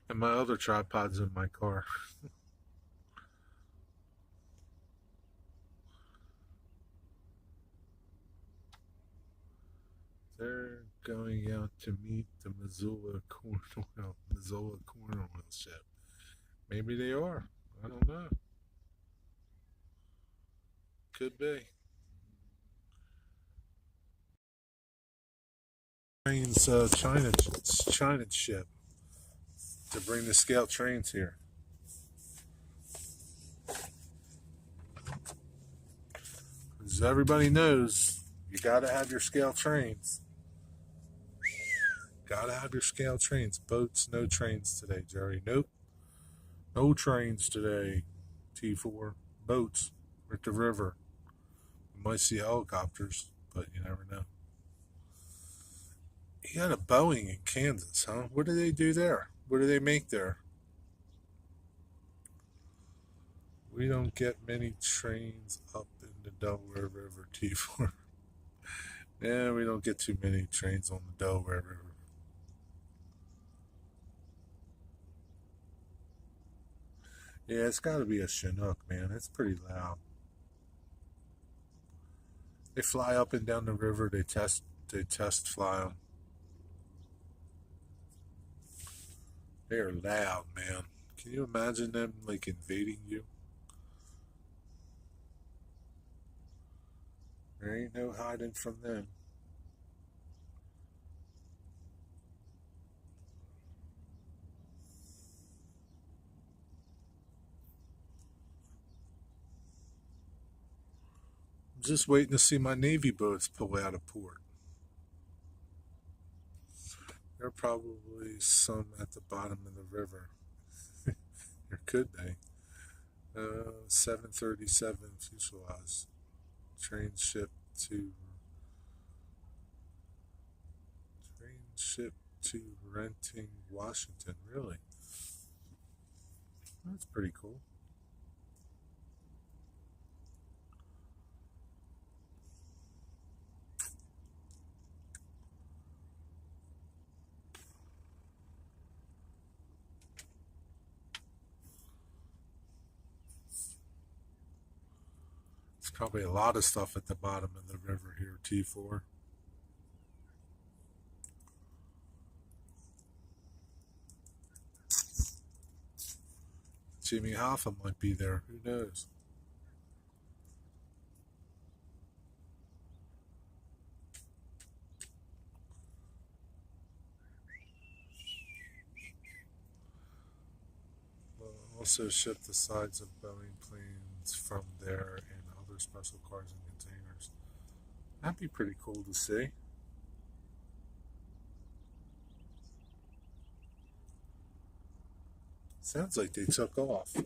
And my other tripod's in my car. They're going out to meet the Missoula corn oil ship. Maybe they are. I don't know. Could be. Trains, China ship to bring the scout trains here. As everybody knows, you gotta have your scout trains. Gotta have your scout trains. Boats, no trains today, Jerry. Nope. No trains today. T4. Boats. We're at the river. You might see helicopters, but you never know. You got a Boeing in Kansas, huh? What do they do there? What do they make there? We don't get many trains up in the Delaware River, T4. Yeah, we don't get too many trains on the Delaware River. Yeah, it's got to be a Chinook, man. It's pretty loud. They fly up and down the river. They test fly them. They're loud, man. Can you imagine them like invading you? There ain't no hiding from them. I'm just waiting to see my Navy boats pull out of port. There are probably some at the bottom of the river. There could be. 737 fuselage. Train ship to train ship to Renting, Washington. Really? That's pretty cool. There's probably a lot of stuff at the bottom of the river here, T4. Jimmy Hoffa might be there. Who knows? Also ship the sides of Boeing planes from there and other special cars and containers. That'd be pretty cool to see. Sounds like they took off.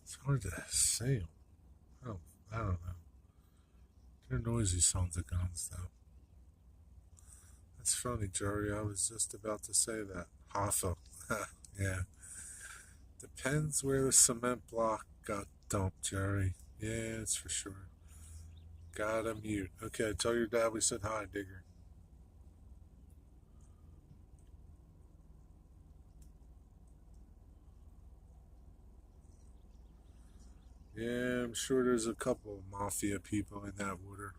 It's hard to say. Oh, I don't know. They're noisy sounds of guns, though. That's funny, Jerry. I was just about to say that. Hoffa. Yeah. Depends where the cement block got dumped, Jerry. Yeah, it's for sure. Gotta mute. Okay, tell your dad we said hi, Digger. Yeah, I'm sure there's a couple of mafia people in that water.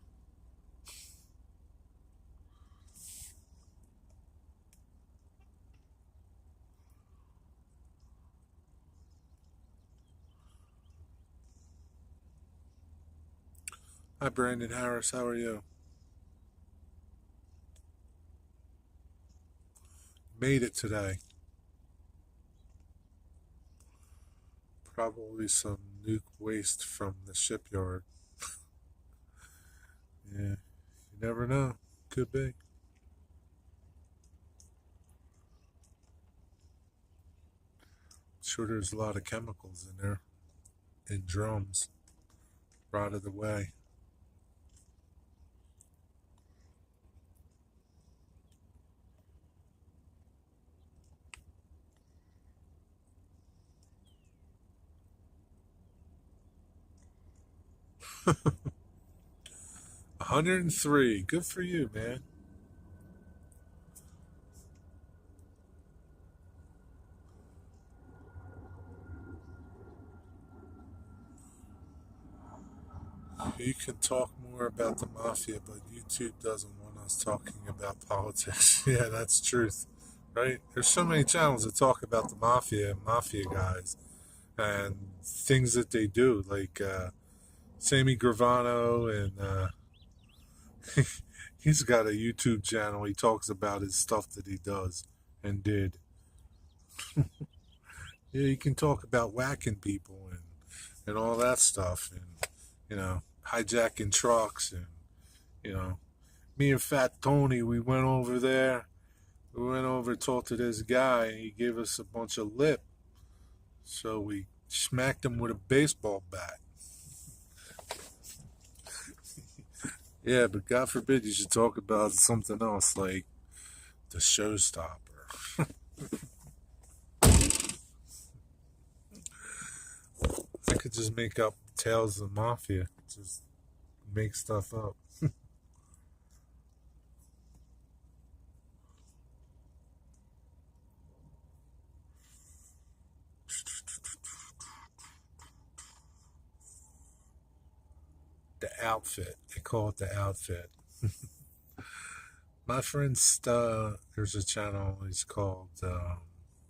Hi, Brandon Harris. How are you? Made it today. Probably some nuke waste from the shipyard. Yeah, you never know. Could be. Sure, there's a lot of chemicals in there, in drums, rotted away. 103. Good for you, man. You can talk more about the mafia, but YouTube doesn't want us talking about politics. Yeah, that's truth, right? There's so many channels that talk about the mafia and mafia guys and things that they do, like Sammy Gravano, and he's got a YouTube channel. He talks about his stuff that he does and did. Yeah, you can talk about whacking people and all that stuff, and hijacking trucks, and you know me and Fat Tony, we went over there. We went over to talk to this guy, and he gave us a bunch of lip. So we smacked him with a baseball bat. Yeah, but God forbid you should talk about something else like the showstopper. I could just make up tales of the mafia. Just make stuff up. The outfit. They call it the outfit. My friend's, there's a channel, it's called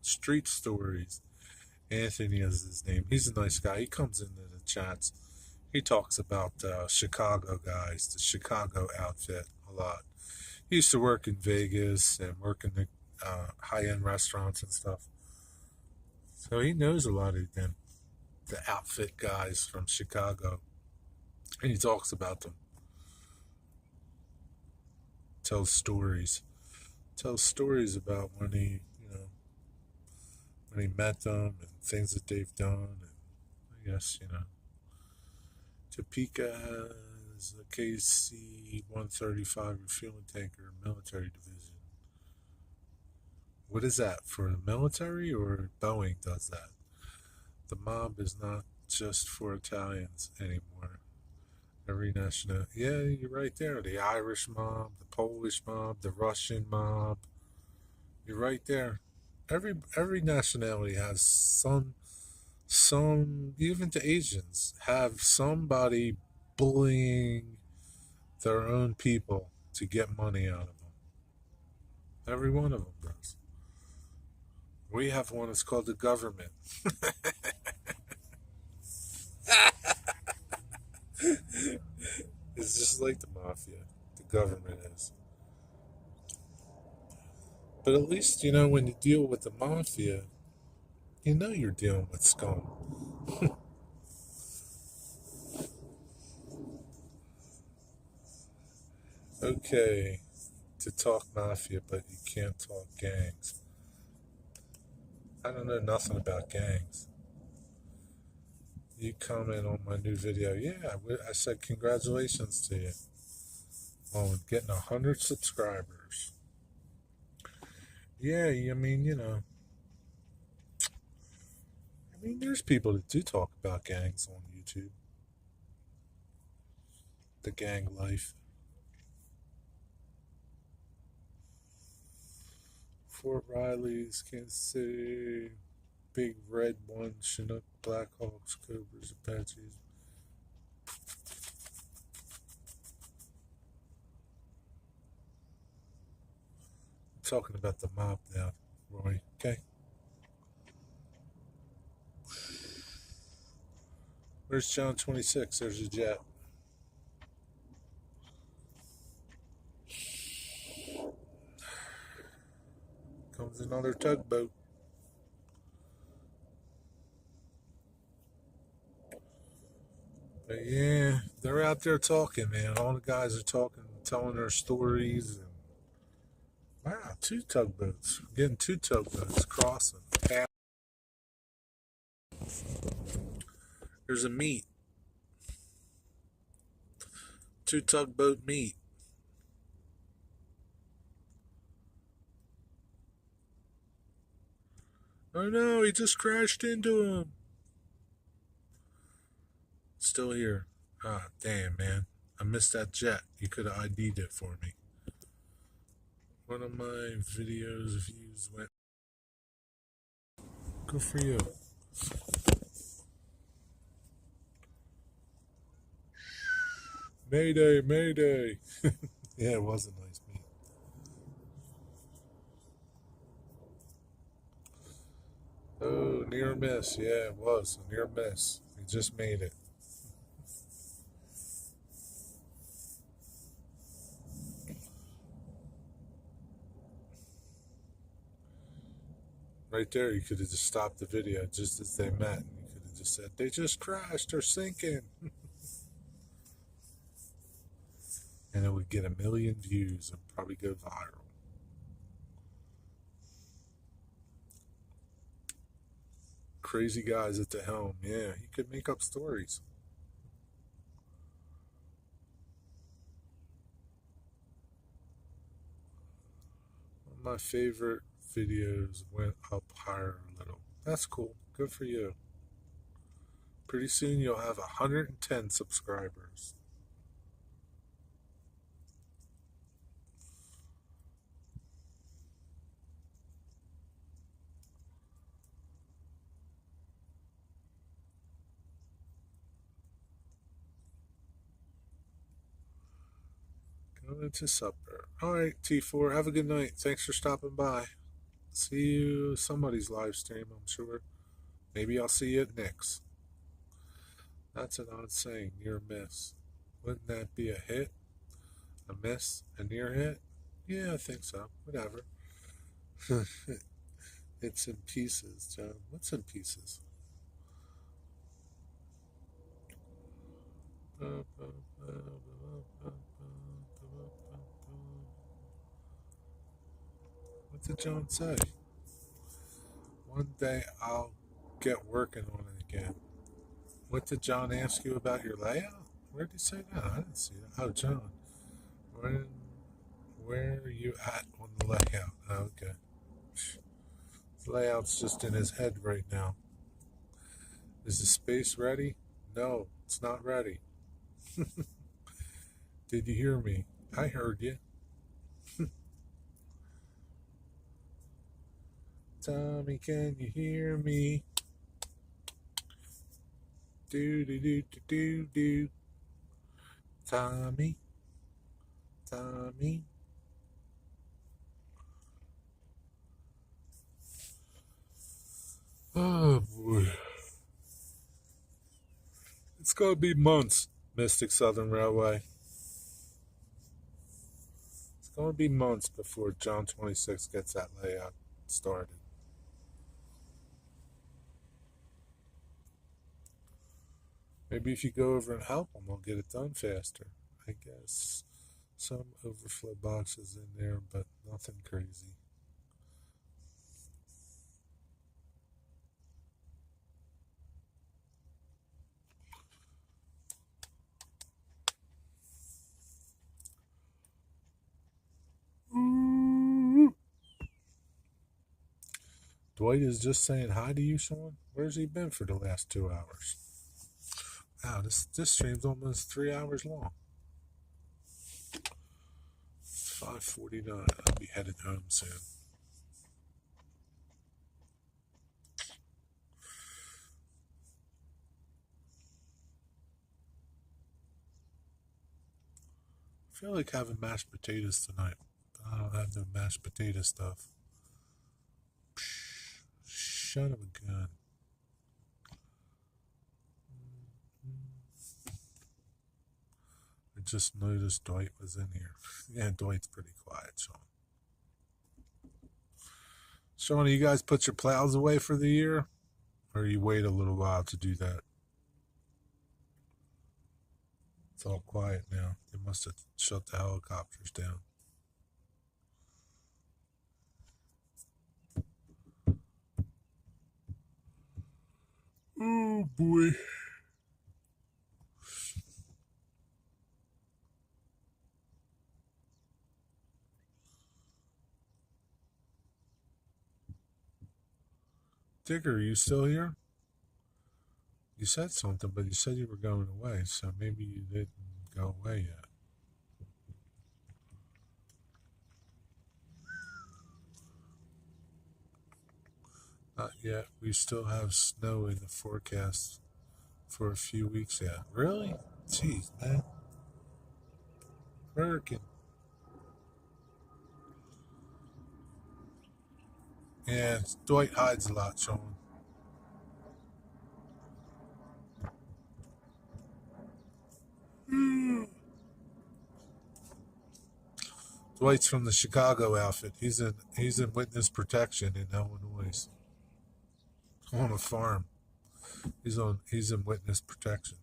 Street Stories. Anthony is his name. He's a nice guy. He comes into the chats. He talks about Chicago guys, the Chicago outfit a lot. He used to work in Vegas and work in the high-end restaurants and stuff. So he knows a lot of them, the outfit guys from Chicago. And he talks about them. Tells stories. Tells stories about when he met them and things that they've done. And I guess, Topeka has a KC 135 refueling tanker military division. What is that, for the military, or Boeing does that? The mob is not just for Italians anymore. Every national, yeah, you're right there. The Irish mob, the Polish mob, the Russian mob. You're right there. Every nationality has some, even the Asians have somebody bullying their own people to get money out of them. Every one of them does. We have one that's called the government. It's just like the mafia. The government is. But at least, when you deal with the mafia, you're dealing with scum. Okay, to talk mafia, but you can't talk gangs. I don't know nothing about gangs. You comment on my new video. Yeah, I said congratulations to you on getting 100 subscribers. Yeah, there's people that do talk about gangs on YouTube. The gang life. Fort Riley's, Kansas City, Big Red One, Chinook, Blackhawks, Cobras, Apaches. I'm talking about the mob now, Roy. Okay. Where's John 26? There's a jet. Comes another tugboat. But yeah, they're out there talking, man. All the guys are talking, telling their stories. And wow, two tugboats. Getting two tugboats crossing. There's a meet. Two tugboat meet. Oh no, he just crashed into him. Still here. Ah, damn, man. I missed that jet. You could have ID'd it for me. One of my videos views went. Good for you. Mayday, mayday. Yeah, it was a nice meet. Oh, near miss. Yeah, it was a near miss. He just made it. Right there, you could have just stopped the video just as they met. You could have just said, they just crashed, they're sinking. And it would get 1 million views and probably go viral. Crazy guys at the helm. Yeah, he could make up stories. One of my favorite videos went up higher a little. That's cool. Good for you. Pretty soon you'll have 110 subscribers. Going to supper. All right, T4. Have a good night. Thanks for stopping by. See you somebody's live stream, I'm sure. Maybe I'll see you at Nick's. That's an odd saying, near miss. Wouldn't that be a hit? A miss? A near hit? Yeah, I think so. Whatever. It's in pieces, John. What's in pieces? What did John say? One day I'll get working on it again. What did John ask you about your layout? Where did he say that? I didn't see that. Oh, John. Where are you at on the layout? Oh, okay. The layout's just in his head right now. Is the space ready? No, it's not ready. Did you hear me? I heard you. Tommy, can you hear me? Do do do do do do. Tommy, Tommy. Oh boy. It's gonna be months, Mystic Southern Railway. It's gonna be months before John 26 gets that layout started. Maybe if you go over and help them, they'll get it done faster. I guess some overflow boxes in there, but nothing crazy. Dwight is just saying hi to you, Sean. Where's he been for the last 2 hours? Wow, this stream's almost 3 hours long. 5:49. I'll be headed home soon. I feel like having mashed potatoes tonight. I don't have no mashed potato stuff. Son of a gun. I just noticed Dwight was in here. Yeah, Dwight's pretty quiet, Sean. Sean, you guys put your plows away for the year? Or you wait a little while to do that? It's all quiet now. They must have shut the helicopters down. Oh boy. Digger, are you still here? You said something, but you said you were going away, so maybe you didn't go away yet. Not yet. We still have snow in the forecast for a few weeks yet. Really? Jeez, man. American. Yeah, Dwight hides a lot, Sean. Dwight's from the Chicago outfit. He's in witness protection in Illinois. On a farm. He's in witness protection.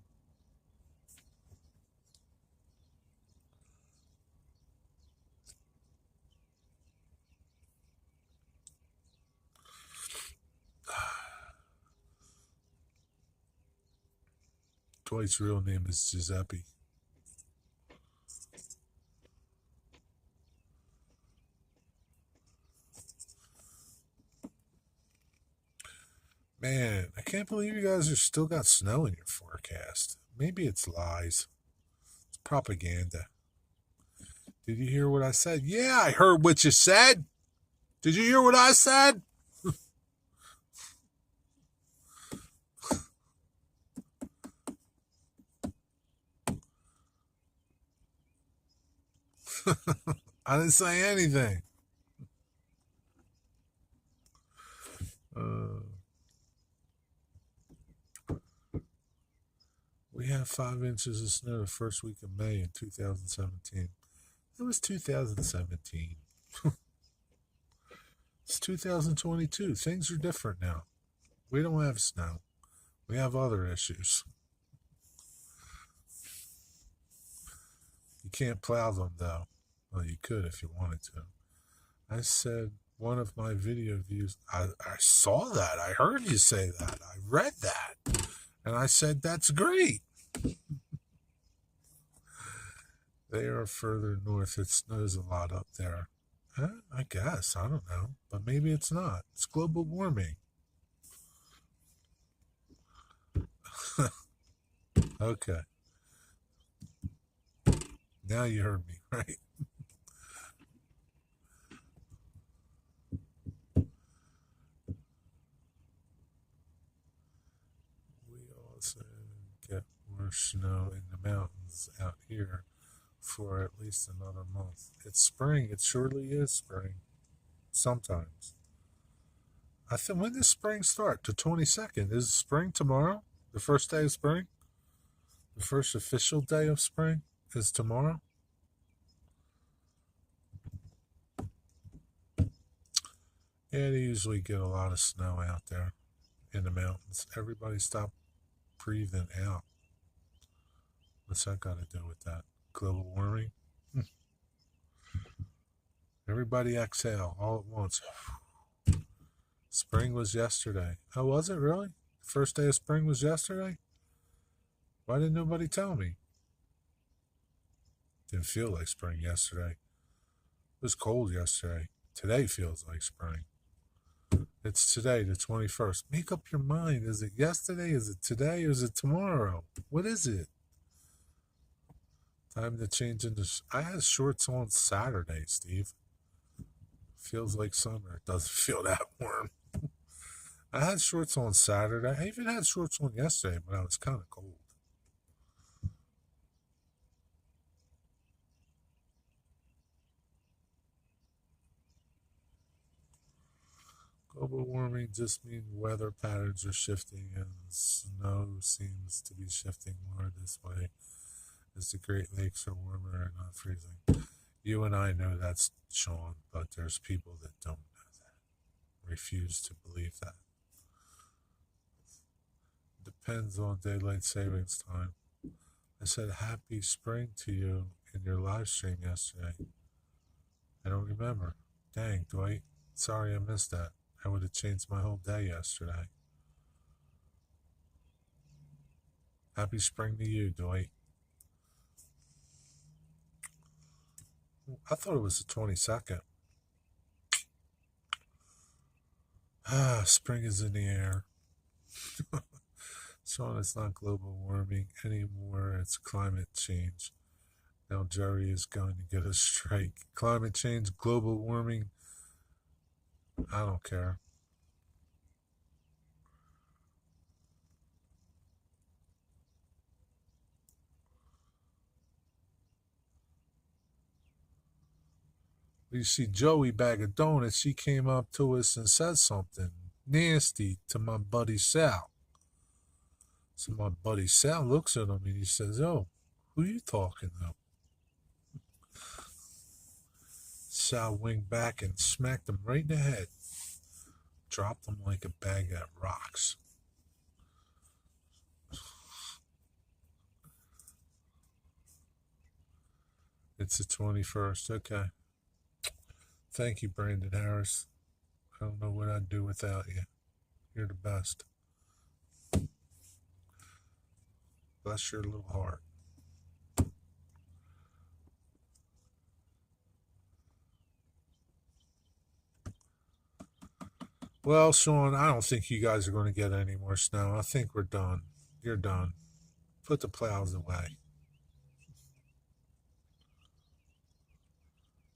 Dwight's real name is Giuseppe. Man, I can't believe you guys are still got snow in your forecast. Maybe it's lies. It's propaganda. Did you hear what I said? Yeah, I heard what you said. Did you hear what I said? I didn't say anything. We had 5 inches of snow the first week of May in 2017. It was 2017. It's 2022. Things are different now. We don't have snow. We have other issues. You can't plow them, though. Well, you could if you wanted to. I said one of my video views. I saw that. I heard you say that. I read that. And I said, that's great. They are further north. It snows a lot up there. I guess. I don't know. But maybe it's not. It's global warming. Okay. Now you heard me, right? We also get more snow in the mountains out here for at least another month. It's spring. It surely is spring. Sometimes. I think, when does spring start? The 22nd. Is spring tomorrow? The first day of spring? The first official day of spring is tomorrow? Yeah, they usually get a lot of snow out there in the mountains. Everybody stop breathing out. What's that got to do with that? Global warming? Everybody exhale all at once. Spring was yesterday. Oh, was it really? First day of spring was yesterday? Why didn't nobody tell me? Didn't feel like spring yesterday. It was cold yesterday. Today feels like spring. It's today, the 21st. Make up your mind. Is it yesterday? Is it today? Or is it tomorrow? What is it? Time to change into. I had shorts on Saturday, Steve. Feels like summer. It doesn't feel that warm. I had shorts on Saturday. I even had shorts on yesterday, but I was kind of cold. Global warming just means weather patterns are shifting and snow seems to be shifting more this way as the Great Lakes are warmer and not freezing. You and I know that's Sean, but there's people that don't know that, refuse to believe that. Depends on daylight savings time. I said happy spring to you in your live stream yesterday. I don't remember. Dang, Dwight. Sorry I missed that. I would have changed my whole day yesterday. Happy spring to you, Dwight. I thought it was the 22nd. Spring is in the air. Sean, it's not global warming anymore. It's climate change. Now Jerry is going to get a strike. Climate change, global warming. I don't care. You see Joey Bag of Donuts, she came up to us and said something nasty to my buddy Sal. So my buddy Sal looks at him and he says, "Oh, who you talking to?" Sal winked back and smacked him right in the head. Dropped him like a bag of rocks. It's the 21st. Okay. Thank you, Brandon Harris. I don't know what I'd do without you. You're the best. Bless your little heart. Well, Sean, I don't think you guys are going to get any more snow. I think we're done. You're done. Put the plows away.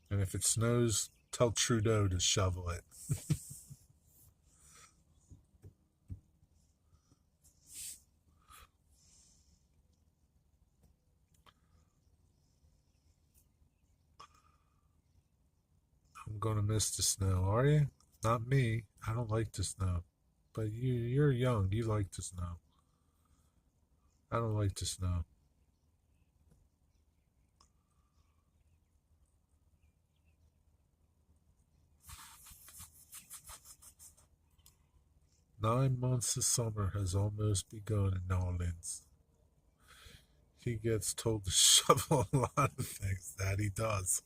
And if it snows, tell Trudeau to shovel it. I'm going to miss the snow, are you? Not me. I don't like the snow. But you're young. You like the snow. I don't like the snow. Nine months of summer has almost begun in New Orleans. He gets told to shovel a lot of things. That he does.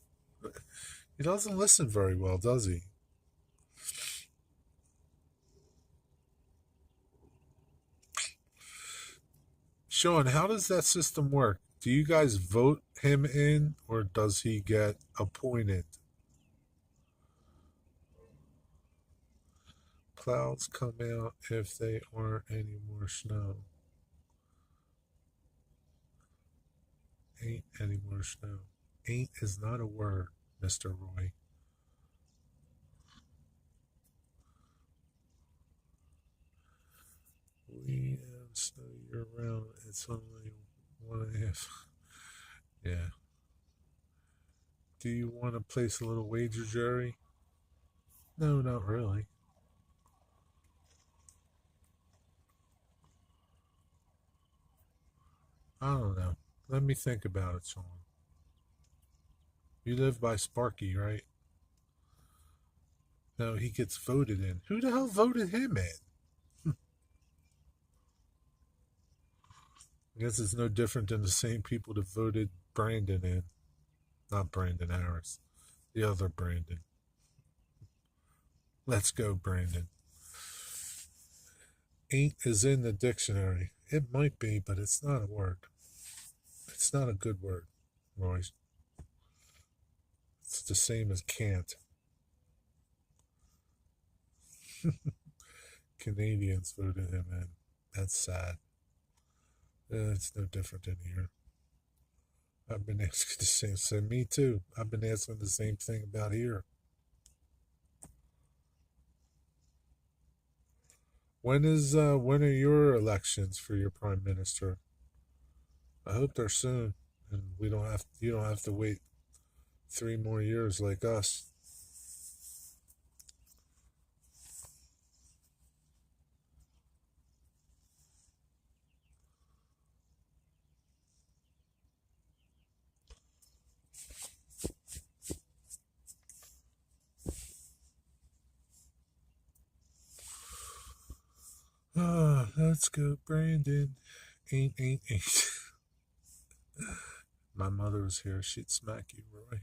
He doesn't listen very well, does he? Sean, how does that system work? Do you guys vote him in or does he get appointed? Clouds come out if there aren't any more snow. Ain't any more snow. Ain't is not a word, Mr. Roy. We have snow year round. It's only 1.5. Yeah. Do you want to place a little wager, Jerry? No, not really. I don't know. Let me think about it, Sean. You live by Sparky, right? No, he gets voted in. Who the hell voted him in? I guess it's no different than the same people that voted Brandon in. Not Brandon Harris. The other Brandon. Let's go, Brandon. Ain't is in the dictionary. It might be, but it's not a word. It's not a good word, Royce. It's the same as can't. Canadians voted him in. That's sad. It's no different in here. I've been asking the same. So me too. I've been asking the same thing about here. When are your elections for your prime minister? I hope they're soon, and we don't have you don't have to wait 3 more years like us. Ah, let's go, Brandon. Ain't. My mother was here. She'd smack you, Roy.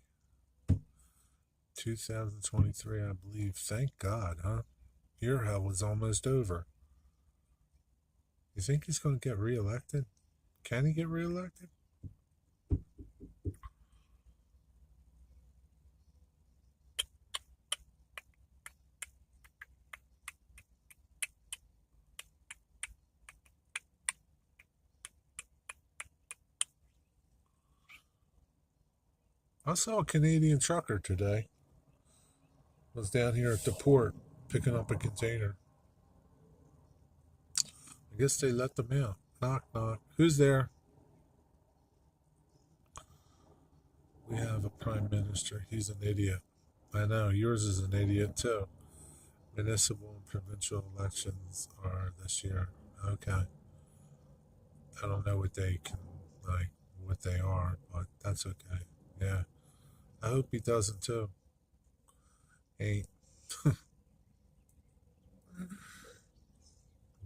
2023, I believe. Thank God, huh? Your hell was almost over. You think he's going to get reelected? Can he get reelected? I saw a Canadian trucker today. Was down here at the port picking up a container. I guess they let them out. Knock, knock. Who's there? We have a prime minister. He's an idiot. I know. Yours is an idiot, too. Municipal and provincial elections are this year. Okay. I don't know what they can, like, what they are, but that's okay. Yeah. I hope he doesn't, too. Ain't. I'm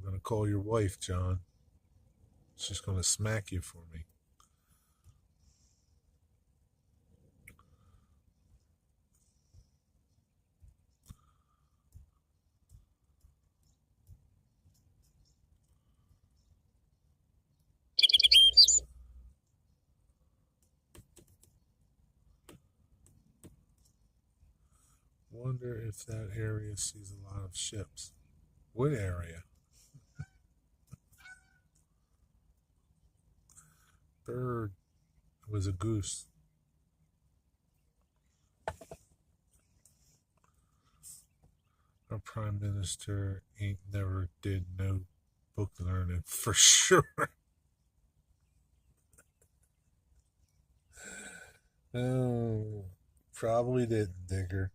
going to call your wife, John. She's going to smack you for me. Wonder if that area sees a lot of ships. What area? Bird was a goose. Our prime minister ain't never did no book learning for sure. Oh, probably didn't, Digger.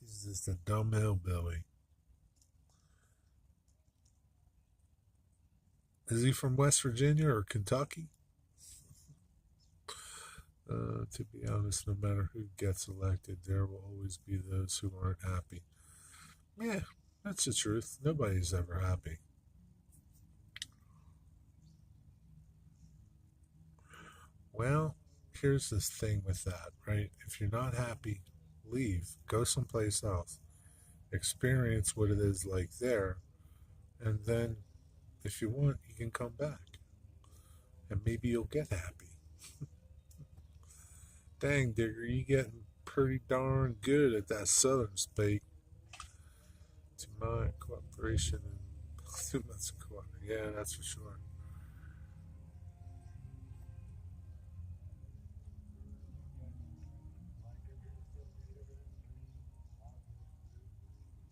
He's just a dumb hillbilly. Is he from West Virginia or Kentucky? To be honest, no matter who gets elected, there will always be those who aren't happy. Yeah, that's the truth. Nobody's ever happy. Well, here's this thing with that, right? If you're not happy, leave. Go someplace else. Experience what it is like there. And then, if you want, you can come back. And maybe you'll get happy. Dang, Digger, you getting pretty darn good at that southern speak. To my cooperation and too much cooperation. Yeah, that's for sure.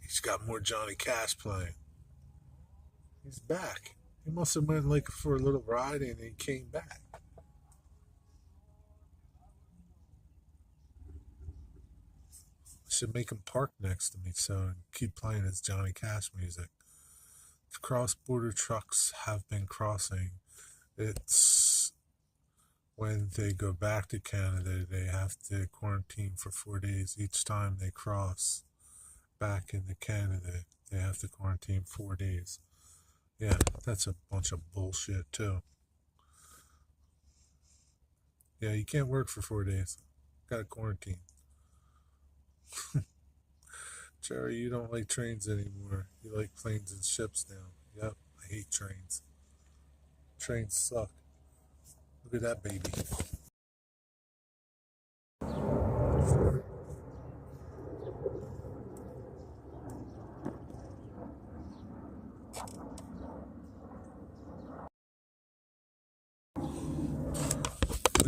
He's got more Johnny Cash playing. He's back. He must have went like for a little ride and he came back. I should make him park next to me so and keep playing his Johnny Cash music. Cross border trucks have been crossing. It's when they go back to Canada, they have to quarantine for 4 days each time they cross back into Canada. They have to quarantine 4 days. Yeah, that's a bunch of bullshit, too. Yeah, you can't work for 4 days. Got to quarantine. Jerry, you don't like trains anymore. You like planes and ships now. Yep, I hate trains. Trains suck. Look at that baby.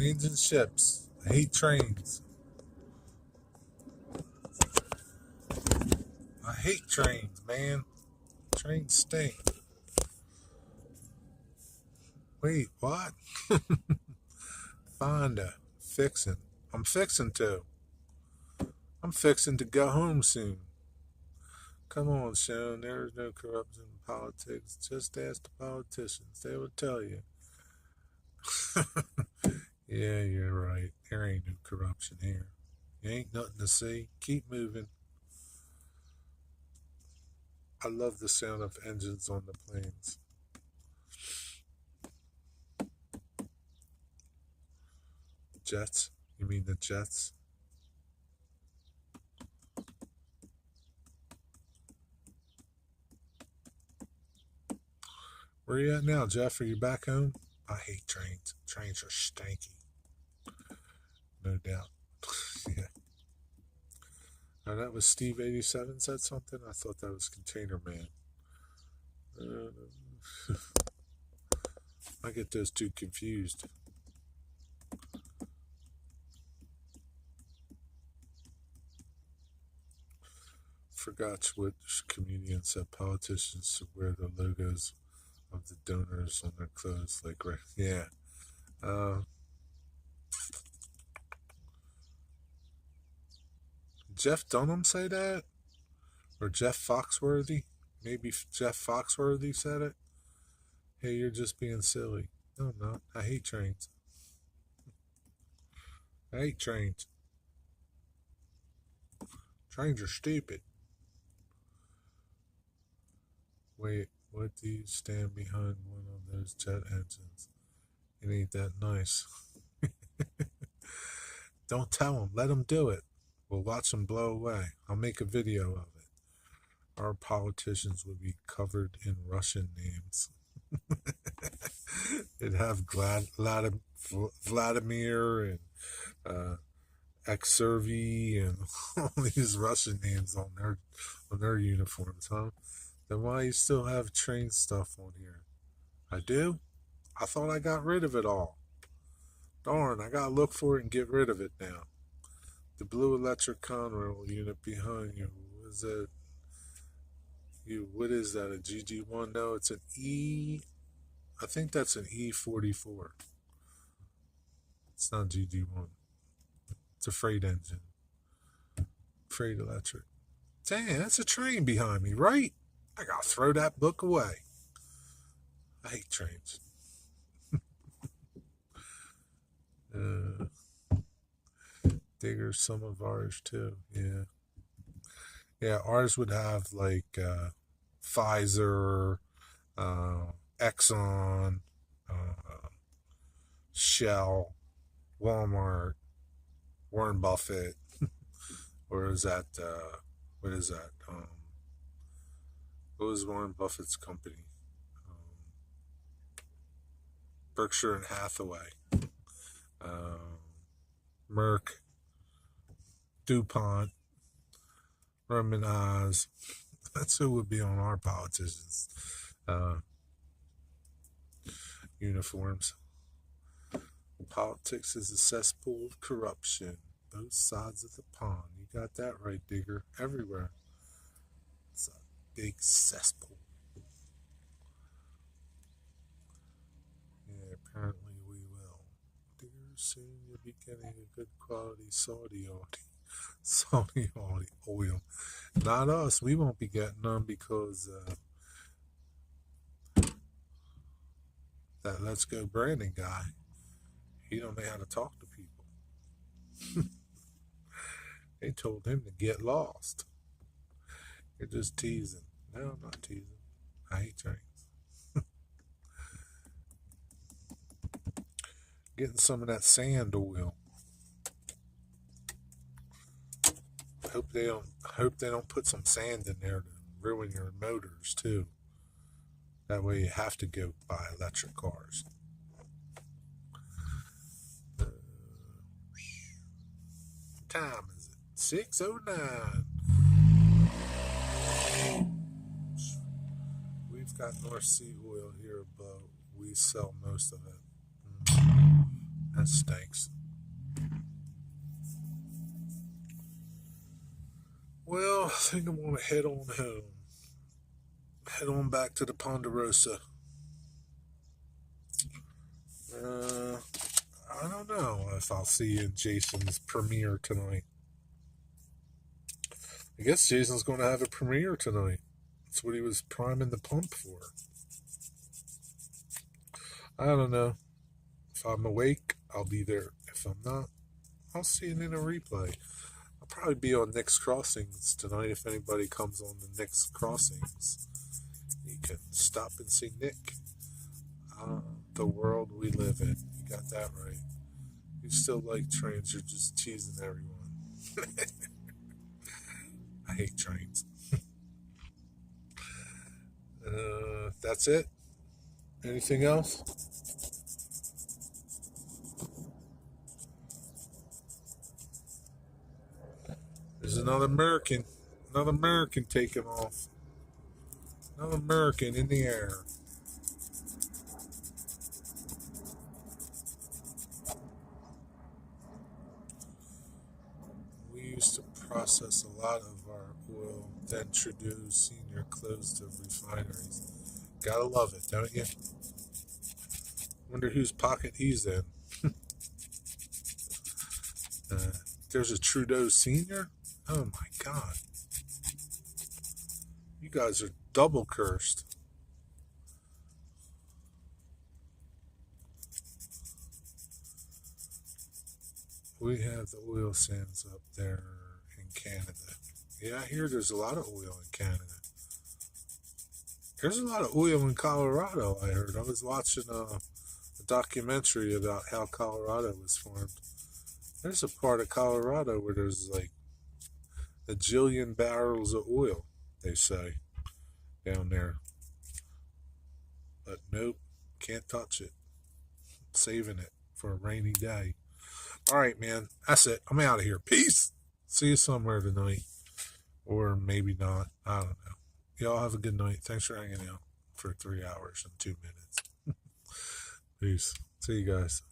Planes and ships. I hate trains. I hate trains, man. Trains stink. Wait, what? Fonda. Fixing. I'm fixing to. I'm fixing to go home soon. Come on, Sean. There is no corruption in politics. Just ask the politicians. They will tell you. Yeah, you're right. There ain't no corruption here. You ain't nothing to see. Keep moving. I love the sound of engines on the planes. Jets? You mean the jets? Where are you at now, Jeff? Are you back home? I hate trains. Trains are stanky. No doubt. Yeah. Now that was Steve 87 said something? I thought that was Container Man. I get those two confused. Forgot which comedian said politicians should wear the logos of the donors on their clothes. Like, yeah. Jeff Dunham say that? Or Jeff Foxworthy? Maybe Jeff Foxworthy said it? Hey, you're just being silly. No, I'm not. I hate trains. I hate trains. Trains are stupid. Wait, what do you stand behind one of those jet engines? It ain't that nice. Don't tell them. Let them do it. We'll watch them blow away. I'll make a video of it. Our politicians would be covered in Russian names. It'd have Vladimir and Exervi and all these Russian names on their uniforms, huh? Then why you still have train stuff on here? I do? I thought I got rid of it all. Darn, I gotta look for it and get rid of it now. The blue electric Conrail unit behind you. Is it? What is that? A GG1? No, it's an E. I think that's an E44. It's not GG1. It's a freight engine. Freight electric. Dang, that's a train behind me, right? I gotta throw that book away. I hate trains. Digger, some of ours too. Yeah. Yeah, ours would have like Pfizer, Exxon, Shell, Walmart, Warren Buffett, or is that what is that? What was Warren Buffett's company? Berkshire and Hathaway, Merck, DuPont, Roman Oz. That's who would be on our politicians' uniforms. Politics is a cesspool of corruption. Both sides of the pond. You got that right, Digger. Everywhere. It's a big cesspool. Yeah, apparently we will. Digger, soon you'll be getting a good quality Saudi oil. Not us. We won't be getting them because that Let's Go Brandon guy, he don't know how to talk to people. They told him to get lost. You're just teasing. No, I'm not teasing. I hate trains. Getting some of that sand oil. Hope they don't put some sand in there to ruin your motors too. That way you have to go buy electric cars. What time is it? 6:09. We've got North Sea oil here, but we sell most of it. That stinks. Well, I think I'm going to head on home. Head on back to the Ponderosa. I don't know if I'll see you in Jason's premiere tonight. I guess Jason's going to have a premiere tonight. That's what he was priming the pump for. I don't know. If I'm awake, I'll be there. If I'm not, I'll see it in a replay. I'll probably be on Nick's Crossings tonight. If anybody comes on the Nick's Crossings, you can stop and see Nick. The world we live in. You got that right. You still like trains, you're just teasing everyone. I hate trains. That's it? Anything else? There's another American taking off. Another American in the air. We used to process a lot of our oil, then Trudeau Senior closed the refineries. Gotta love it, don't you? Wonder whose pocket he's in. There's a Trudeau Senior? Oh my God. You guys are double cursed. We have the oil sands up there in Canada. Yeah, I hear there's a lot of oil in Canada. There's a lot of oil in Colorado, I heard. I was watching a documentary about how Colorado was formed. There's a part of Colorado where there's like a jillion barrels of oil, they say, down there. But nope, can't touch it. Saving it for a rainy day. All right, man. That's it. I'm out of here. Peace. See you somewhere tonight. Or maybe not. I don't know. Y'all have a good night. Thanks for hanging out for 3 hours and 2 minutes. Peace. See you guys.